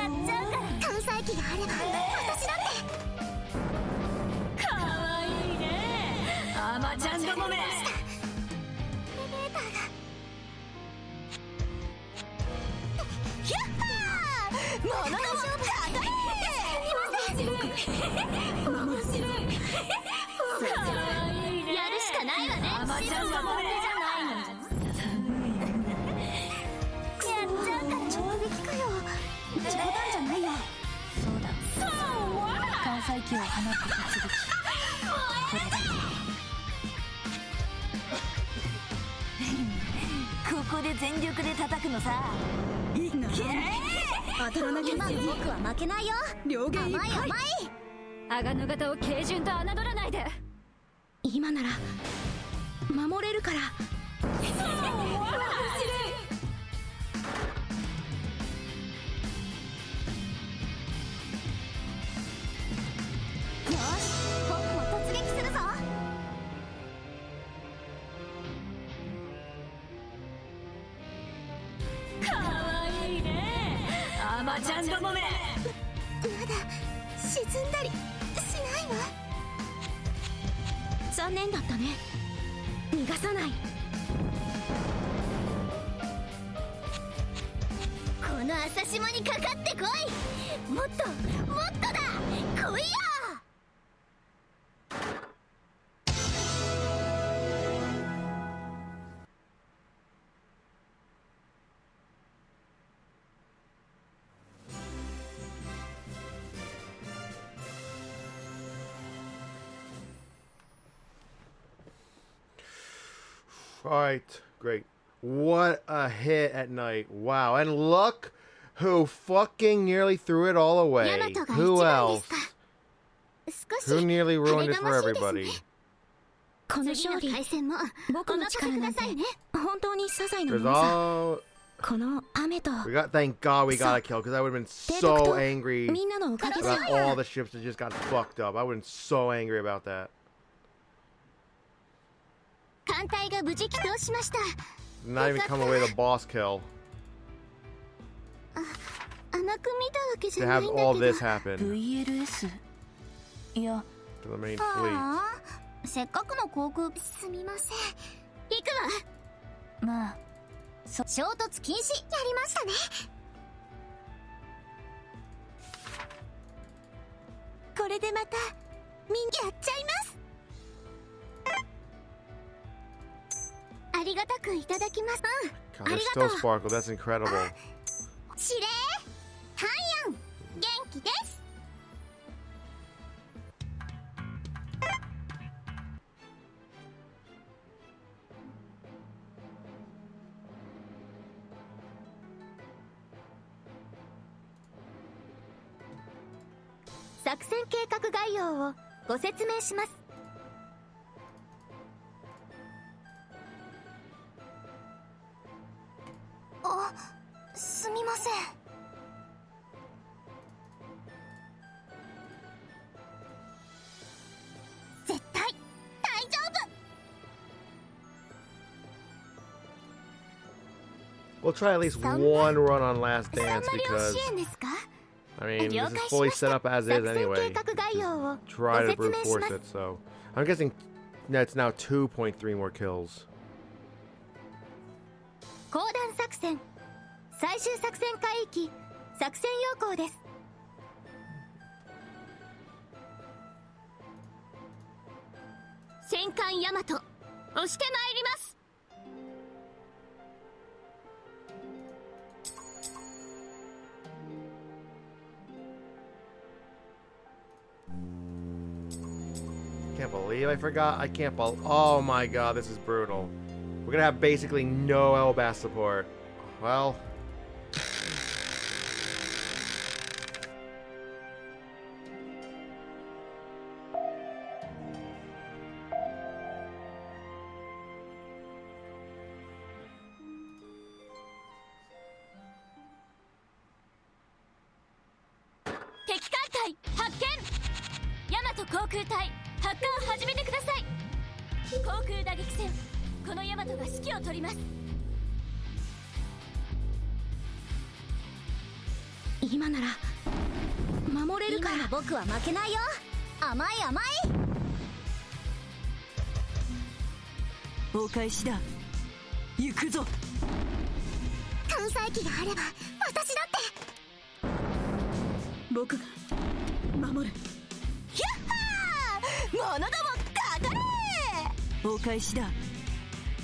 っちゃうから。関西機があれば私だって。かわいいね。アマちゃんどもめ。エレベーターが。やったー、物の勝負かかれ。守る。やるしかないわね。アマちゃんどもめ。冗談じゃないよ。そうだ。関西機を放って突撃。これだ。ここで全力で叩くのさ。いいな。当たらなきゃ。今の僕は負けないよ。両言いっぱい。甘い甘い。アガの型を軽順と侮らないで。今なら守れるから。よし、僕も突撃するぞ。かわいいね。アマちゃんどもめ。まだ沈んだりしないわ。残念だったね。逃がさない。この朝霜にかかってこい。もっともっとだ。来いよ。Alright, great. What a hit at night. Wow. And look who fucking nearly threw it all away. Who else? Who nenearly ruined it for everybody? この勝利、僕の力なんて本当に些細なも There's のさ。 all... この雨と Thank God we got a kill, because I would have been so angry みんなのおかげだ about all the ships that just got fucked up. I would have been so angry about that. 艦隊が無事帰投しました。 Not even come away with a boss kill. 甘く見たわけじ To ゃない have んだ all けど。 this happen VLS いや to the main fleet. ああ、せっかくの航空機すみません。行くわ。まあ衝突禁止やりましたね。これでまたみんなやっちゃいます。ありがたくいただきます。 God, they're still sparkle. That's incredible. 指令ハンヤン元気です。作戦計画概要をご説明します。あ、すみません。絶対大丈夫。 We'll try at least one run on Last サン Dance マリオ because, 支援ですか？ I mean, this 了 is 解し fully まし set た。 up as 作 is 戦 anyway. 計画概要をご Try to 説 brute 明し force ます。 it, so... I'm guessing that's now 2.3 more kills. 公団作戦最終作戦海域作戦要項です。戦艦ヤマト押してまいります。Can't believe I forgot. I can't believe... Oh my god, this is brutal. We're gonna have basically no LBAS support. Well...「お返しだ行くぞ」艦載機があれば私だって僕が守る。ヒャッハー者どもかかれお返しだ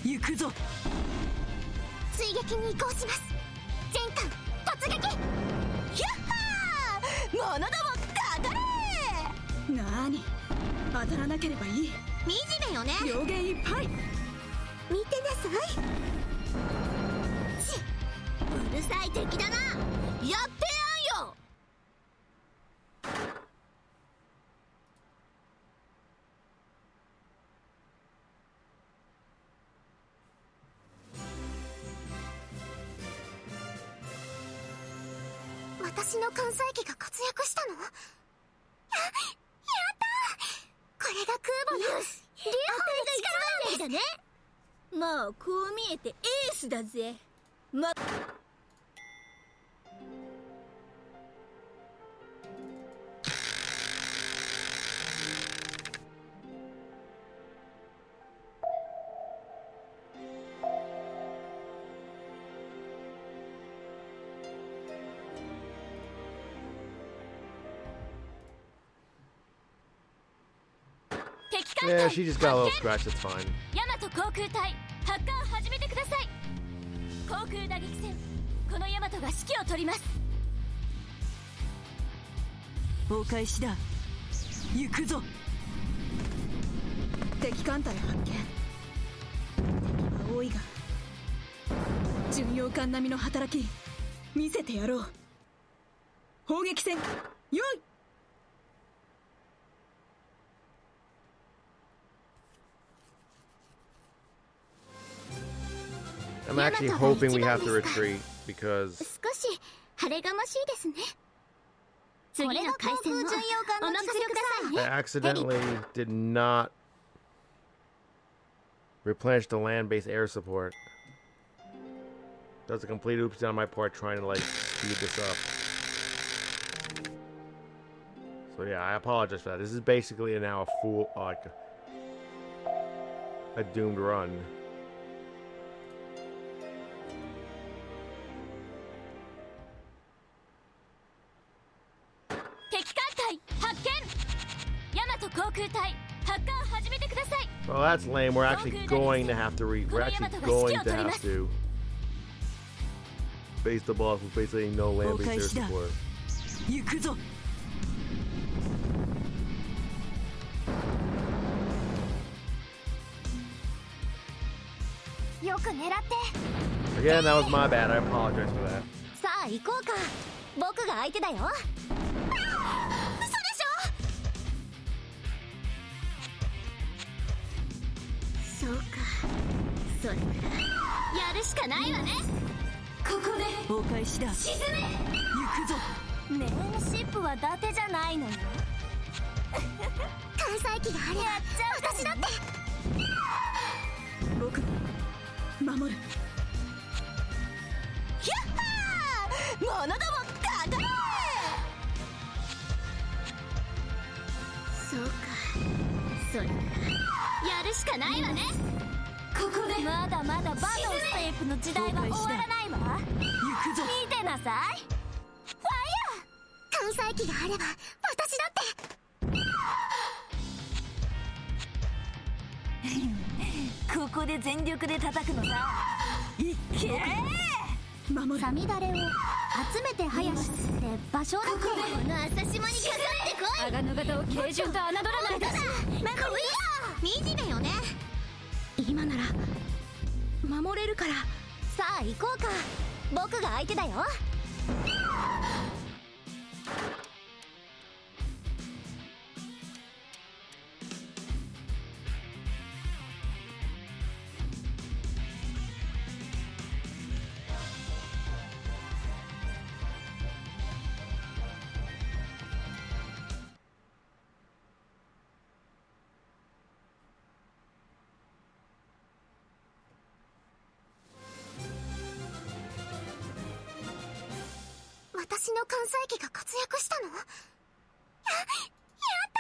行くぞ追撃に移行します。全艦突撃ヒャッハー者どもかかれなーに当たらなければいい。惨めよね。両言いっぱい。見てなさい。うるさい敵だな。やってやんよ。私の艦載機が活躍したの？やったー。これが空母の竜砲の力なんです。まあこう見えてエースだぜ。Yeah, she just got a little scratch, that's fine. ヤマト航空隊発艦始めてください。航空打撃戦このヤマトが指揮を取ります。お返しだ行くぞ敵艦隊発見。敵は多い多いが巡洋艦並みの働き見せてやろう。砲撃戦用意。 I'm actually hoping we have to retreat because 少し晴れがましいですね。次の回戦もお任せください I ね。 accidentally did not replenish the land-based air support. That was a complete oopsie on my part trying to like speed this up. So yeah, I apologize for that. This is basically now a full like a doomed run. 敵艦隊発見。大和航空隊発艦始めてください。 Well, that's lame. We're actually going to have to we're actually going to have to face the boss with basically no land-based air support. 行くぞ。 よく狙って。 Again, that was my bad. I apologize for that. さあ行こうか。僕が相手だよ。嘘でしょ。そうか。それならやるしかないわね。ここでお返しだ。沈め。行くぞ。メインシップは伊達じゃないのよ。艦載機があれば私だって。僕守る。ヒャッハー、者どもかかれ。そうか、それならやるしかないわね。ここでまだまだバトルステープの時代は終わらないわ。行くぞ。見てなさい。ファイヤー。艦載機があれば私だって。ここで全力で叩くのさ。いけ守る。サミダレを集めて林って場所だって。この朝霜にかかってこい。鋼の型を軽順と侮らないで。惨めよね。今なら守れるから。さあ行こうか。僕が相手だよ。私の艦載機が活躍したの？やった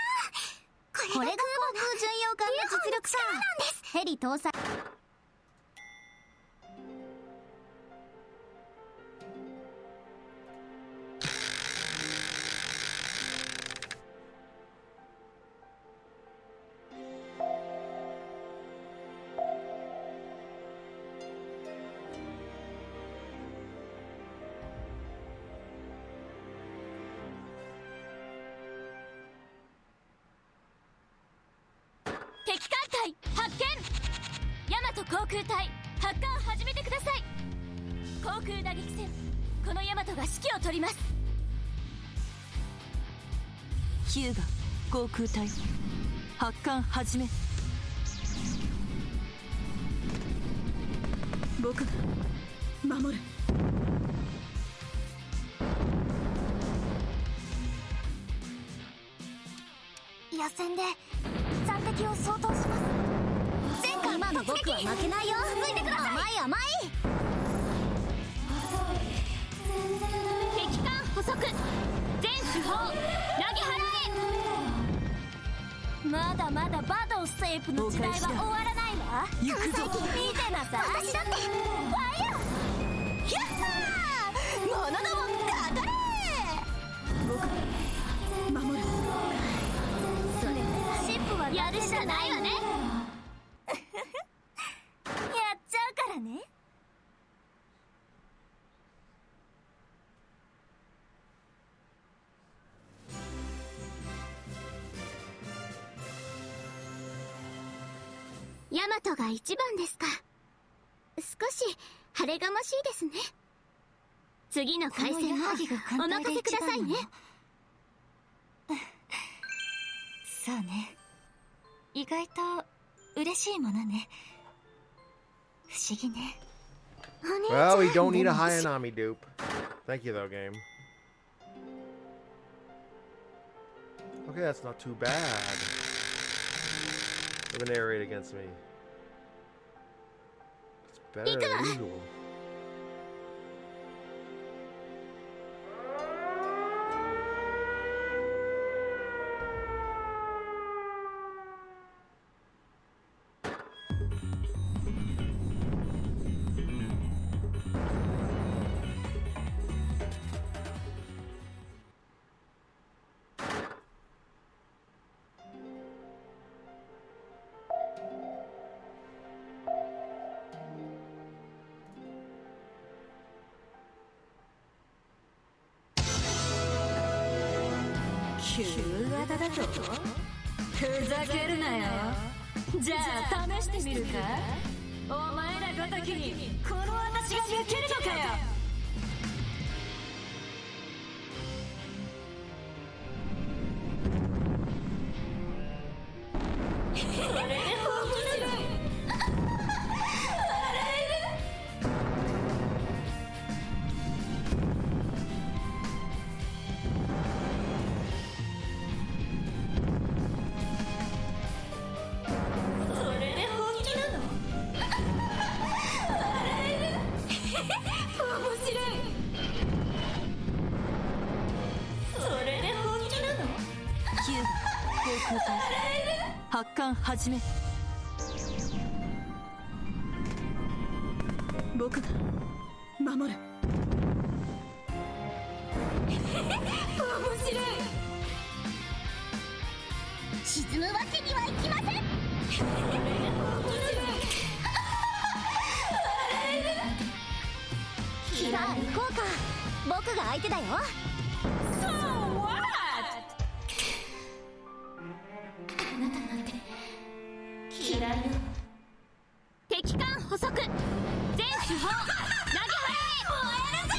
ー。これが航空巡洋艦の実力さ。ヘリ搭載。敵艦隊発見。大和航空隊発艦始めてください。航空打撃戦、この大和が指揮を取ります。ヒューガ航空隊発艦始め。僕が守る。野戦で残敵を掃討します。前回今の僕は負けないよ。続いてください。甘い甘い。敵艦捕捉、全手法投げ払え。まだまだバトルステープの時代は終わらないわ。行くぞ。見てなさい。私だってファイヤー。ヒャッハー、者どもかかれ。僕守る。それシップはやるしかないわね。やっちゃうからね。ヤマトが一番ですか。少し晴れがましいですね。次の回戦はお任せくださいね。そうね。意外と嬉しいものね。不思議ね。 Well, we don't need a Hayanami dupe. Thank you, though, game. Okay, that's not too bad. Have a narrate against me. It's better than usual.旧型だとふざけるなよ。じゃあ試してみるか。お前らごときにこの私が抜けるのかよ。発艦始め。僕が守る。面白い。沈むわけにはいきません。さあ行こうか。僕が相手だよ。敵艦捕捉、全手法投げ払え。燃えるぜ。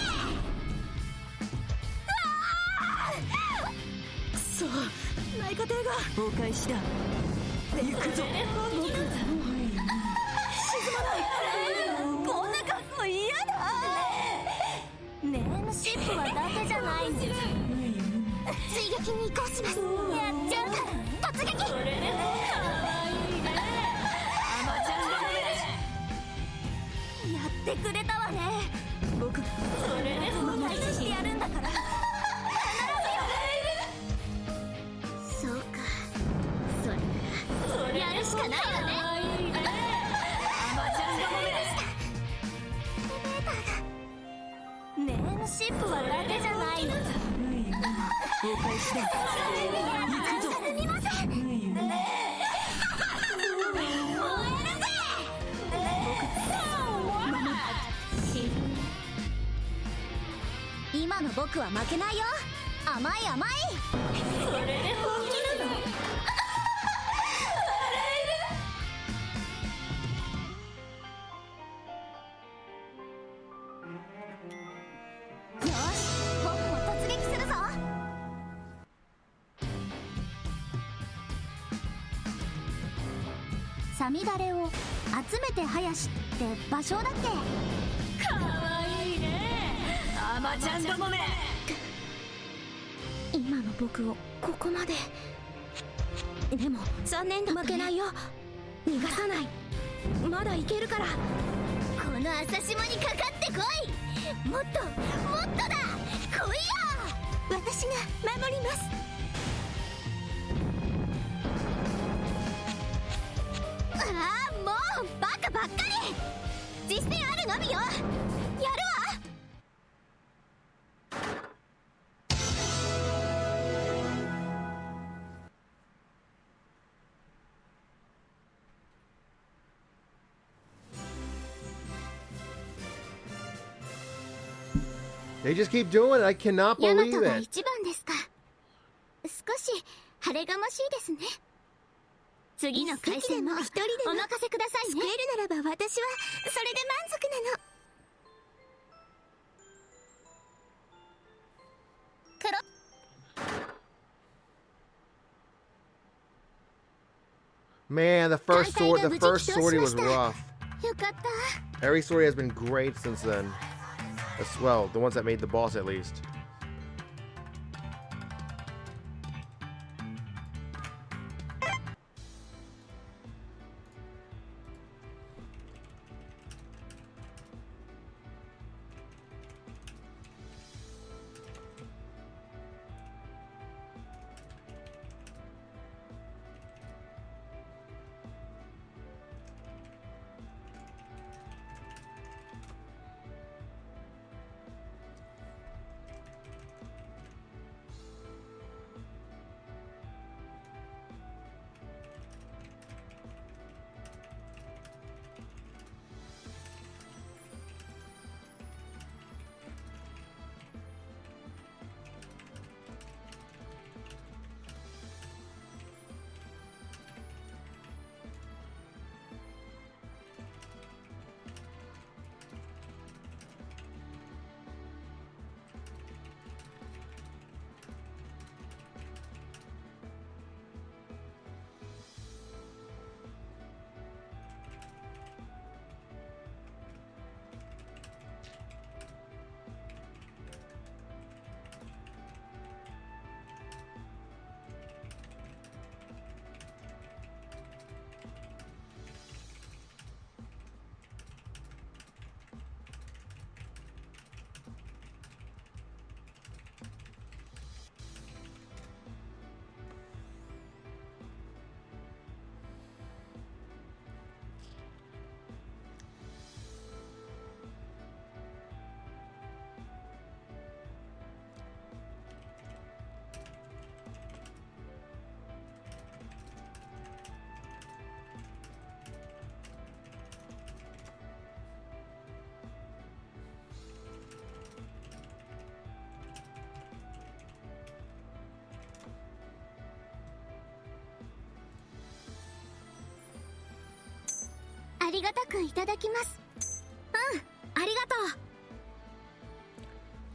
くそ、内科艇がお返しだ。行くぞ。僕が沈まない。こんな格好嫌だ。ネームシップはだけじゃないんです。追撃に移行します。やっちゃうから突撃。やってくれたわね。僕が返してやるんだから。必ずよ。そうか、それならやるしかないわね。ネームシップはだけじゃないの。お返しだ。行くぞ。すみません。今の僕は負けないよ。甘い甘い。それで本気なの。よし、僕も突撃するぞ。サミダレを集めて林って場所だっけ。かわいいね、アマちゃんどもめ。今の僕をここまで。でも残念だったね。負けないよ。逃がさない。まだいけるから。この朝霜にかかってこい。もっともっとだ。来いよ。私が守ります。ああ、もうバカばっかり。実践あるのみよ。やるわ。They just keep doing it. I cannot ヤマ believe トが it. 一番ですか。少し晴れがましいですね。次の回戦もお任せくださいね。救えるならば私はそれで満足なの。Man, the first sortie was rough. よかった。 Every sortie has been great since then. As well, the ones that made the boss at least.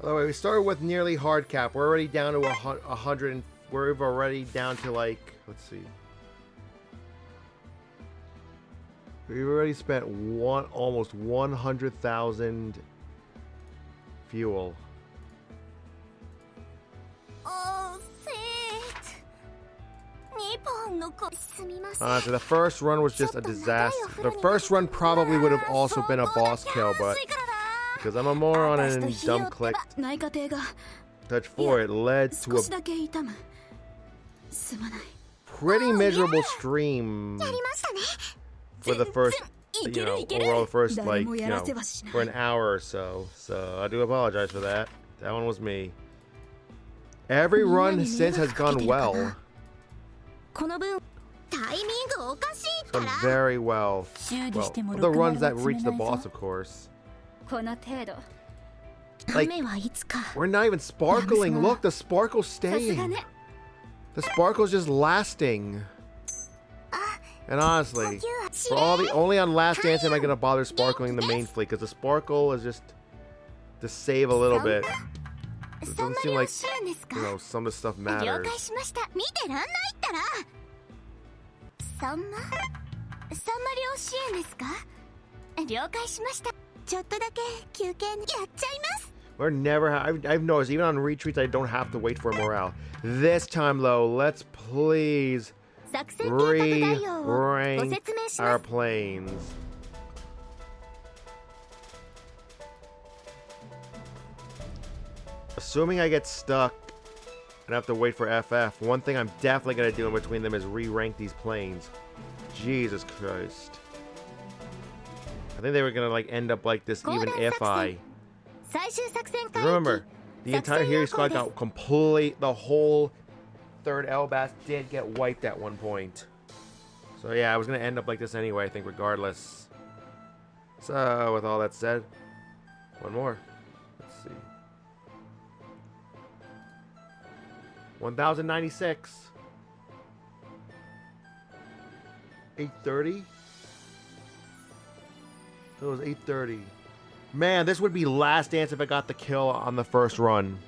By the way, we started with nearly hard cap. We're already down to 100. We're already down to like, let's see. We've already spent almost 100,000 fuel. So the first run was just a disaster. The first run probably would have also been a boss kill, but because I'm a moron and dumb clicked touch 4, it led to a pretty miserable stream for the first, overall the first, for an hour or so. So I do apologize for that. That one was me. Every run since has gone well. It's gone very well. Well, the runs that reach the boss, of course. Like, we're not even sparkling. Look, the sparkle's staying. The sparkle's just lasting. And honestly, only on Last Dance am I gonna bother sparkling the main fleet, because the sparkle is just to save a little bit. It doesn't seem like, some of the stuff matters. We're never. I've noticed even on retreats I don't have to wait for morale. This time though, let's please re-rank our planes. Assuming I get stuck and have to wait for FF, one thing I'm definitely going to do in between them is re-rank these planes. Jesus Christ. I think they were going to end up like this even if I... Remember, the entire Hero squad got the whole third Elbas did get wiped at one point. So yeah, I was going to end up like this anyway, I think, regardless. So, with all that said, one more. Let's see. 1096. 8:30? It was 8:30. Man, this would be last dance if I got the kill on the first run.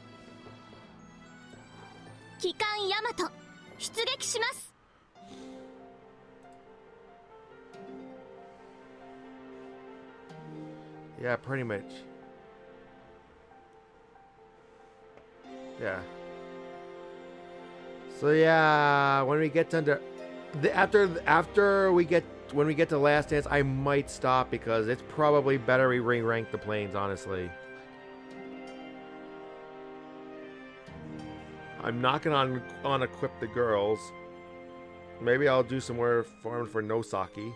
機関ヤマト出撃します。 Yeah, pretty much. Yeah. So yeah, when we get to when we get to last dance, I might stop because it's probably better we re-rank the planes, honestly. I'm not gonna unequip the girls. Maybe I'll do some more farming for Nosaki.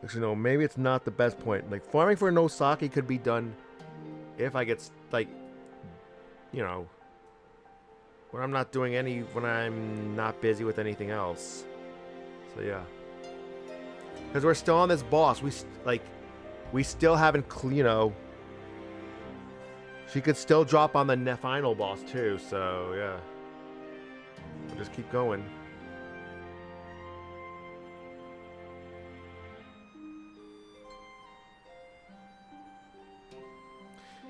Actually, no, maybe it's not the best point. Like, farming for Nosaki could be done if I get, like, you know, when I'm not doing when I'm not busy with anything else. So, yeah. Because we're still on this boss. We still haven't, you know, she could still drop on the final boss, too. So, yeah. We'll just keep going.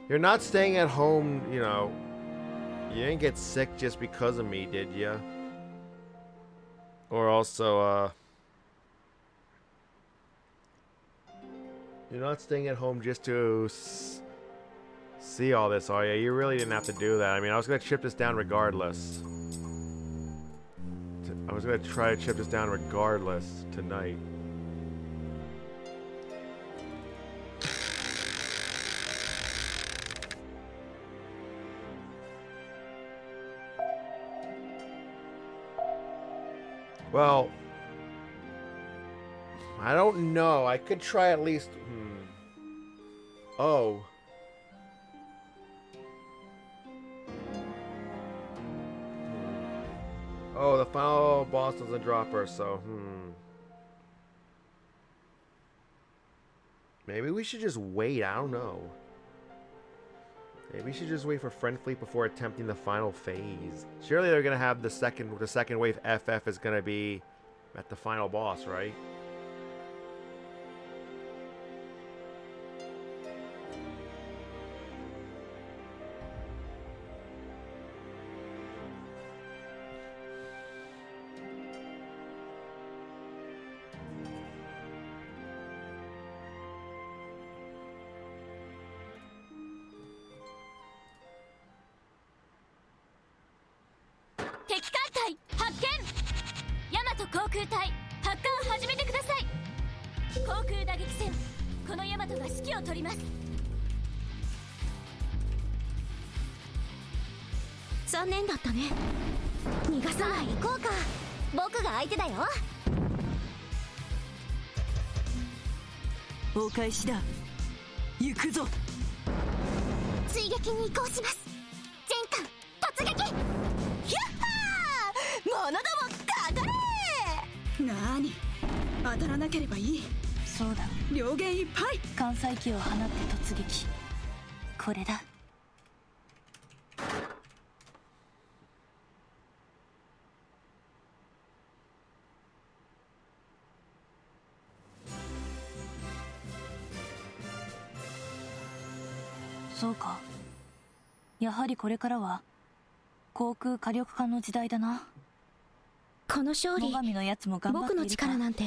You're not staying at home, you know. You didn't get sick just because of me, did ya? Or also, you're not staying at home just to see all this, are you? You really didn't have to do that. I mean, I was going to chip this down regardless. I was going to try to chip this down regardless tonight. Well, I don't know. I could try at least... Oh. Oh, the final boss doesn't drop her, so... Maybe we should just wait. I don't know. Maybe we should just wait for Friend Fleet before attempting the final phase. Surely they're gonna have the second wave FF is gonna be at the final boss, right?そうか。やはりこれからは航空火力化の時代だな。この勝利、最上のやつも頑張っているか。僕の力なんて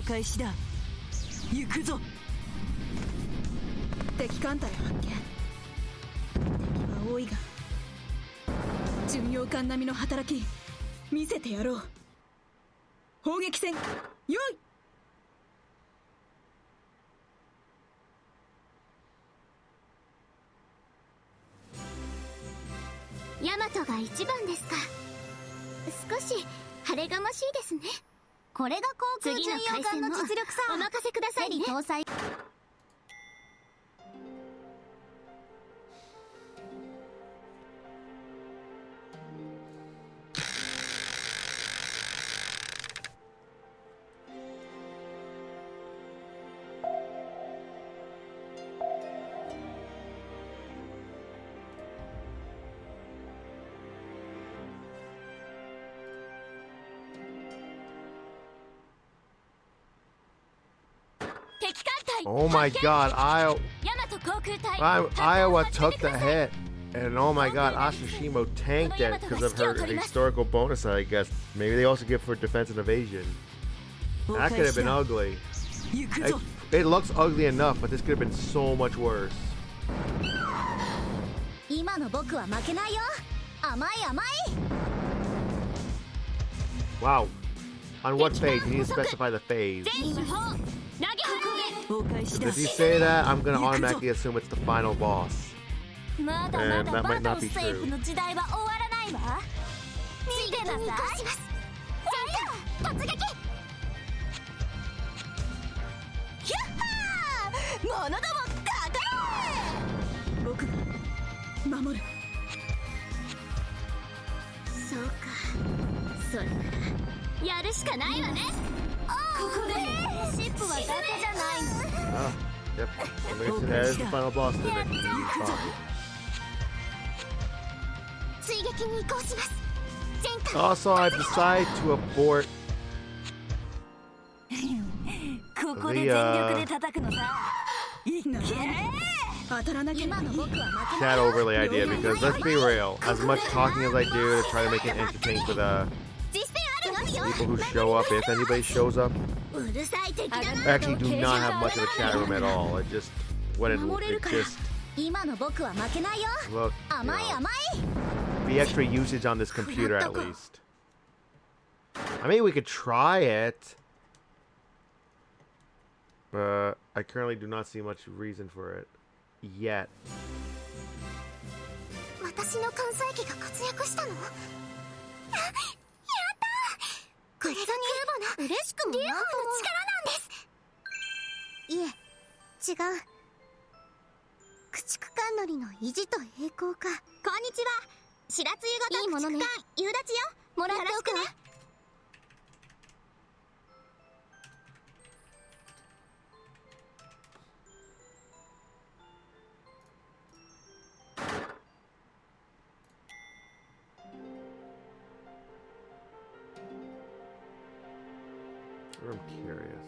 開始だ。行くぞ。敵艦隊発見。敵は多いが巡洋洋艦並みの働き見せてやろう。砲撃戦用意。ヤマトが一番ですか。少し晴れがましいですね。これが航空巡洋艦の実力さ。お任せくださいね。ヘリ搭載。敵艦隊 Oh my god, ヤマト航空隊 Iowa took the hit. And oh my god, Asashimo tanked it because of her historical bonus, I guess. Maybe they also give for defense and evasion. That could have been ugly. It looks ugly enough, but this could have been so much worse. 今の僕は負けないよ。甘い甘い。 Wow. On what phase? You need to specify the phase. 全手法投げ払 If you say that, I'm gonna automatically assume it's the final boss. まだま And だ that バ might ト not ル be セーフ true. の時代は終わらないわ。見てなさい。突撃。ヒャッハー。者ども勝て。僕が守る。そうか、それならやるしかないわね。ここでシップは伊達じゃないの。 Ah, yep. I mean, that is the final boss, isn't it? Oh. 追撃に移行します。前回 Also, I've decided to abort ここで全力で叩くのさ。当たらなければいい。 chat overlay idea because let's be real, as much talking as I do to try to make it entertaining for the 実践あるのみよ。 people who show up, if anybody shows up, うるさい敵だ I な。 actually do not have much of a chat room at all. It just, it just, 今の僕は負けないよ。 look, you 甘い know, 甘い。 the extra usage on this computer at least. I mean, we could try it, but I currently do not see much reason for it yet. 私の関西機が活躍したの？やったー！これがキューボの嬉しくも両方の力なんです。いえ、違う。駆逐艦乗りの意地と栄光か。こんにちは。白露型駆逐艦夕立よ。もらっておくね。I'm curious.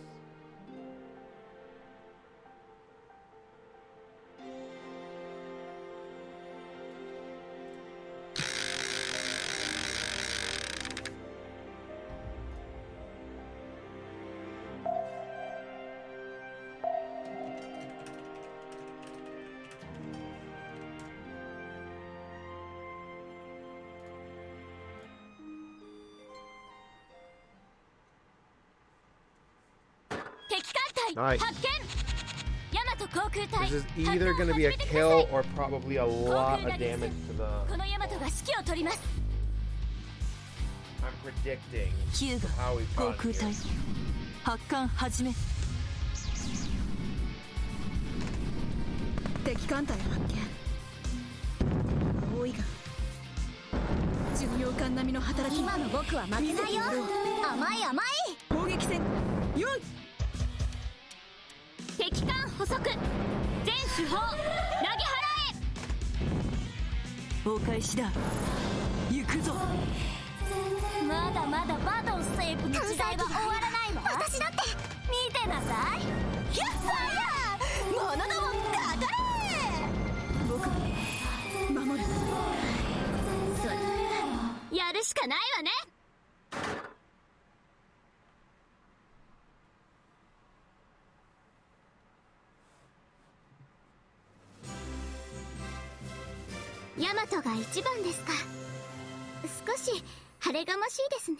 Nice. This is either going to be a kill or probably a lot of damage to the... I'm predicting ヒューガ how we've 航 gotten 空隊 here. 発艦始め。敵艦隊発見。多いが巡洋艦並みの働き。今の僕は負けないよ。甘い甘い。砲撃戦用意。敵艦捕捉。全手法投げ払え。お返しだ。行くぞ。まだまだバトルセーフの時代は終わらないわ。私だって見てなさい。ヒュッファイヤー。者ども勝て。僕が守る。それやるしかないわね。ヤマトが一番ですか。少し晴れがましいですね。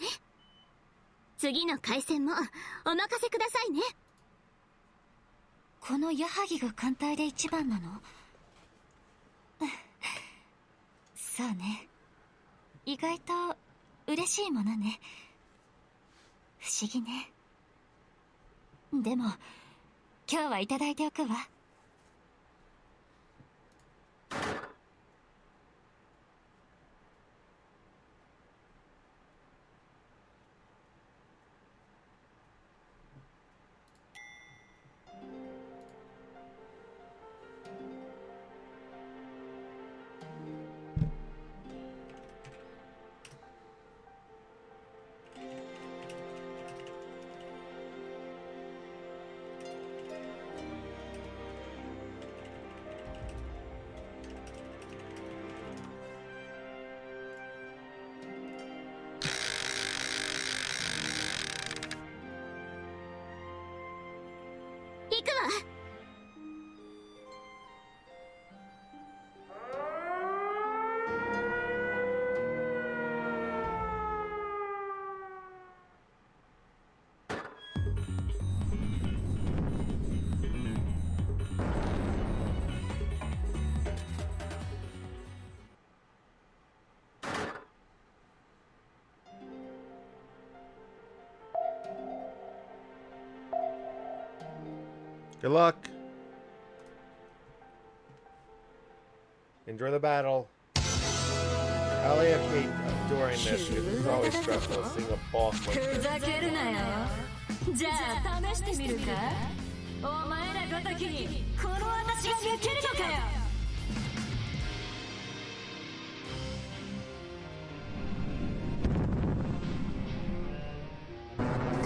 次の回戦もお任せくださいね。この矢作が艦隊で一番なの？そうね。意外と嬉しいものね。不思議ね。でも今日はいただいておくわ。行くわ。Good luck. Enjoy the battle. I'll keep enduring this because it's always stressful seeing a boss like ふ this. ざけるなよ。じゃあ試してみるか。お前らごときにこの私が抜けるのかよ。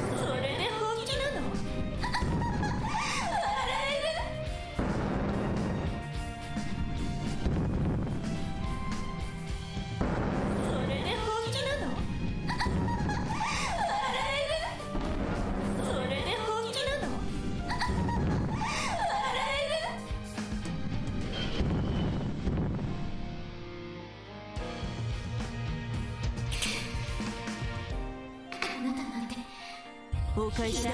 それで本気なの？それで本気なの？それで本気なの？お返しだ。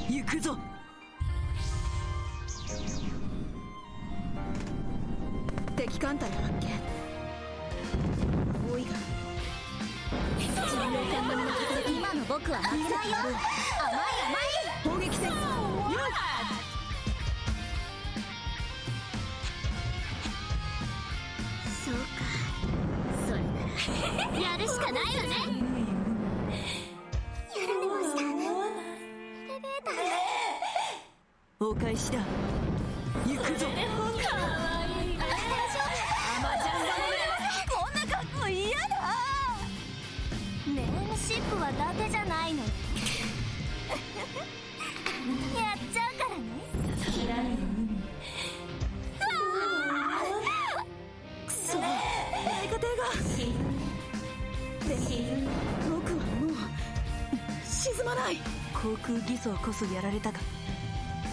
行くぞ。敵艦隊発見。多いが今の僕は負けないよ。甘い甘い。砲撃戦。そうか、それならやるしかないわね。やられました。エレベーター。お返しだ。行くぞ。かわいいね。アマちゃんがこんな格好嫌だ。ネームシップは伊達じゃないの。やっちゃうからね。嫌い。くそ大家庭がでも僕はもう沈まない。航空偽装こそやられたが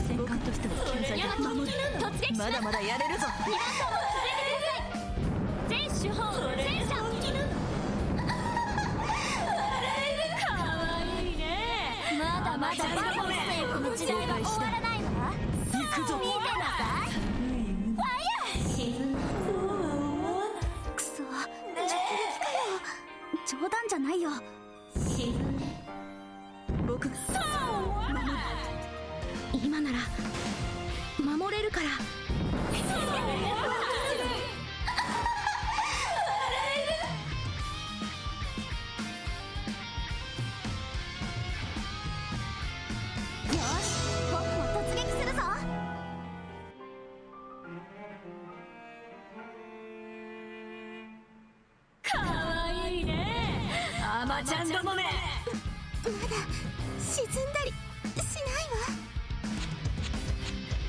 戦艦としては健在だ。守る。突撃します。まだまだやれるぞ。皆さんも続いてください。全手法戦車。かわいいね。まだまだバカ生この時代は終わらないわ。行くぞ。見てなさい。ファイヤー。くそ、直撃かよ。冗談じゃないよ。僕が守る。今なら守れるから。よし、僕も突撃するぞ。かわいいね。アマちゃんどもめ。まだ沈んだりしないわ。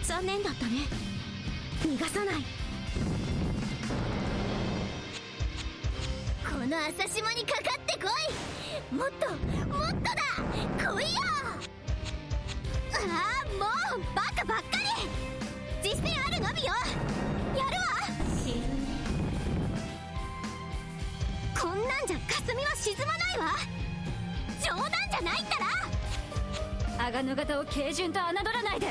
残念だったね。逃がさない。この朝霜にかかってこい。もっともっとだ。来いよ。ああ、もうバカばっかり。実践あるのみよ。やるわ。こんなんじゃ霞は沈まないわ。冗談じゃないったら。アガヌ型を軽順と侮らないで。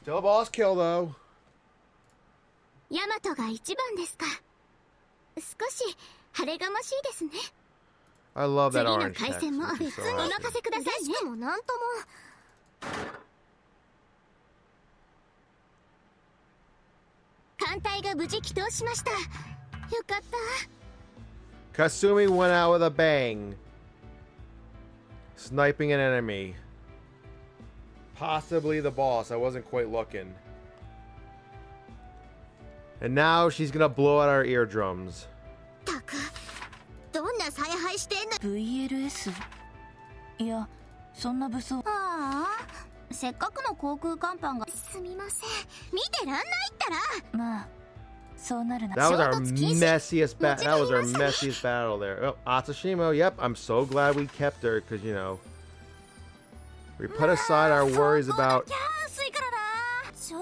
Still a boss kill though. ヤマトが一番ですか。少し晴れがましいですね。 I love 次 that の orange 回 text. 戦も It's 別 so にお awesome. 任せくださいね。もなんとも。艦隊が無事帰投しました。よかった。 Kasumi went out with a bang, sniping an enemy. Possibly the boss. I wasn't quite looking. And now she's gonna blow out our eardrums. たく、どんな采配してんの。 VLS いやそんな武装。ああせっかくの航空甲板が。すみません、見てらんないったら。まあそうなるな。 That was our messiest battle. That was our messiest battle there. Oh, Atsushima. Yep, I'm so glad we kept her because you know we put aside our worries about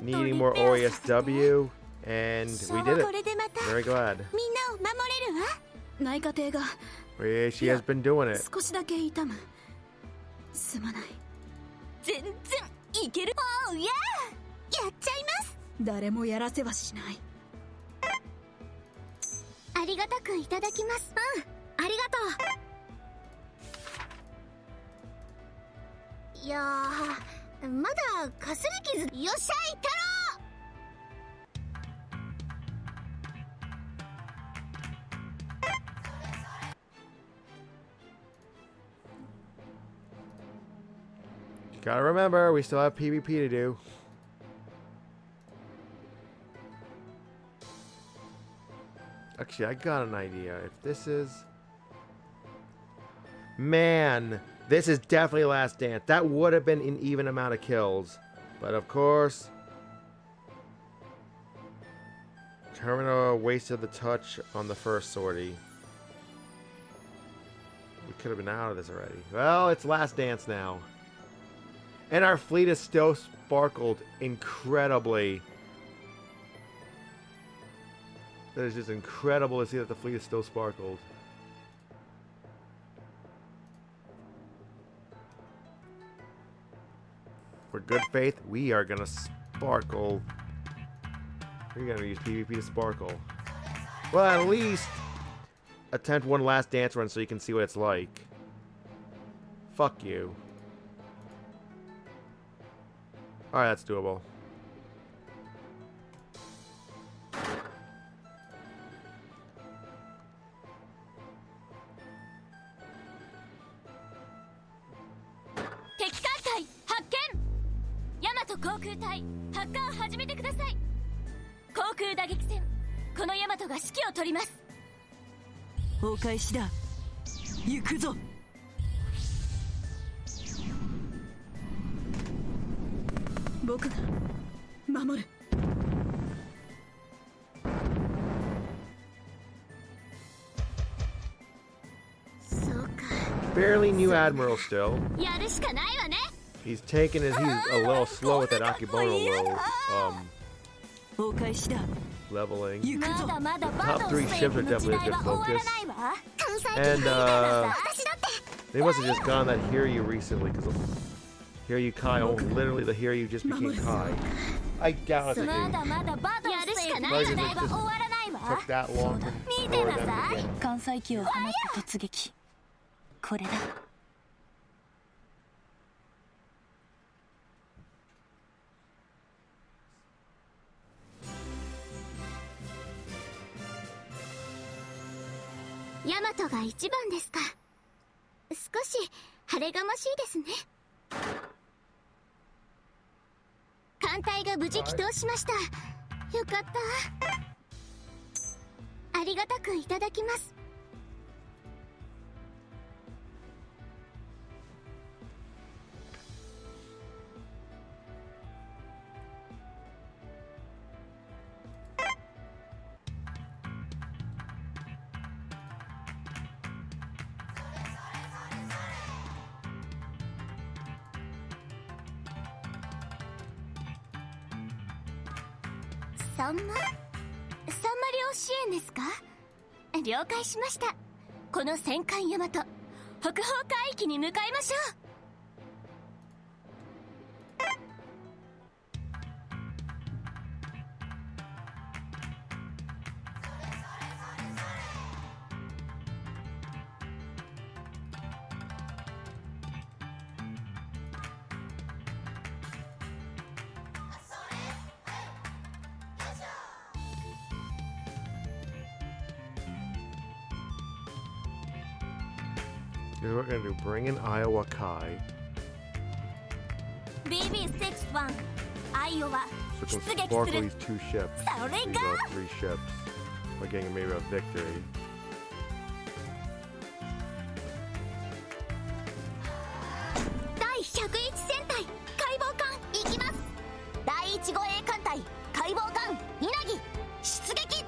needing more OESW, and we did it. これでまた Very glad. みんなを守れるわ。内科艇が Yeah, she has been doing it. 少しだけ痛む。すまない。全然いける。おうややっちゃいます。誰もやらせはしない。ありがたくいただきます。ありがとう。いやー、まだかすり傷。よっしゃい太郎。You gotta remember, we still have PvP to do. Actually, I got an idea. If this is... Man, this is definitely Last Dance. That would have been an even amount of kills. But of course... Termina wasted the touch on the first sortie. We could have been out of this already. Well, it's Last Dance now. And our fleet is still sparkled incredibly. That is just incredible to see that the fleet is still sparkled. For good faith, we are gonna sparkle. We're gonna use PvP to sparkle. Well, at least attempt one last dance run so you can see what it's like. Fuck you. Alright, that's doable. Barely new admiral still. He's taking it. He's a little slow with that Akibono leveling. Top 3 ships are definitely a good focus. And they must have just gotten that Hiryu recently because Hiryu Kai, oh, literally the Hiryu just became Kai. I doubt it. Probably just took that long for them to get. 関西機を放った突撃。これだ。ヤマトが一番ですか。少し晴れがましいですね。艦隊が無事帰投しました。よかった。ありがたくいただきます。サンマ漁支援ですか？了解しました。この戦艦大和北方海域に向かいましょう。Here's what we're gonna do. Bring in Iowa Kai. BB61 アイオワ So 出 we 撃 can す sparkle る。 these 2 ships. それ These が 3 ships. By getting maybe a victory. 第101戦隊解剖艦行きます。第1護衛艦隊解剖艦稲城出撃。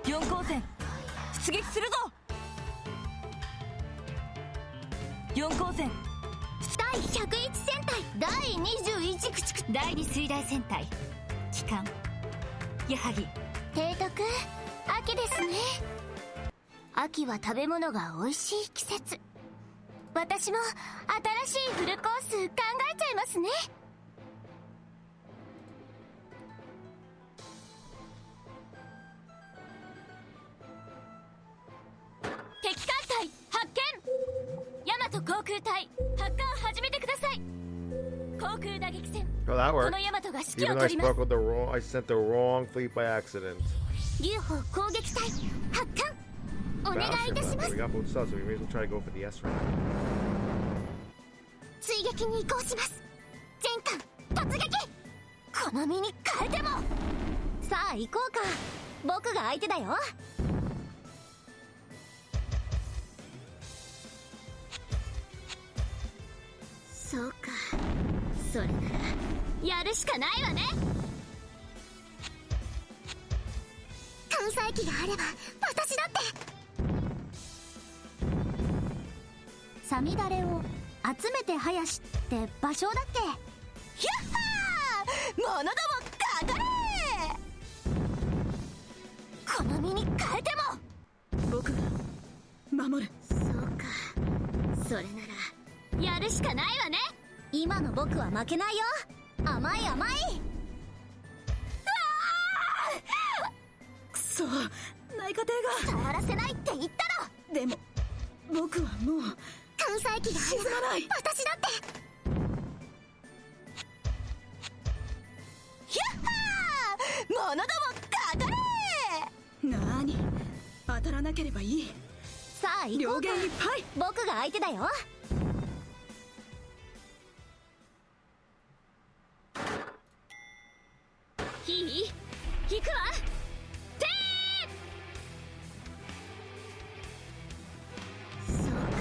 4光線出撃するぞ。4光線第101戦隊第21駆逐第2水大戦隊機関矢作。提督秋ですね。秋は食べ物が美味しい季節。私も新しいフルコース考えちゃいますね。敵艦隊発見。大和航空隊発艦始めてください。航空打撃戦 Oh, that こ worked. の大和が指揮 Even を though I 取ります。 sparkled the wrong, I sent the wrong fleet by accident. UFO 攻撃隊発艦お願いいたし Battleship ま left. す。 We got both subs, so we may as well try to go for the S round. 追撃に移行します。全艦突撃。この身に変えても。さあ行こうか。僕が相手だよ。そうか、それならやるしかないわね。艦載機があれば私だって。サミダレを集めて林って場所だっけ。ヒャッハー、者どもかかれ。この身に変えても。僕が守る。そうか、それならやるしかないわね。今の僕は負けないよ。甘い甘い。くそ、内科艇が。触らせないって言ったろ。でも僕はもう艦載機があれば沈まない私だって。ヒャッハー、者どもかかれ。なーに、当たらなければいい。さあ行こ両うか。言いっぱい。僕が相手だよ。いい？行くわ。てー。そうか、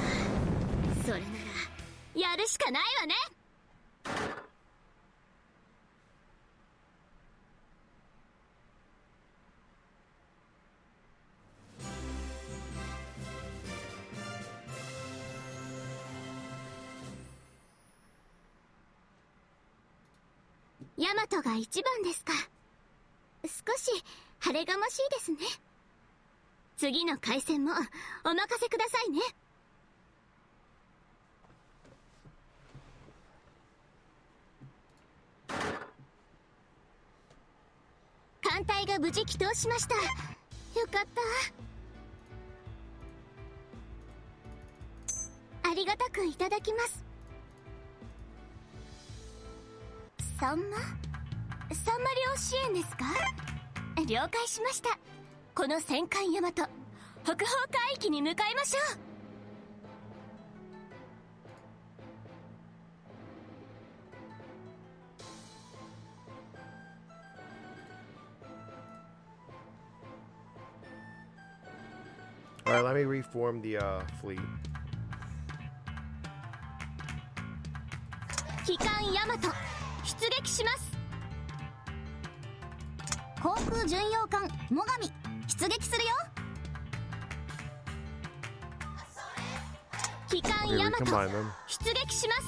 それならやるしかないわね。ヤマトが一番ですか。少し晴れがましいですね。次の回戦もお任せくださいね。艦隊が無事帰投しました。よかった。ありがたくいただきます。サンマ漁支援ですか？了解しました。この戦艦大和北方海域に向かいましょう。Alright, let me reform the fleet. 機関ヤマト出撃します。航空巡洋艦最上出撃するよ。機関 Okay, ヤマト recombine them. 出撃します。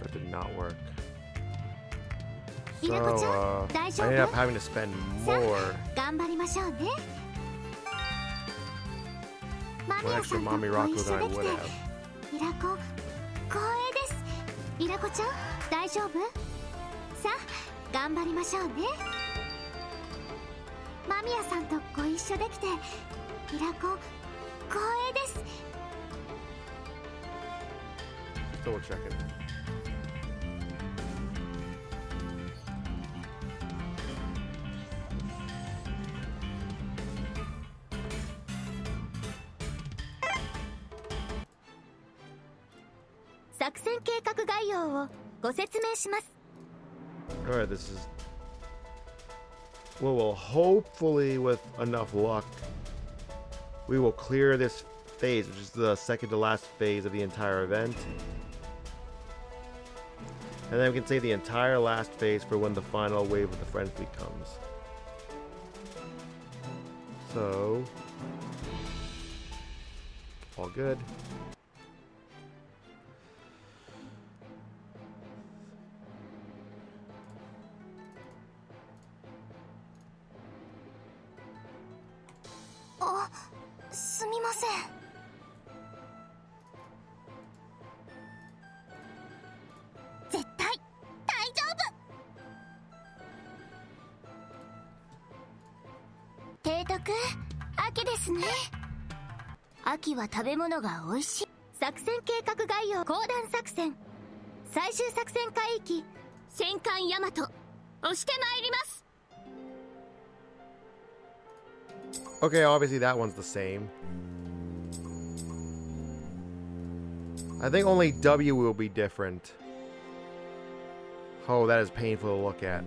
That did not work. イ So, ラコちゃん、大丈 I ended up 夫？ having to spend more. 頑張りましょうね。マミ One ヤさ extra んと mommy ご Rocco 一 than I 緒でき would て have. イラコ光栄です。イラコちゃん大丈夫？さあ頑張りましょうね。マミヤさんとご一緒できてイラコ光栄です。 Double checking. Alright, this is... Well, hopefully with enough luck, we will clear this phase, which is the second to last phase of the entire event. And then we can save the entire last phase for when the final wave of the friend fleet comes. So... all good. Oh, すみません。絶対大丈夫。提督、秋ですね。秋は食べ物が美味しい。作戦計画概要、公団作戦。最終作戦海域、戦艦ヤマト、押してまいります。 Okay, obviously that one's the same. I think only W will be different. Oh, that is painful to look at.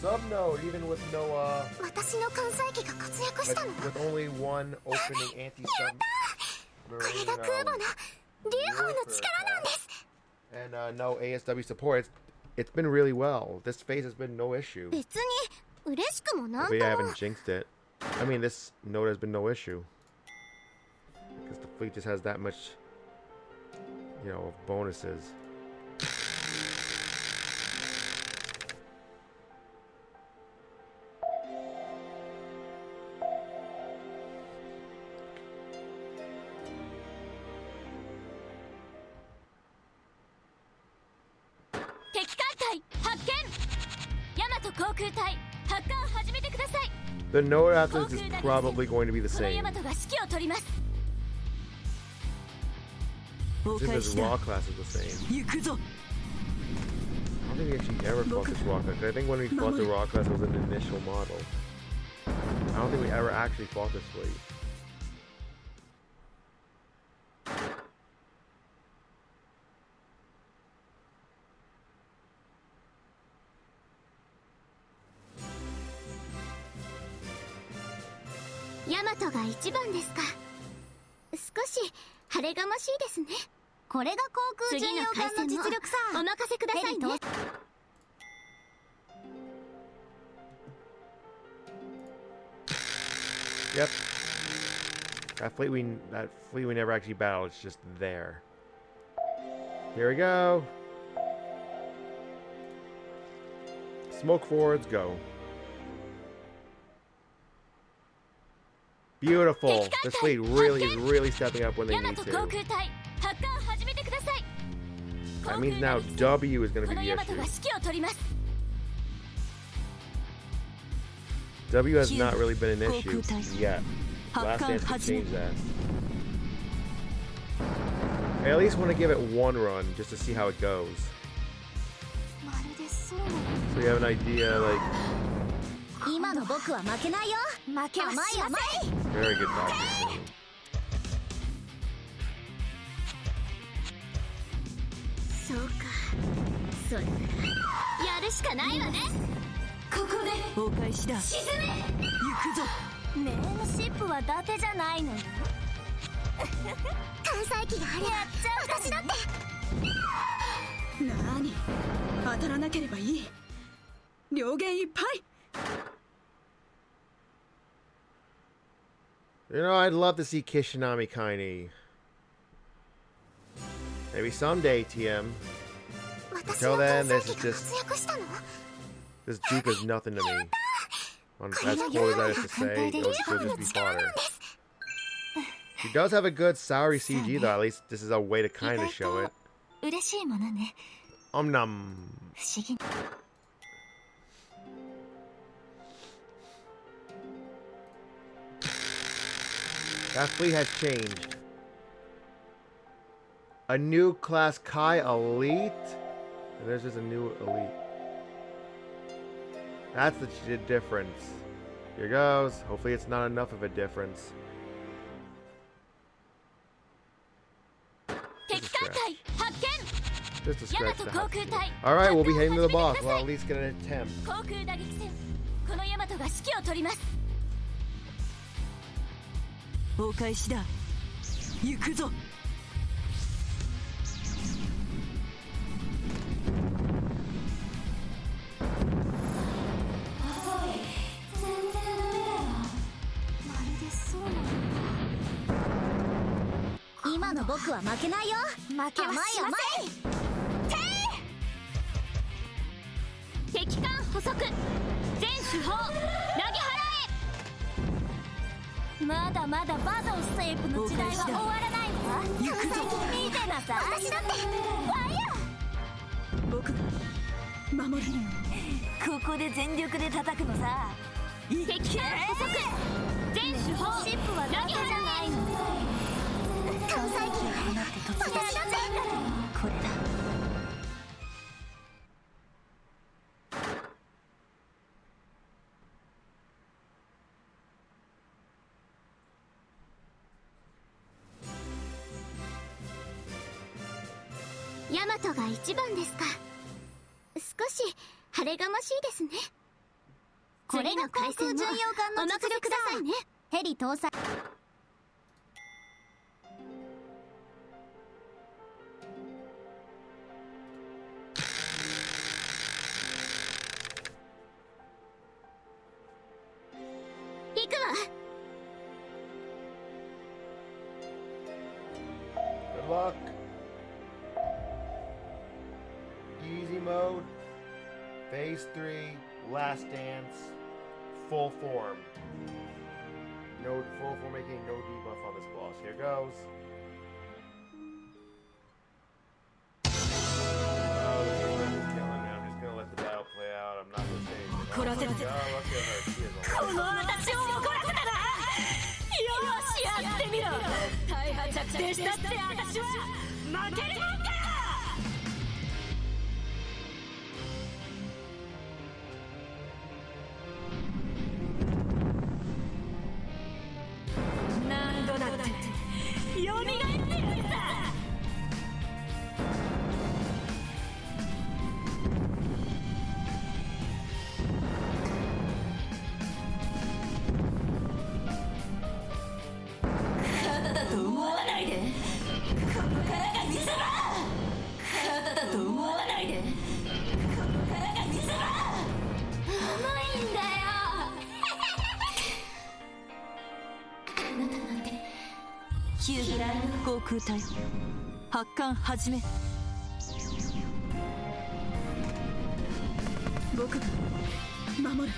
Subnode, even with no, with only one opening anti-submarine, and no ASW support, it's been really well. This phase has been no issue. Maybe I haven't jinxed it. I mean, this node has been no issue. fleet just has that much, you know, of bonuses. The note after this is probably going to be the same. This is raw class is the same. I don't think we actually ever fought this raw class. I think when we fought the raw class it was an initial model. I don't think we ever actually fought this fleet. Yamato が一番ですか。少し晴れがましいですね。これが航空巡洋艦の実力さ。お任せくださいね。Yep. That fleet we never actually battled. It's just there. Here we go. Smoke forwards, go. Beautiful. This fleet is really stepping up when they need to. That means now W is going to be the issue. W has not really been an issue yet. Last Dance could change that. I at least want to give it one run just to see how it goes. So you have an idea, like... Very good talking. You know, I'd love to see Kishinami Kaini. Maybe someday, TM. Until then, this is just... This Duke is nothing to me. As cool as that is to say, it'll just be fodder. She does have a good salary CG though, at least this is a way to kind of show it. Nom. That fleet has changed. A new class Kai Elite? And there's just a new Elite. That's the difference. Here goes. Hopefully it's not enough of a difference. Just a scratch. Alright, we'll be heading to the boss. Well, at least get an attempt. Yamato が一番ですか。少し晴れがましいですね。これが航空巡洋艦の実力さ。ヘリ搭載。行くわ。luck. Easy mode. Phase 3. Last dance. Full form. No full form, making no debuff on this boss. Here goes. Oh, this is killing me. I'm just gonna let the battle play out. I'm not gonna say anything. Oh, look at her. She is a この私を怒らせたな。よしやってみろ。大破着底したって私は負けるもんか。何度だってよみがえってやるさ。肩だと思わないで。ここからが見せ場。肩だと思わないで。ここからが見せ場。うまいんだよ。あなたなんてヒューグランド航空隊発艦始め。僕が守る。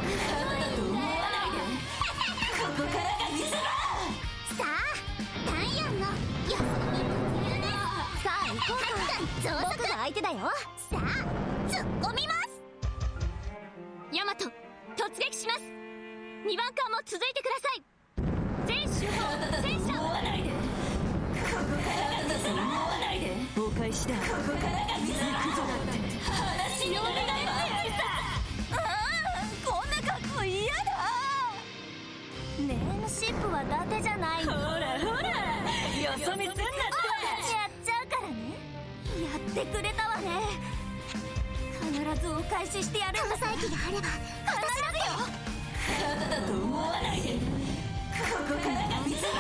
肩だと思わないで。ここからが見せ場。さあ、ダイアンの休みに突入です。さあ、行こうか。僕が相手だよ。さあ、突っ込みます。ヤマト、突撃します。2番艦も続いてください。全周砲戦車。思わないで。ここからが見せ場。思わないで。崩壊した。ここからが見せ場。行くぞだって話にお願いしてやるさ。こんな格好嫌だ。ネームシップは伊達じゃないの。ほらほらよそ見すんなって。やっちゃうからね。やってくれたわね。必ずお返ししてやる。搭載機があれば必ずよ。肩だと思わないで。ここからが見せ場。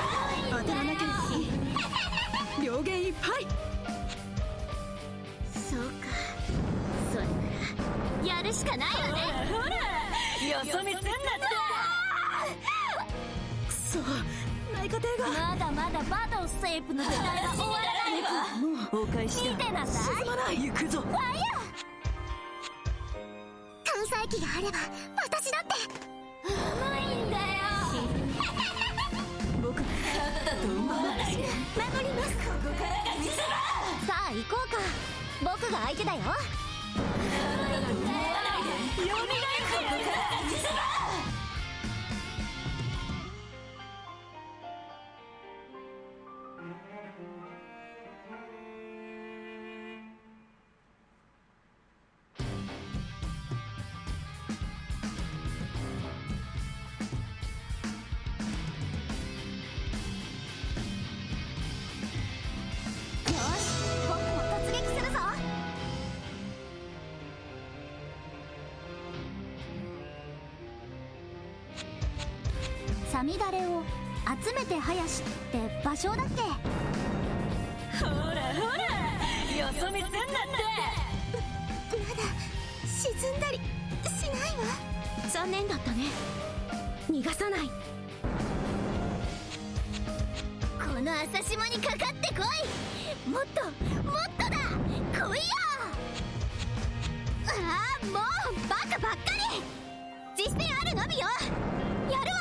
当たらなければいい。両弦いっぱい。そうか。それならやるしかないよね。ほらよそ見すんなって。くそ、内科艇がまだまだバトルセープの時代は終わらないわ。もう崩壊し見てなさい。進まない。行くぞ。ファイヤー。搭載機があれば私だってうまいんだよ。僕が肩だと思わないで。守ります。ここからが見せ場。さあ行こうか。僕が相手だよ。肩だと思わないで。よみがえってやるさ。ここからが見せ場。よし、僕も突撃するぞ。サミダレを集めて林って場所だっけ。ほらほらよそ見すんなって。まだ沈んだりしないわ。残念だったね。逃がさない。この朝霜にかかってこい。もっともっとだ。来いよ。ああ、もうバカばっかり。実践あるのみよ。やるわ。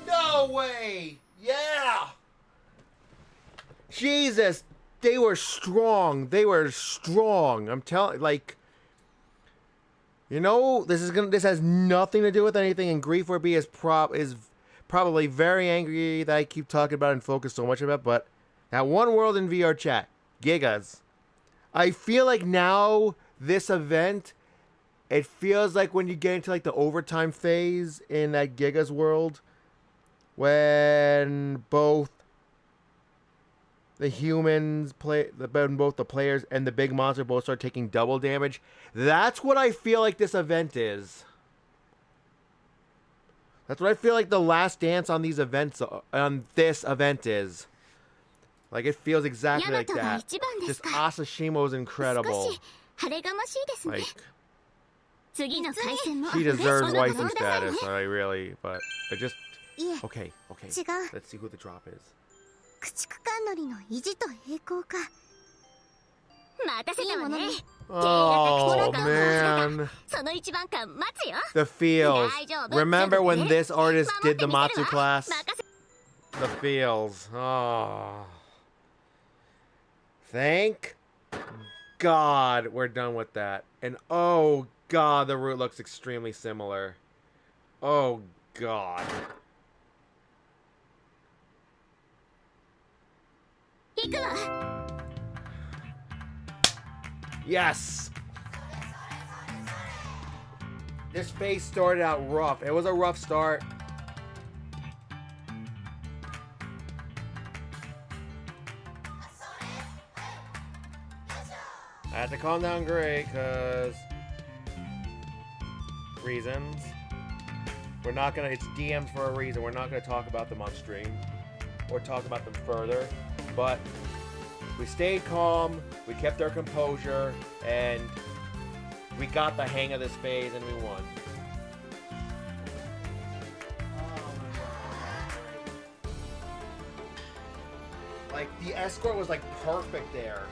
No way! Yeah! Jesus, they were strong. They were strong. I'm telling, like, you know, this has nothing to do with anything. And Grief 4B is probably very angry that I keep talking about and focus so much about. But that one world in VR chat, Gigas. I feel like now this event, it feels like when you get into like the overtime phase in that Gigas world, when both the humans when both the players and the big monster both start taking double damage. That's what I feel like this event is. That's what I feel like the last dance on these events, on this event is. Like, it feels exactly like that. Just Asashimo's incredible. Like, she deserves waifu status, I really, but I just... Okay, okay. Let's see who the drop is. Oh, man. The feels. Remember when this artist did the Matsu class? The feels. Oh. Thank God we're done with that. And oh God, the route looks extremely similar. Oh God. Yes! This phase started out rough. It was a rough start. I had to calm down Gray, because... reasons. We're not gonna... It's DMs for a reason. We're not gonna talk about them on stream. Or talk about them further. But... we stayed calm, we kept our composure, and... we got the hang of this phase, and we won. Like, the escort was, like, perfect there.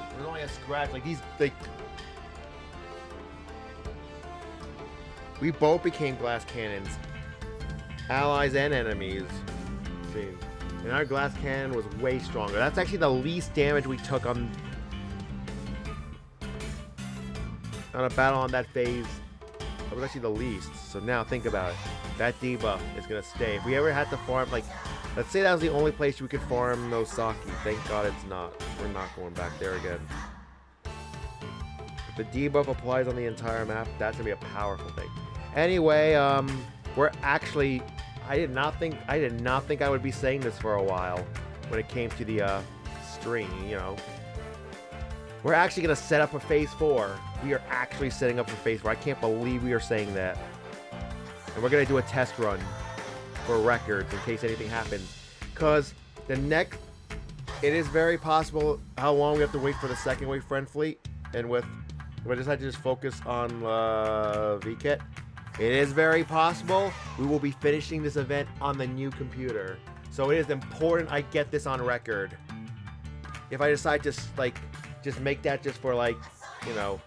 There was only a scratch. Like, these, like... we both became glass cannons. Allies and enemies. See. And our glass cannon was way stronger. That's actually the least damage we took on a battle on that phase. That was actually the least. So now think about it. That debuff is going to stay. If we ever had to farm, like... let's say that was the only place we could farm Nosaki. Thank God it's not. We're not going back there again. If the debuff applies on the entire map, that's going to be a powerful thing. Anyway, we're actually... I did not think I would be saying this for a while when it came to the stream, you know. We're actually going to set up for Phase 4. We are actually setting up for Phase 4. I can't believe we are saying that. And we're going to do a test run for records in case anything happens. Because the next... it is very possible how long we have to wait for the second wave friend fleet. And with... we decided to just focus on VKit. It is very possible we will be finishing this event on the new computer. So it is important I get this on record. If I decide to, like, just make that just for, like, you know,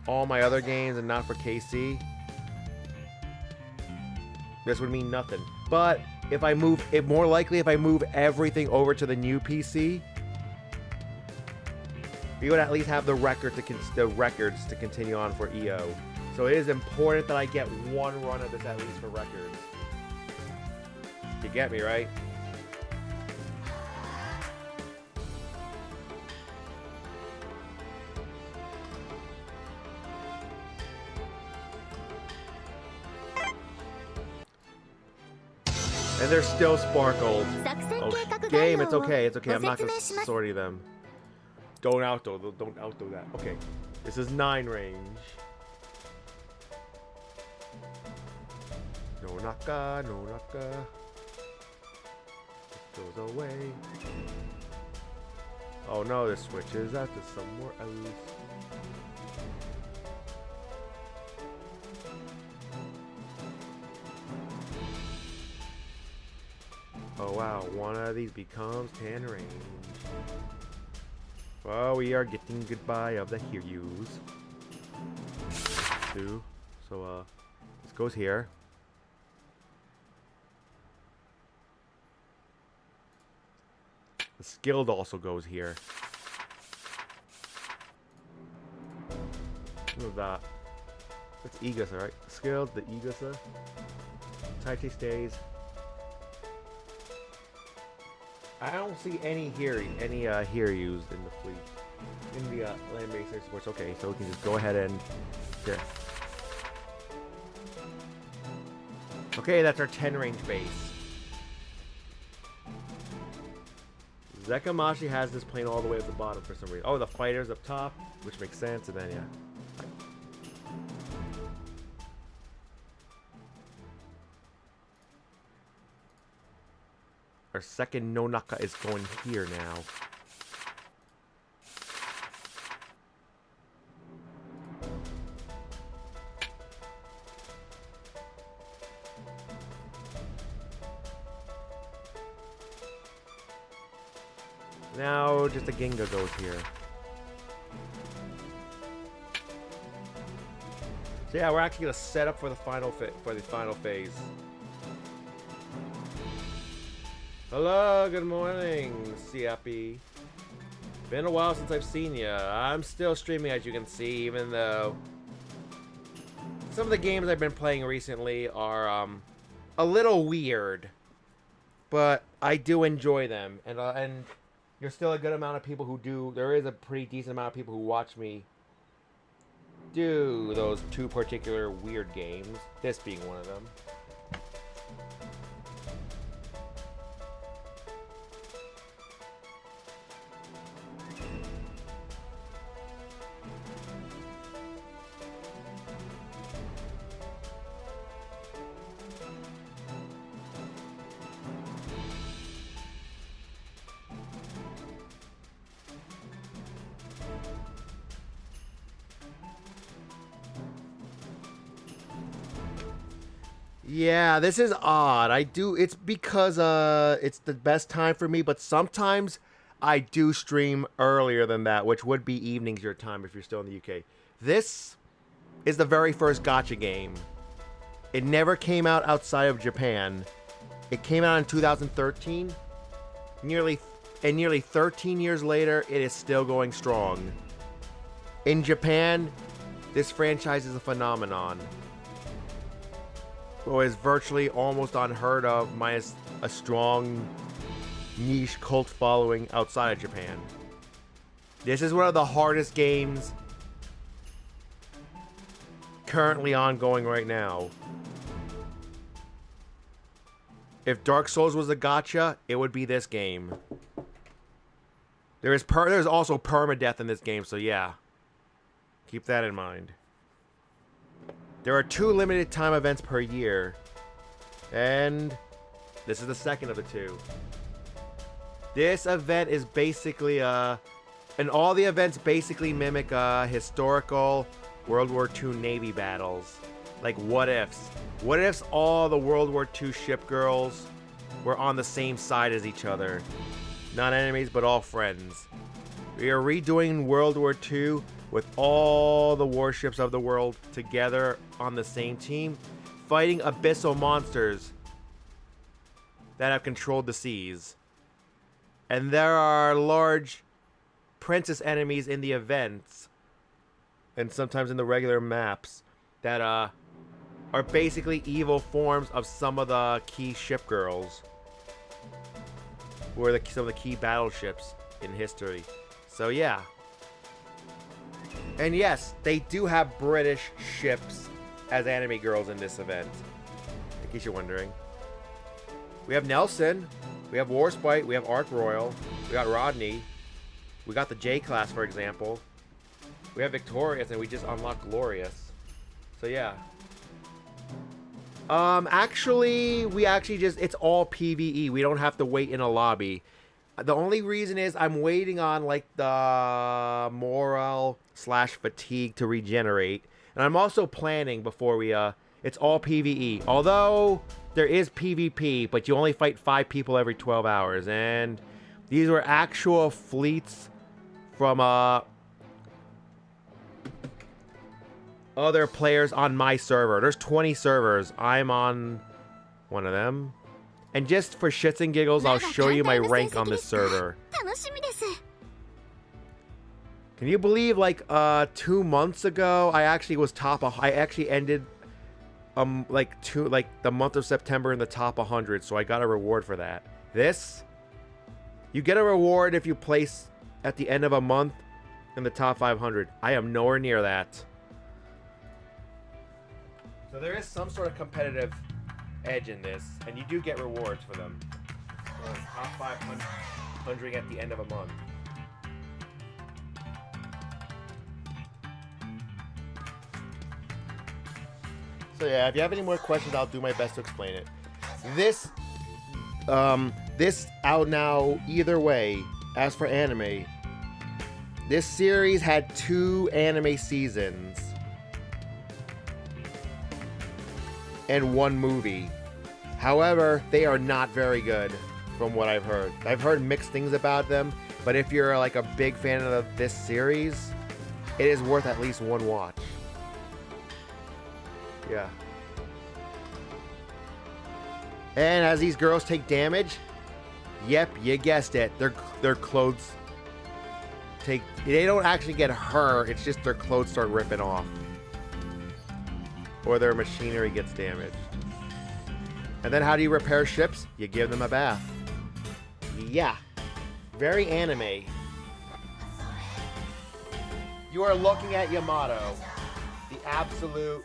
all my other games and not for KC, this would mean nothing. But if I move, more likely if I move everything over to the new PC, we would at least have the records to continue on for EO. So it is important that I get one run of this at least for records. You get me, right? And they're still sparkled. Oh, game, it's okay, it's okay. I'm not gonna sortie them. Don't auto that. Okay, this is 9 range. No naka, no naka. It goes away. Oh no, this switches out to somewhere else. Oh wow, one of these becomes 10 range. Well, we are getting goodbye of the Hiryus. 2. So, this goes here. The skilled also goes here. Look at that. That's Igasa, right? The skilled, the Igasa. Taichi stays. I don't see any Hiryus in the fleet. In the land-based air supports. Okay, so we can just go ahead and... here. Okay, that's our 10 range base. Zekamashi has this plane all the way at the bottom for some reason. Oh, the fighter's up top, which makes sense, and then, yeah. Our second Nonaka is going here now. Now just a Ginga goes here. So yeah, we're actually gonna set up for the final phase. Hello, good morning, Siapi. Been a while since I've seen you. I'm still streaming, as you can see, even though some of the games I've been playing recently are a little weird, but I do enjoy them, and there's still a good amount of people who do. There is a pretty decent amount of people who watch me do those two particular weird games, this being one of them. Yeah, this is odd. It's because it's the best time for me, but sometimes I do stream earlier than that, which would be evenings your time if you're still in the UK. This is the very first gacha game. It never came out outside of Japan. It came out in 2013. Nearly 13 years later, it is still going strong. In Japan, this franchise is a phenomenon. Well, is virtually almost unheard of, minus a strong niche cult following outside of Japan. This is one of the hardest games currently ongoing right now. If Dark Souls was a gacha, it would be this game. There's also permadeath in this game, so yeah. Keep that in mind. There are 2 limited time events per year, and this is the second of the 2. This event is basically and all the events basically mimic historical World War II Navy battles. Like what ifs. What ifs all the World War II ship girls were on the same side as each other. Not enemies, but all friends. We are redoing World War II with all the warships of the world together on the same team, fighting abyssal monsters that have controlled the seas. And there are large princess enemies in the events, and sometimes in the regular maps, that are basically evil forms of some of the key ship girls, who are some of the key battleships in history. So yeah. And yes, they do have British ships as enemy girls in this event, in case you're wondering. We have Nelson, we have Warspite, we have Ark Royal, we got Rodney, we got the J-Class, for example. We have Victorious, and we just unlocked Glorious. So yeah. It's all PvE. We don't have to wait in a lobby. The only reason is I'm waiting on like the morale/fatigue to regenerate, and I'm also planning before we it's all PvE. Although there is PvP, but you only fight 5 people every 12 hours, and these were actual fleets from other players on my server. There's 20 servers. I'm on one of them. And just for shits and giggles, I'll show you my rank on this server. Can you believe, like, 2 months ago, I actually ended, the month of September in the top 100, so I got a reward for that. You get a reward if you place at the end of a month in the top 500. I am nowhere near that. So there is some sort of competitive edge in this, and you do get rewards for them. Top 500 at the end of a month. So yeah, if you have any more questions, I'll do my best to explain it. This this out now either way. As for anime, this series had 2 anime seasons and 1 movie. However, they are not very good from what I've heard. I've heard mixed things about them, but if you're like a big fan of this series, it is worth at least 1 watch. Yeah. And as these girls take damage, yep, you guessed it, their clothes they don't actually get hurt, it's just their clothes start ripping off. Or their machinery gets damaged. And then how do you repair ships? You give them a bath. Yeah. Very anime. You are looking at Yamato. The absolute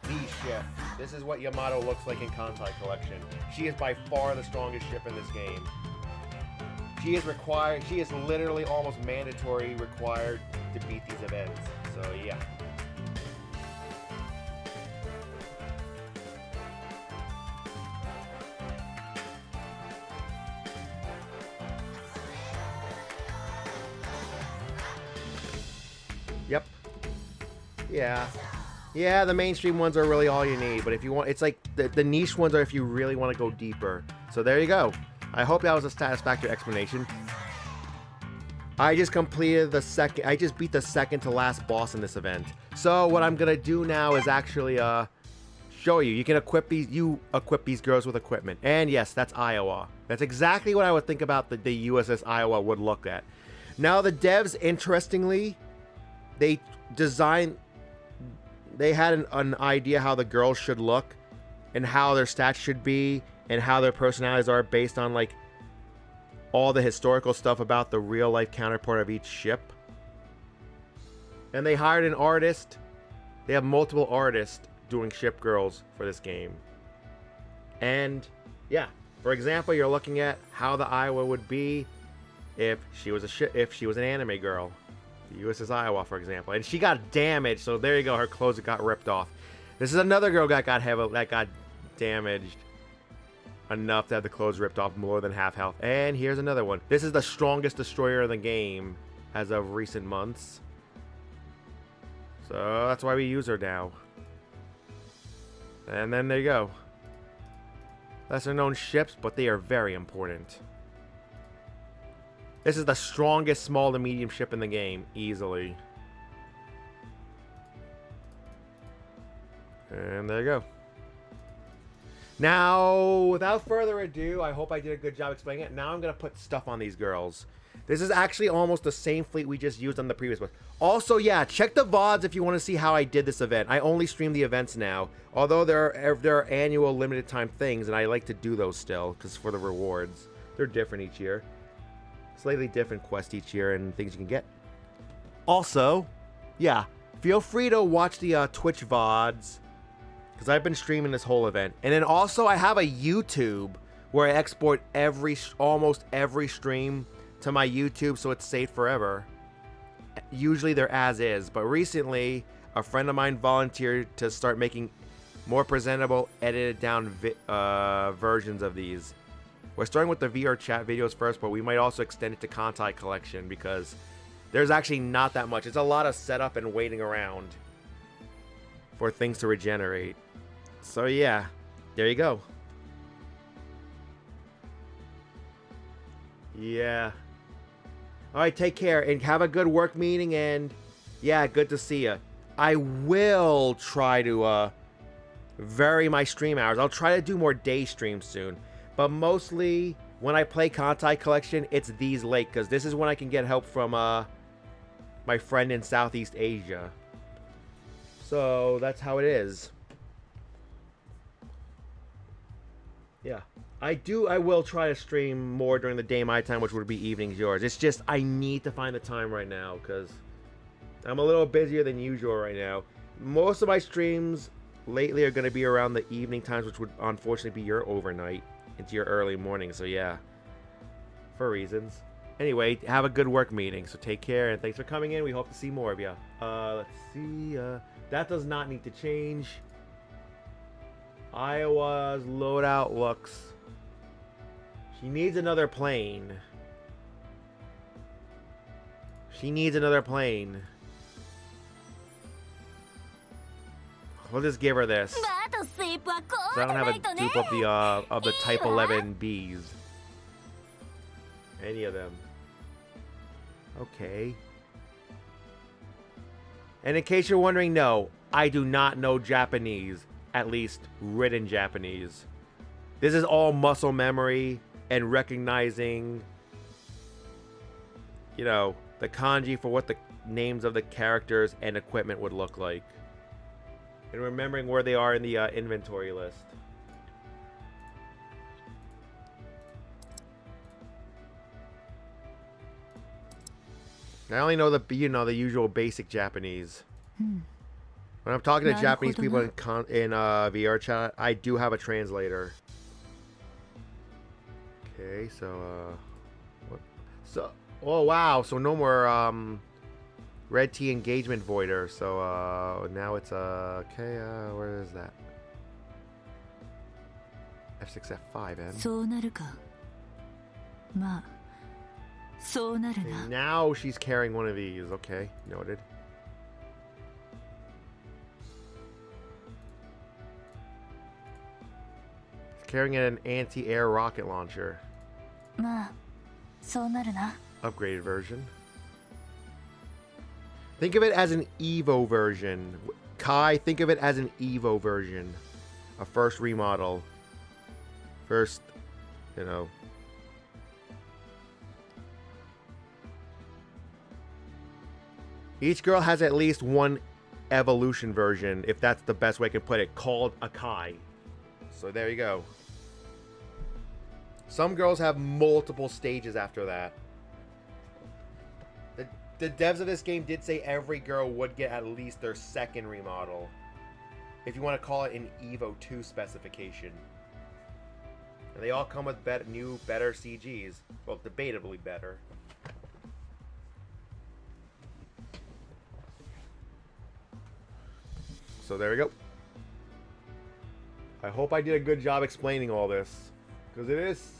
the ship. This is what Yamato looks like in Kancolle Collection. She is by far the strongest ship in this game. She is literally almost mandatory required to beat these events. So yeah. Yep. Yeah. Yeah, the mainstream ones are really all you need, but if you want, it's like the niche ones are if you really want to go deeper. So there you go. I hope that was a satisfactory explanation. I just completed I just beat the second to last boss in this event. So what I'm gonna do now is actually show you. You can equip these girls with equipment. And yes, that's Iowa. That's exactly what I would think about the USS Iowa would look at. Now the devs, interestingly, they had an idea how the girls should look and how their stats should be and how their personalities are based on like all the historical stuff about the real life counterpart of each ship. And they hired an artist. They have multiple artists doing ship girls for this game. And yeah, for example, you're looking at how the Iowa would be if she was an anime girl. The USS Iowa, for example, and she got damaged, so there you go, her clothes got ripped off. This is another girl that got damaged enough to have the clothes ripped off, more than half health. And here's another one. This is the strongest destroyer in the game as of recent months, so that's why we use her now. And then there you go. Lesser known ships, but they are very important. This is the strongest small to medium ship in the game, easily. And there you go. Now, without further ado, I hope I did a good job explaining it. Now I'm going to put stuff on these girls. This is actually almost the same fleet we just used on the previous one. Also, yeah, check the VODs if you want to see how I did this event. I only stream the events now, although there are annual limited time things, and I like to do those still, because for the rewards. They're different each year. Slightly different quests each year and things you can get. Also, yeah, feel free to watch the Twitch VODs, because I've been streaming this whole event. And then also, I have a YouTube where I export almost every stream to my YouTube, so it's saved forever. Usually they're as is, but recently a friend of mine volunteered to start making more presentable, edited down versions of these. We're starting with the VR chat videos first, but we might also extend it to Kancolle Collection because there's actually not that much. It's a lot of setup and waiting around for things to regenerate. So yeah, there you go. Yeah. Alright, take care and have a good work meeting, and yeah, good to see you. I will try to vary my stream hours. I'll try to do more day streams soon. But mostly, when I play Kancolle Collection, it's these late, because this is when I can get help from my friend in Southeast Asia. So, that's how it is. Yeah. I will try to stream more during the day my time, which would be evenings yours. It's just, I need to find the time right now, because I'm a little busier than usual right now. Most of my streams lately are going to be around the evening times, which would unfortunately be your overnight into your early morning. So yeah, for reasons. Anyway, have a good work meeting. So take care, and thanks for coming in. We hope to see more of you. Let's see. That does not need to change. Iowa's loadout looks... She needs another plane. She needs another plane. We'll just give her this. So I don't have a dupe of the Type 11Bs. Any of them. Okay. And in case you're wondering, no, I do not know Japanese. At least written Japanese. This is all muscle memory and recognizing, you know, the kanji for what the names of the characters and equipment would look like. And remembering where they are in the inventory list. I only know the usual basic Japanese. When I'm talking to Japanese people in VR chat, I do have a translator. Okay, so what? So oh wow, so no more Red T engagement voider. So now it's okay. Where is that? F6 F5 and now she's carrying one of these. Okay, noted. She's carrying an anti-air rocket launcher. Upgraded version. Think of it as an Evo version. Kai, think of it as an Evo version. A first remodel. First, you know. Each girl has at least one evolution version, if that's the best way I could put it, called a Kai. So there you go. Some girls have multiple stages after that. The devs of this game did say every girl would get at least their second remodel. If you want to call it an Evo 2 specification. And they all come with new, better CGs. Well, debatably better. So there we go. I hope I did a good job explaining all this. Because it is...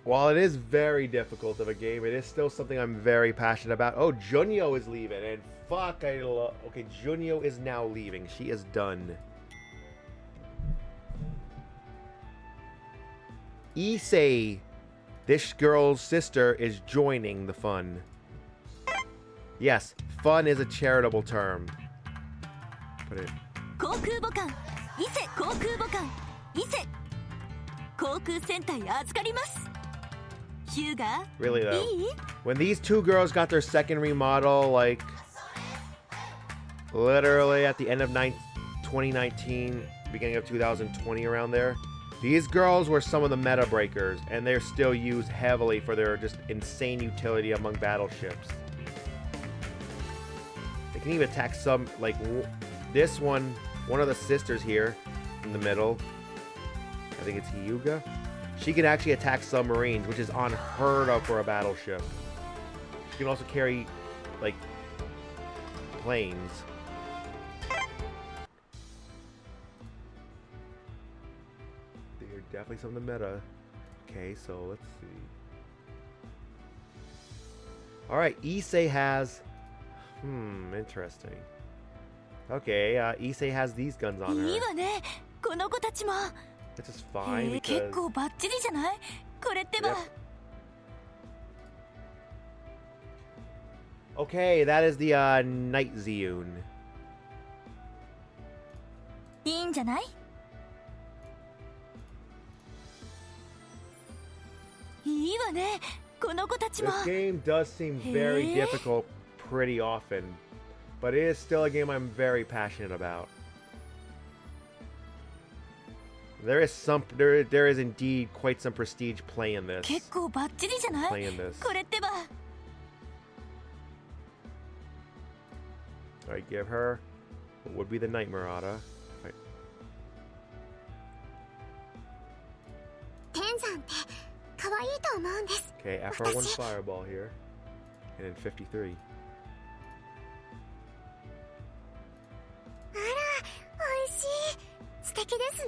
While it is very difficult of a game, it is still something I'm very passionate about. Oh, Junyo is leaving. And fuck, I love... Okay, Junyo is now leaving. She is done. Issei, this girl's sister, is joining the fun. Yes, fun is a charitable term. Put it. Really though, when these two girls got their second remodel, like literally at the end of 2019, beginning of 2020, around there, these girls were some of the meta breakers, and they're still used heavily for their just insane utility among battleships. They can even attack some, like this one of the sisters here in the middle. I think it's Hyuga. She can actually attack submarines, which is unheard of for a battleship. She can also carry, like, planes. They're definitely some of the meta. Okay, so let's see. Alright, Issei has... interesting. Okay, Issei has these guns on her. This is fine because... Yep. Okay, that is the Night Zune. This game does seem very difficult pretty often, but it is still a game I'm very passionate about. There is indeed quite some prestige playing this. Alright, give her what would be the Night Marauder. Right. Okay, FR1 Fireball here. And then 53.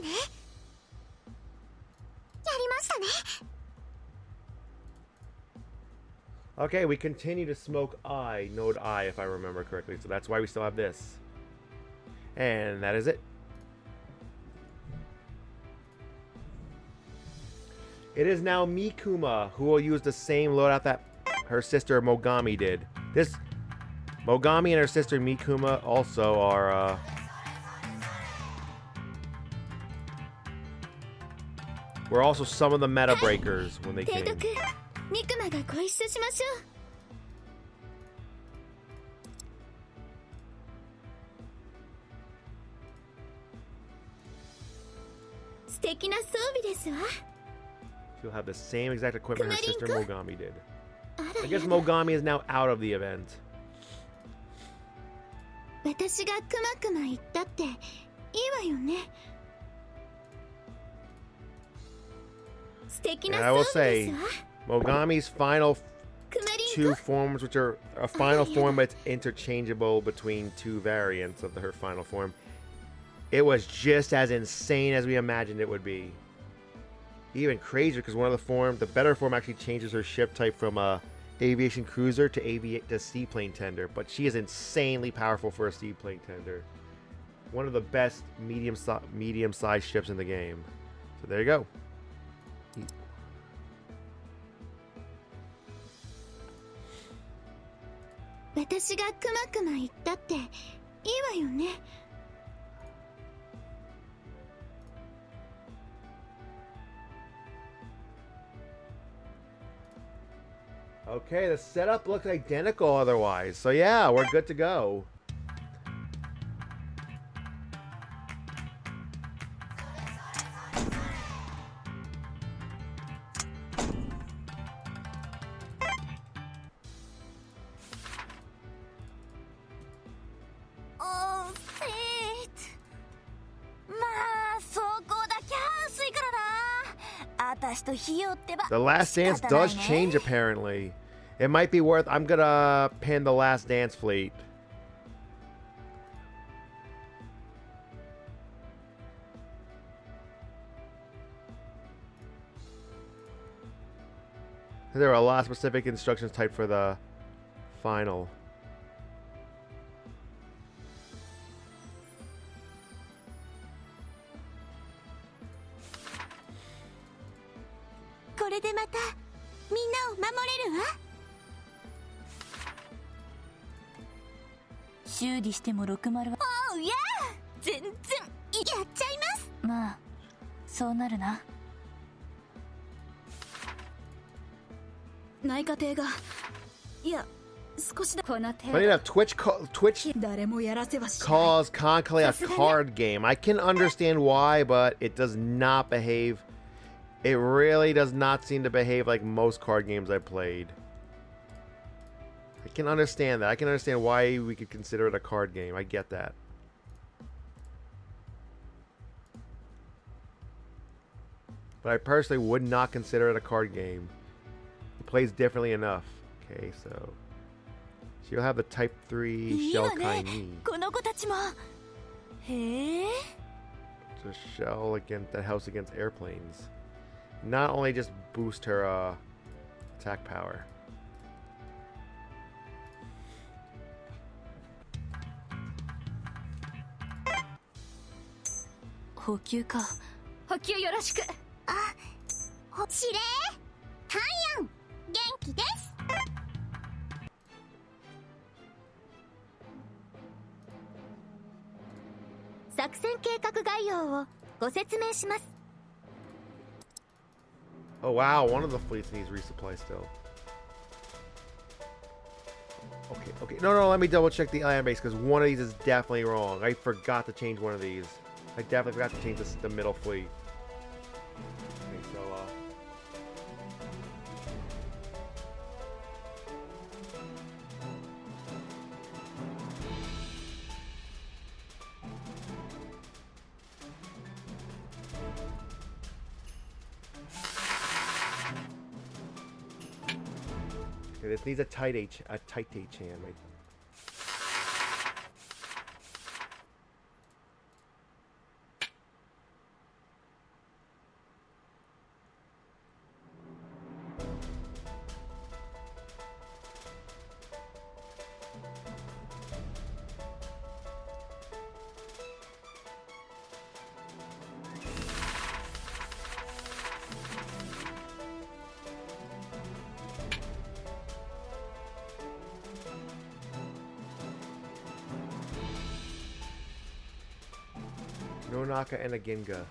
ね。やりましたね。 Okay, we continue to smoke node I, if I remember correctly. So that's why we still have this. And that is it. It is now Mikuma who will use the same loadout that her sister Mogami did. This Mogami and her sister Mikuma also are were also some of the meta breakers when they came. ミクマがご一緒しましょう。素敵な装備ですわ。 She'll have the same exact equipment her sister Mogami did. あら I guess やだ。 Mogami is now out of the event. 私がくまくま言ったっていいわよね。素敵な And I will 装備で say, すわ。 Mogami's final くまりん two こ。 forms, which are a final form but it's interchangeable between two variants of her final form, it was just as insane as we imagined it would be. Even crazier because one of the better form actually changes her ship type from a aviation cruiser to seaplane tender, but she is insanely powerful for a seaplane tender. One of the best medium-sized ships in the game. So there you go. 私がくまくま言ったっていいわよね。 Okay, the setup looks identical otherwise. So yeah, we're good to go. Oh, shit. まあ、走行だきゃ薄いからな。あたしとひよってば。 The Last Dance does change apparently. It might be worth. I'm gonna pin the Last Dance fleet. There are a lot of specific instructions typed for the final. これでまたみんなを守れるわ。 修理しても60は。おうや全然やっちゃいます。まあ、そうなるな。内科艇がいや少しだ。この程 Funny 度。 enough, Twitch 誰もやらせはしない。 calls Kancolle a card game. I can understand why, but it does not behave. It really does not seem to behave like most card games I played. I can understand that. I can understand why we could consider it a card game. I get that. But I personally would not consider it a card game. It plays differently enough. Okay, so she'll have the Type 3いい shell わね Kaini. この子たちも。へえ。 It's a shell that helps against airplanes. Not only just boost her attack power. 補給か。補給よろしく。あ、司令ハンヤン元気です。作戦計画概要をご説明します。 Oh wow, one of the fleets needs resupply still. Okay. No, let me double check the land base because one of these is definitely wrong. I forgot to change one of these. I definitely forgot to change the middle fleet. Okay, so okay, this needs a tight H hand, right? Nonaka and a Ginga.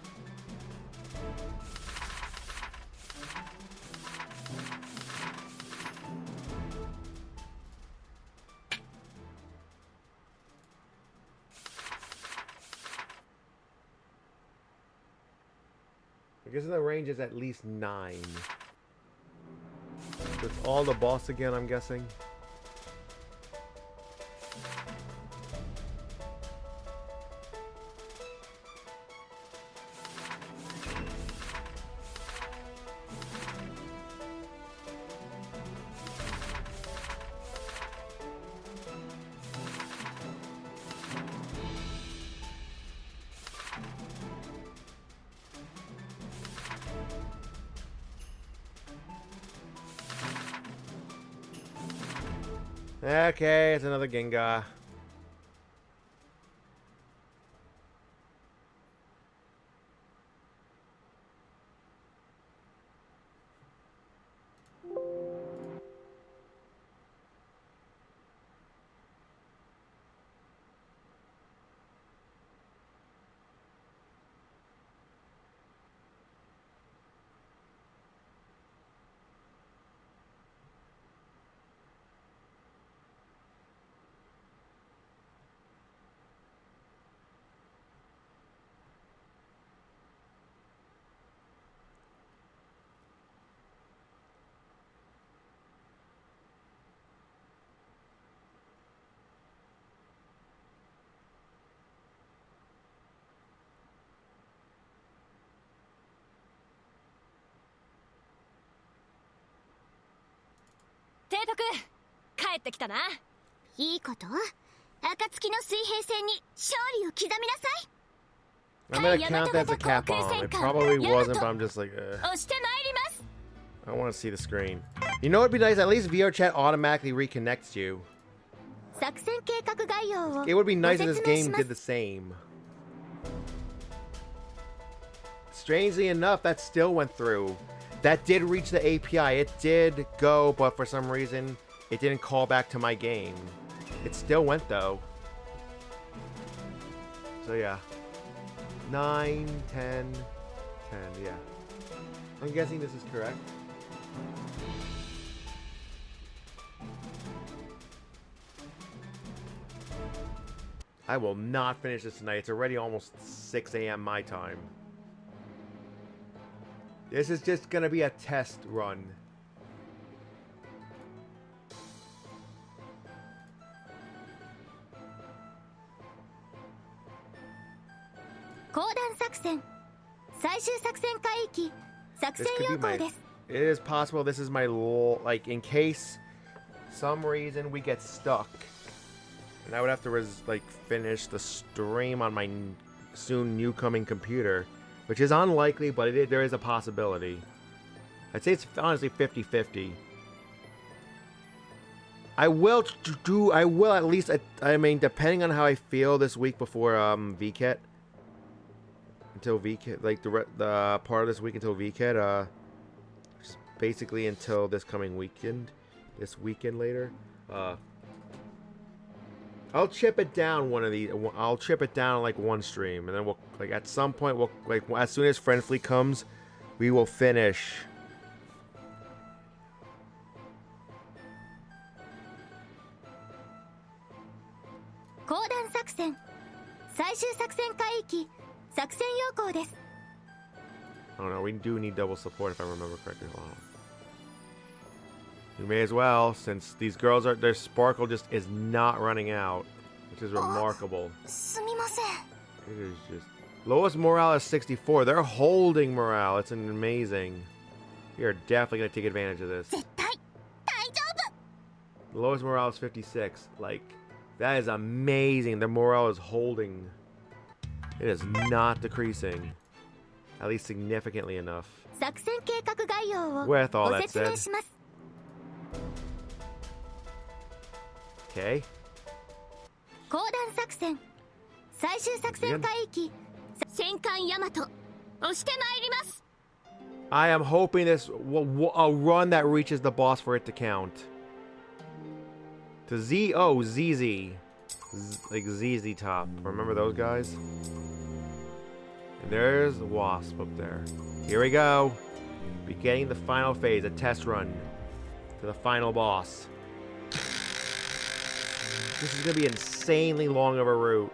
I guess the range is at least 9. It's all the boss again, I'm guessing. Okay, it's another Gengar.いいこと？暁の水平線に勝利を刻みなさい。 I'm gonna count that as a cap bomb. It probably wasn't, but I'm just like, 押してまいります。 I want to see the screen. You know what'd be nice? At least VR chat automatically reconnects you. 作戦計画概要を It would be nice if this ご説明し game ます did the same. Strangely enough, that still went through. That did reach the API. It did go, but for some reason, it didn't call back to my game. It still went though. So yeah. 9, 10, 10, yeah. I'm guessing this is correct. I will not finish this tonight. It's already almost 6 a.m. my time. This is just gonna be a test run. This could be my, it is possible this is my like in case some reason we get stuck and I would have to like finish the stream on my soon new coming computer, which is unlikely, but there is a possibility. I'd say it's honestly 50-50. I will at least, I mean, depending on how I feel this week before VCAT, until VCAT, like the part of this week until VCAT, basically until this coming weekend, this weekend later, I'll chip it down one of these. I'll chip it down like one stream, and then we'll like at some point we'll like as soon as Friend Fleet comes, we will finish. Oh no, we do need double support if I remember correctly. Hold on. We may as well, since these girls are, their sparkle just is not running out, which is remarkable. It is just lowest morale is 64. They're holding morale. It's amazing. We are definitely gonna take advantage of this. The lowest morale is 56. Like, that is amazing. The morale is holding. It is not decreasing. At least significantly enough. With all that said. Okay. I am hoping this a run that reaches the boss for it to count. To ZZ. Like ZZ Top. Remember those guys? And there's the Wasp up there. Here we go. Beginning the final phase, a test run to the final boss. This is going to be insanely long of a route.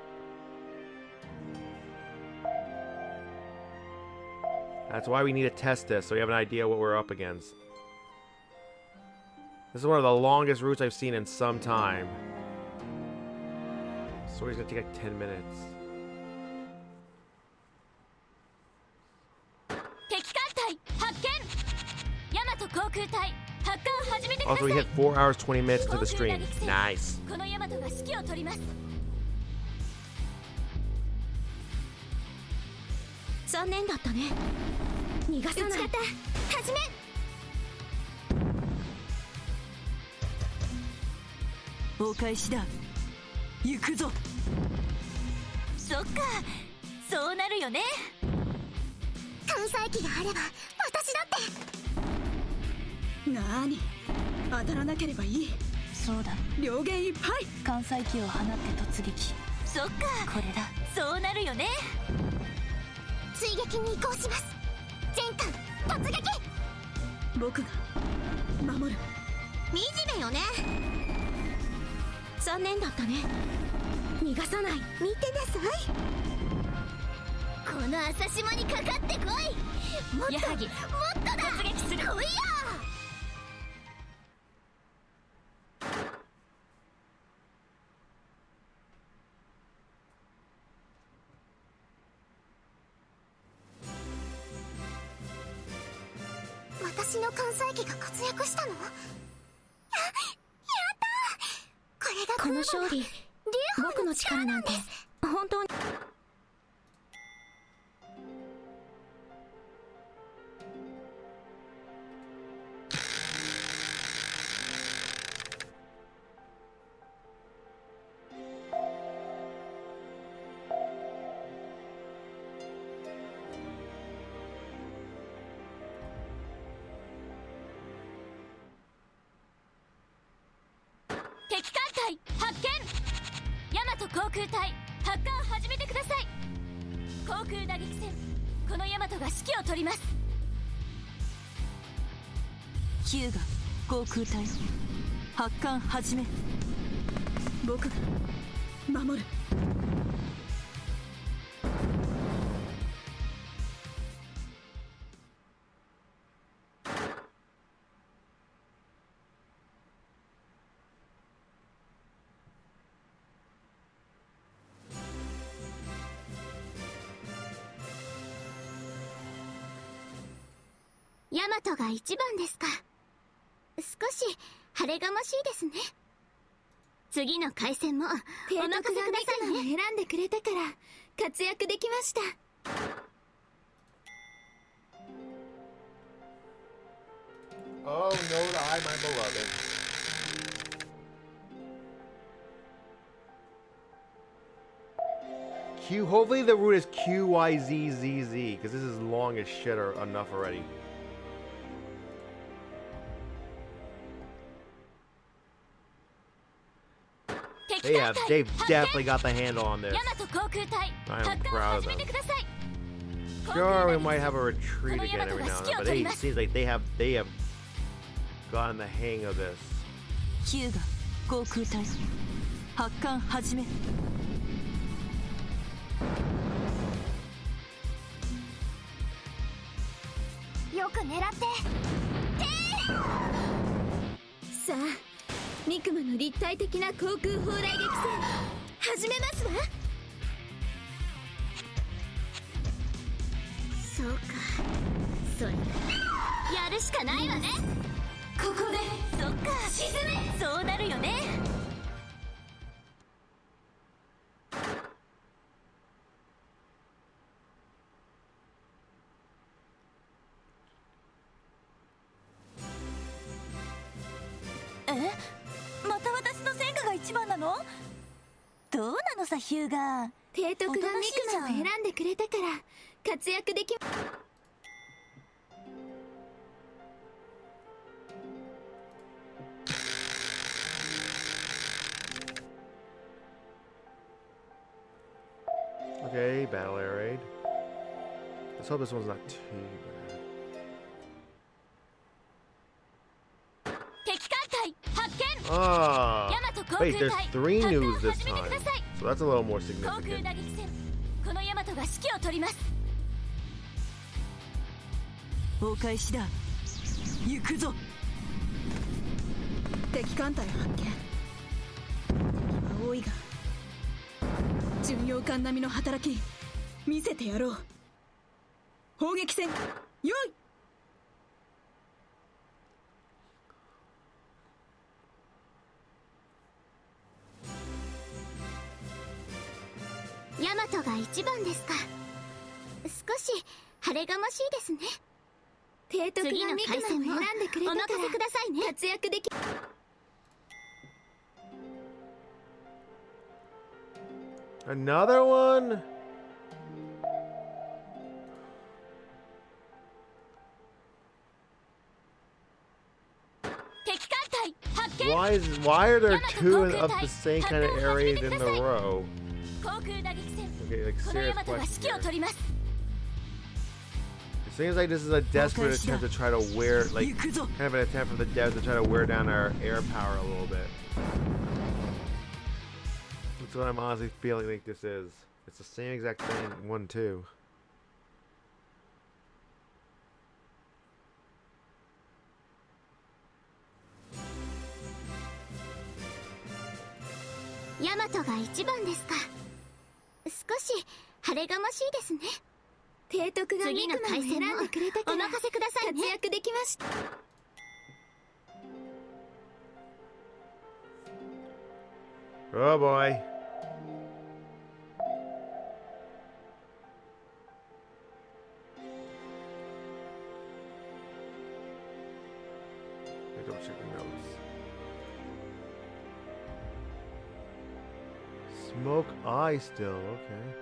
That's why we need to test this, so we have an idea what we're up against. This is one of the longest routes I've seen in some time. Story's gonna take like 10 minutes. Also, we hit 4 hours 20 minutes into the stream. Nice. 残念だったね。逃がさない。始め。お返しだ。行くぞ。そっか、そうなるよね。関西機があれば私だって。なーに、当たらなければいい。そうだ。両弦いっぱい。関西機を放って突撃。そっか、これだ。そうなるよね。追撃に移行します。全艦突撃。僕が守る。惨めよね。残念だったね。逃がさない。見てなさい。この朝島にかかってこい。もっと矢作、もっとだ。突撃する。来いよ。私の関西機が活躍したの？やったー！これがこの勝利、僕の力なんて本当に。敵艦隊発見。大和航空隊発艦始めてください。航空打撃戦、この大和が指揮を取ります。ヒューガ航空隊発艦始め。僕が守る。ヤマトが一番ですか。少し晴れがましいですね。次の回戦もお任せくださいね。選んでくれたから活躍できました。Oh, no to I, my beloved. Q. Hopefully the route is QYZZZ, because this is long as shit or enough already. They've definitely got the handle on this. I am proud of them. Sure, we might have a retreat again every now and then, but it seems like they have gotten the hang of this. ヒューガ航空隊発艦始め。よく狙って。さあ、ミクマの立体的な航空砲雷撃戦始めますわ。そうか、それやるしかないわね。ここで。そっか、沈め。そうなるよね。また私の戦果が一番なの？どうなのさ、ヒューガ。提督がミクマを選んでくれたから活躍でき。Okay, battle air raid. Let's hope this one's not too bad. 敵艦隊発見 Ah, 大和航 wait, 空 there's 隊 3 発艦 news を this 始めて time. ください So that's a little more 航空 significant. 打撃戦この大和が指揮を取りますお返しだ行くぞ敵艦隊発見敵は多いが巡洋艦並みの働き見せてやろう砲撃戦用意大和が一番ですか少し晴れがましいですね提督がミクマンを選んでくれたからお任せくださいね活躍でき Another one? Why are there 2 of the same kind of areas in the row? 航空打撃戦 Okay, like この serious 大和が question 指揮を here. 取ります It seems like this is a desperate attempt to try to wear, like, 行くぞ kind of an attempt from the devs to try to wear down our air power a little bit. That's what I'm honestly feeling like this is. It's the same exact thing, 1, 2. 大和が一番ですか少し晴れがましいですね提督がミクマンを選んでくれたからお任せくださいね活躍できました Oh boy. I don't check the notes. Smoke eye still, okay.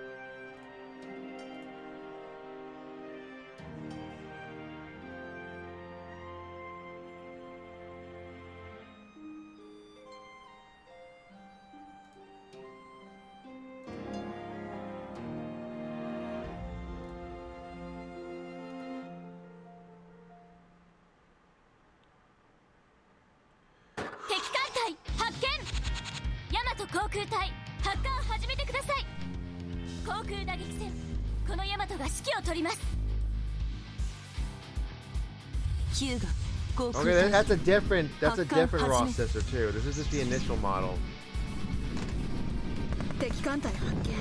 Okay, that's a different raw sister too. This is just the initial model. 敵艦隊発見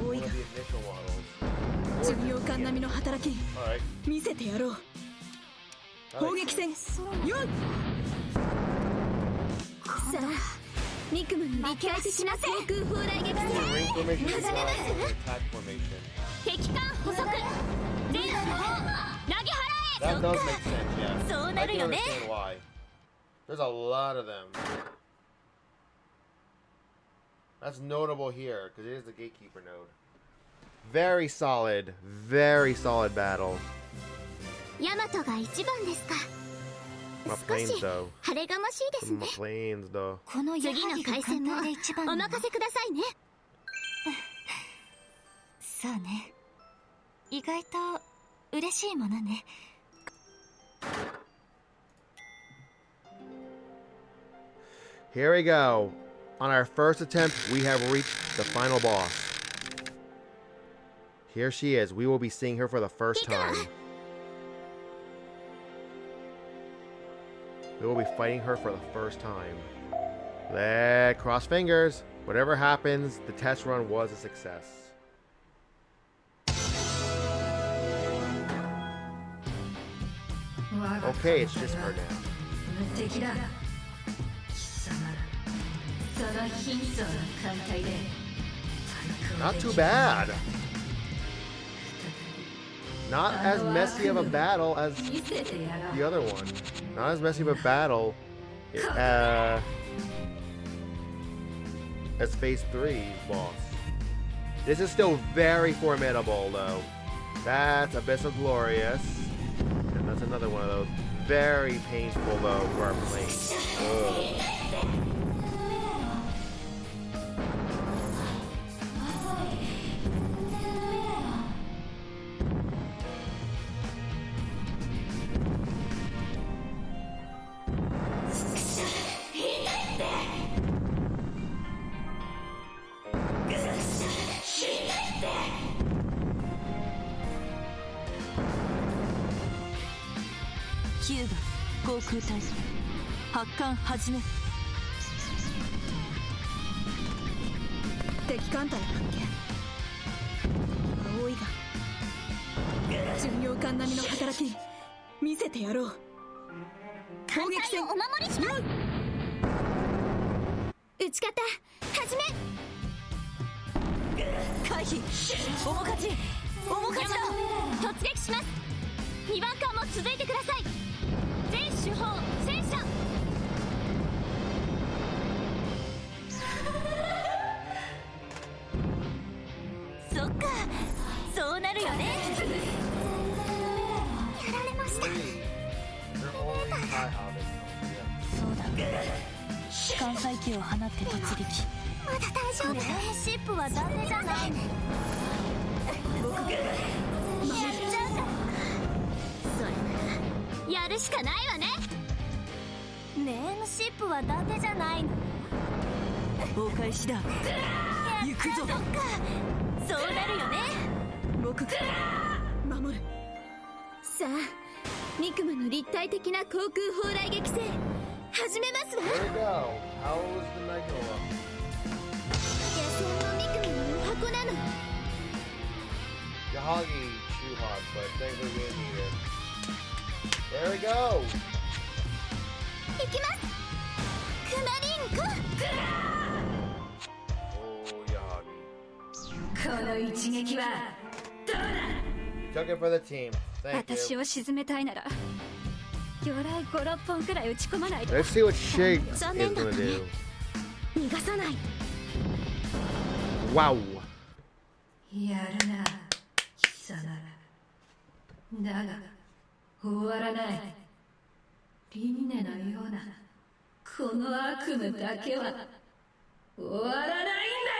One of the initial models. 巡洋艦並みの働き Alright. 見せてやろう砲撃戦用意さあミクマンに理解しなさい航空砲雷撃戦 Ring formation is 始めます attack formation. 敵艦捕捉レーダーの方投げ払 That does make sense, yeah. そう I なる can よね understand why. There's a lot of them. That's notable here, because it is the gatekeeper node. Very solid battle. ヤマトが一番ですか My 少 planes し though. 晴れがましいですね My planes though. この次の回戦もお任せくださいねそうね意外と嬉しいものね Here we go. On our first attempt, we have reached the final boss. Here she is. We will be seeing her for the first time. We will be fighting her for the first time. Cross fingers. Whatever happens, the test run was a success. Okay, it's just her now. 敵だ貴様その貧相な艦隊で Not too bad. Not as messy of a battle as 見せてやろう the other one. Not as messy of a battle as Phase 3's boss. This is still very formidable, though. That's Abyss of Glorious. And that's another one of those. Very painful, though, for our plane. キューバ航空隊発艦始め。敵艦隊発見。青いが巡洋艦並みの働き見せてやろう。艦隊をお守りします。撃ち方始め。回避。面勝ち面勝ちだ。突撃します。2番艦も続いてください。全主砲戦車。そっか、そうなるよね。やられました。そうだ、艦載機を放って突撃。まだ大丈夫。ネームシップはダメじゃないの。僕がやっちゃうから。それならやるしかないわね。ネームシップはダメじゃないの。お返しだ。行くぞ。そっか、そうなるよね。僕が守る。さあ、ミクマの立体的な航空砲雷撃戦始めますわ。 There we go. How was the night going? 野戦のミクマのお箱なの。 Yahagi chew hot, but thankfully we didn't need it. There we go. 行きます。クマリンコ。 Oh, Yahagi. この一撃はどうだ。 Took it for the team. Thank 私 you. を沈めたいなら魚雷5、6本くらい撃ち込まないと Let's see what Shig is 残念だった gonna ね。 do. 逃がさない。 Wow. やるな、貴様。だが終わらない。輪廻のようなこの悪夢だけは終わらないんだ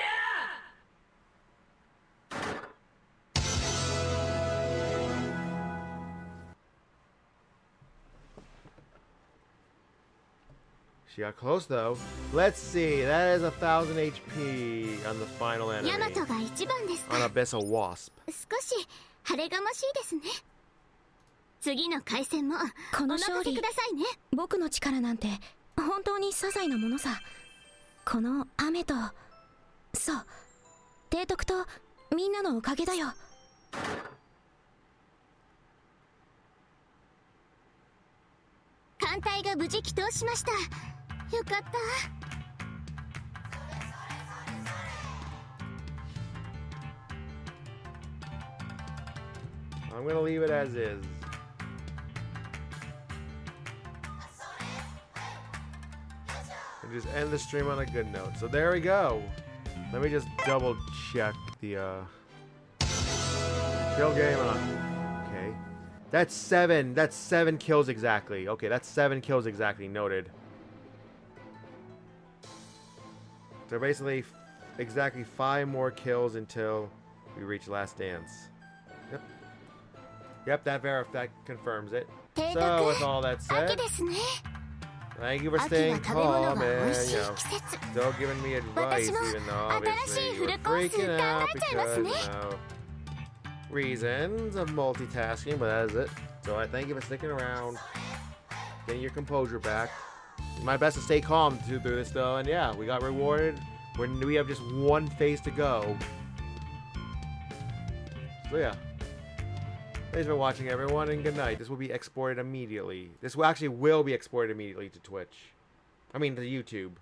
よ。She got close though. Let's see. That is 1,000 HP on the final ヤ enemy. マトが一番ですか。 On Abyssal Wasp. 少し晴れがましいですね。次の回戦もこお任の勝利せくださいね。僕の力なんて本当に些細なものさ。この雨と、そう提督とみんなのおかげだよ。艦隊が無事帰投しました。よかった。 I'm gonna leave it as is. And just end the stream on a good note. So there we go. Let me just double check the kill game on. Okay. That's 7. That's 7 kills exactly. Okay, that's 7 kills exactly. Noted. So basically exactly 5 more kills until we reach last dance. Yep. Yep, that confirms it. So with all that 秋 said, ですね。 thank you for 秋 staying は食べ物 calm が美 and 味しい you know 季節。 still giving me advice 私も even though 新し obviously い you フ were ルコース freaking 考 out えちゃいます because ね。 you know reasons of multitasking, but that is it. So I thank you for sticking around, getting your composure back. My best to stay calm through this though, and yeah, we got rewarded. We have just one phase to go. So yeah. Thanks for watching, everyone, and good night. This will be exported immediately. This will actually be exported immediately to Twitch. I mean, to YouTube.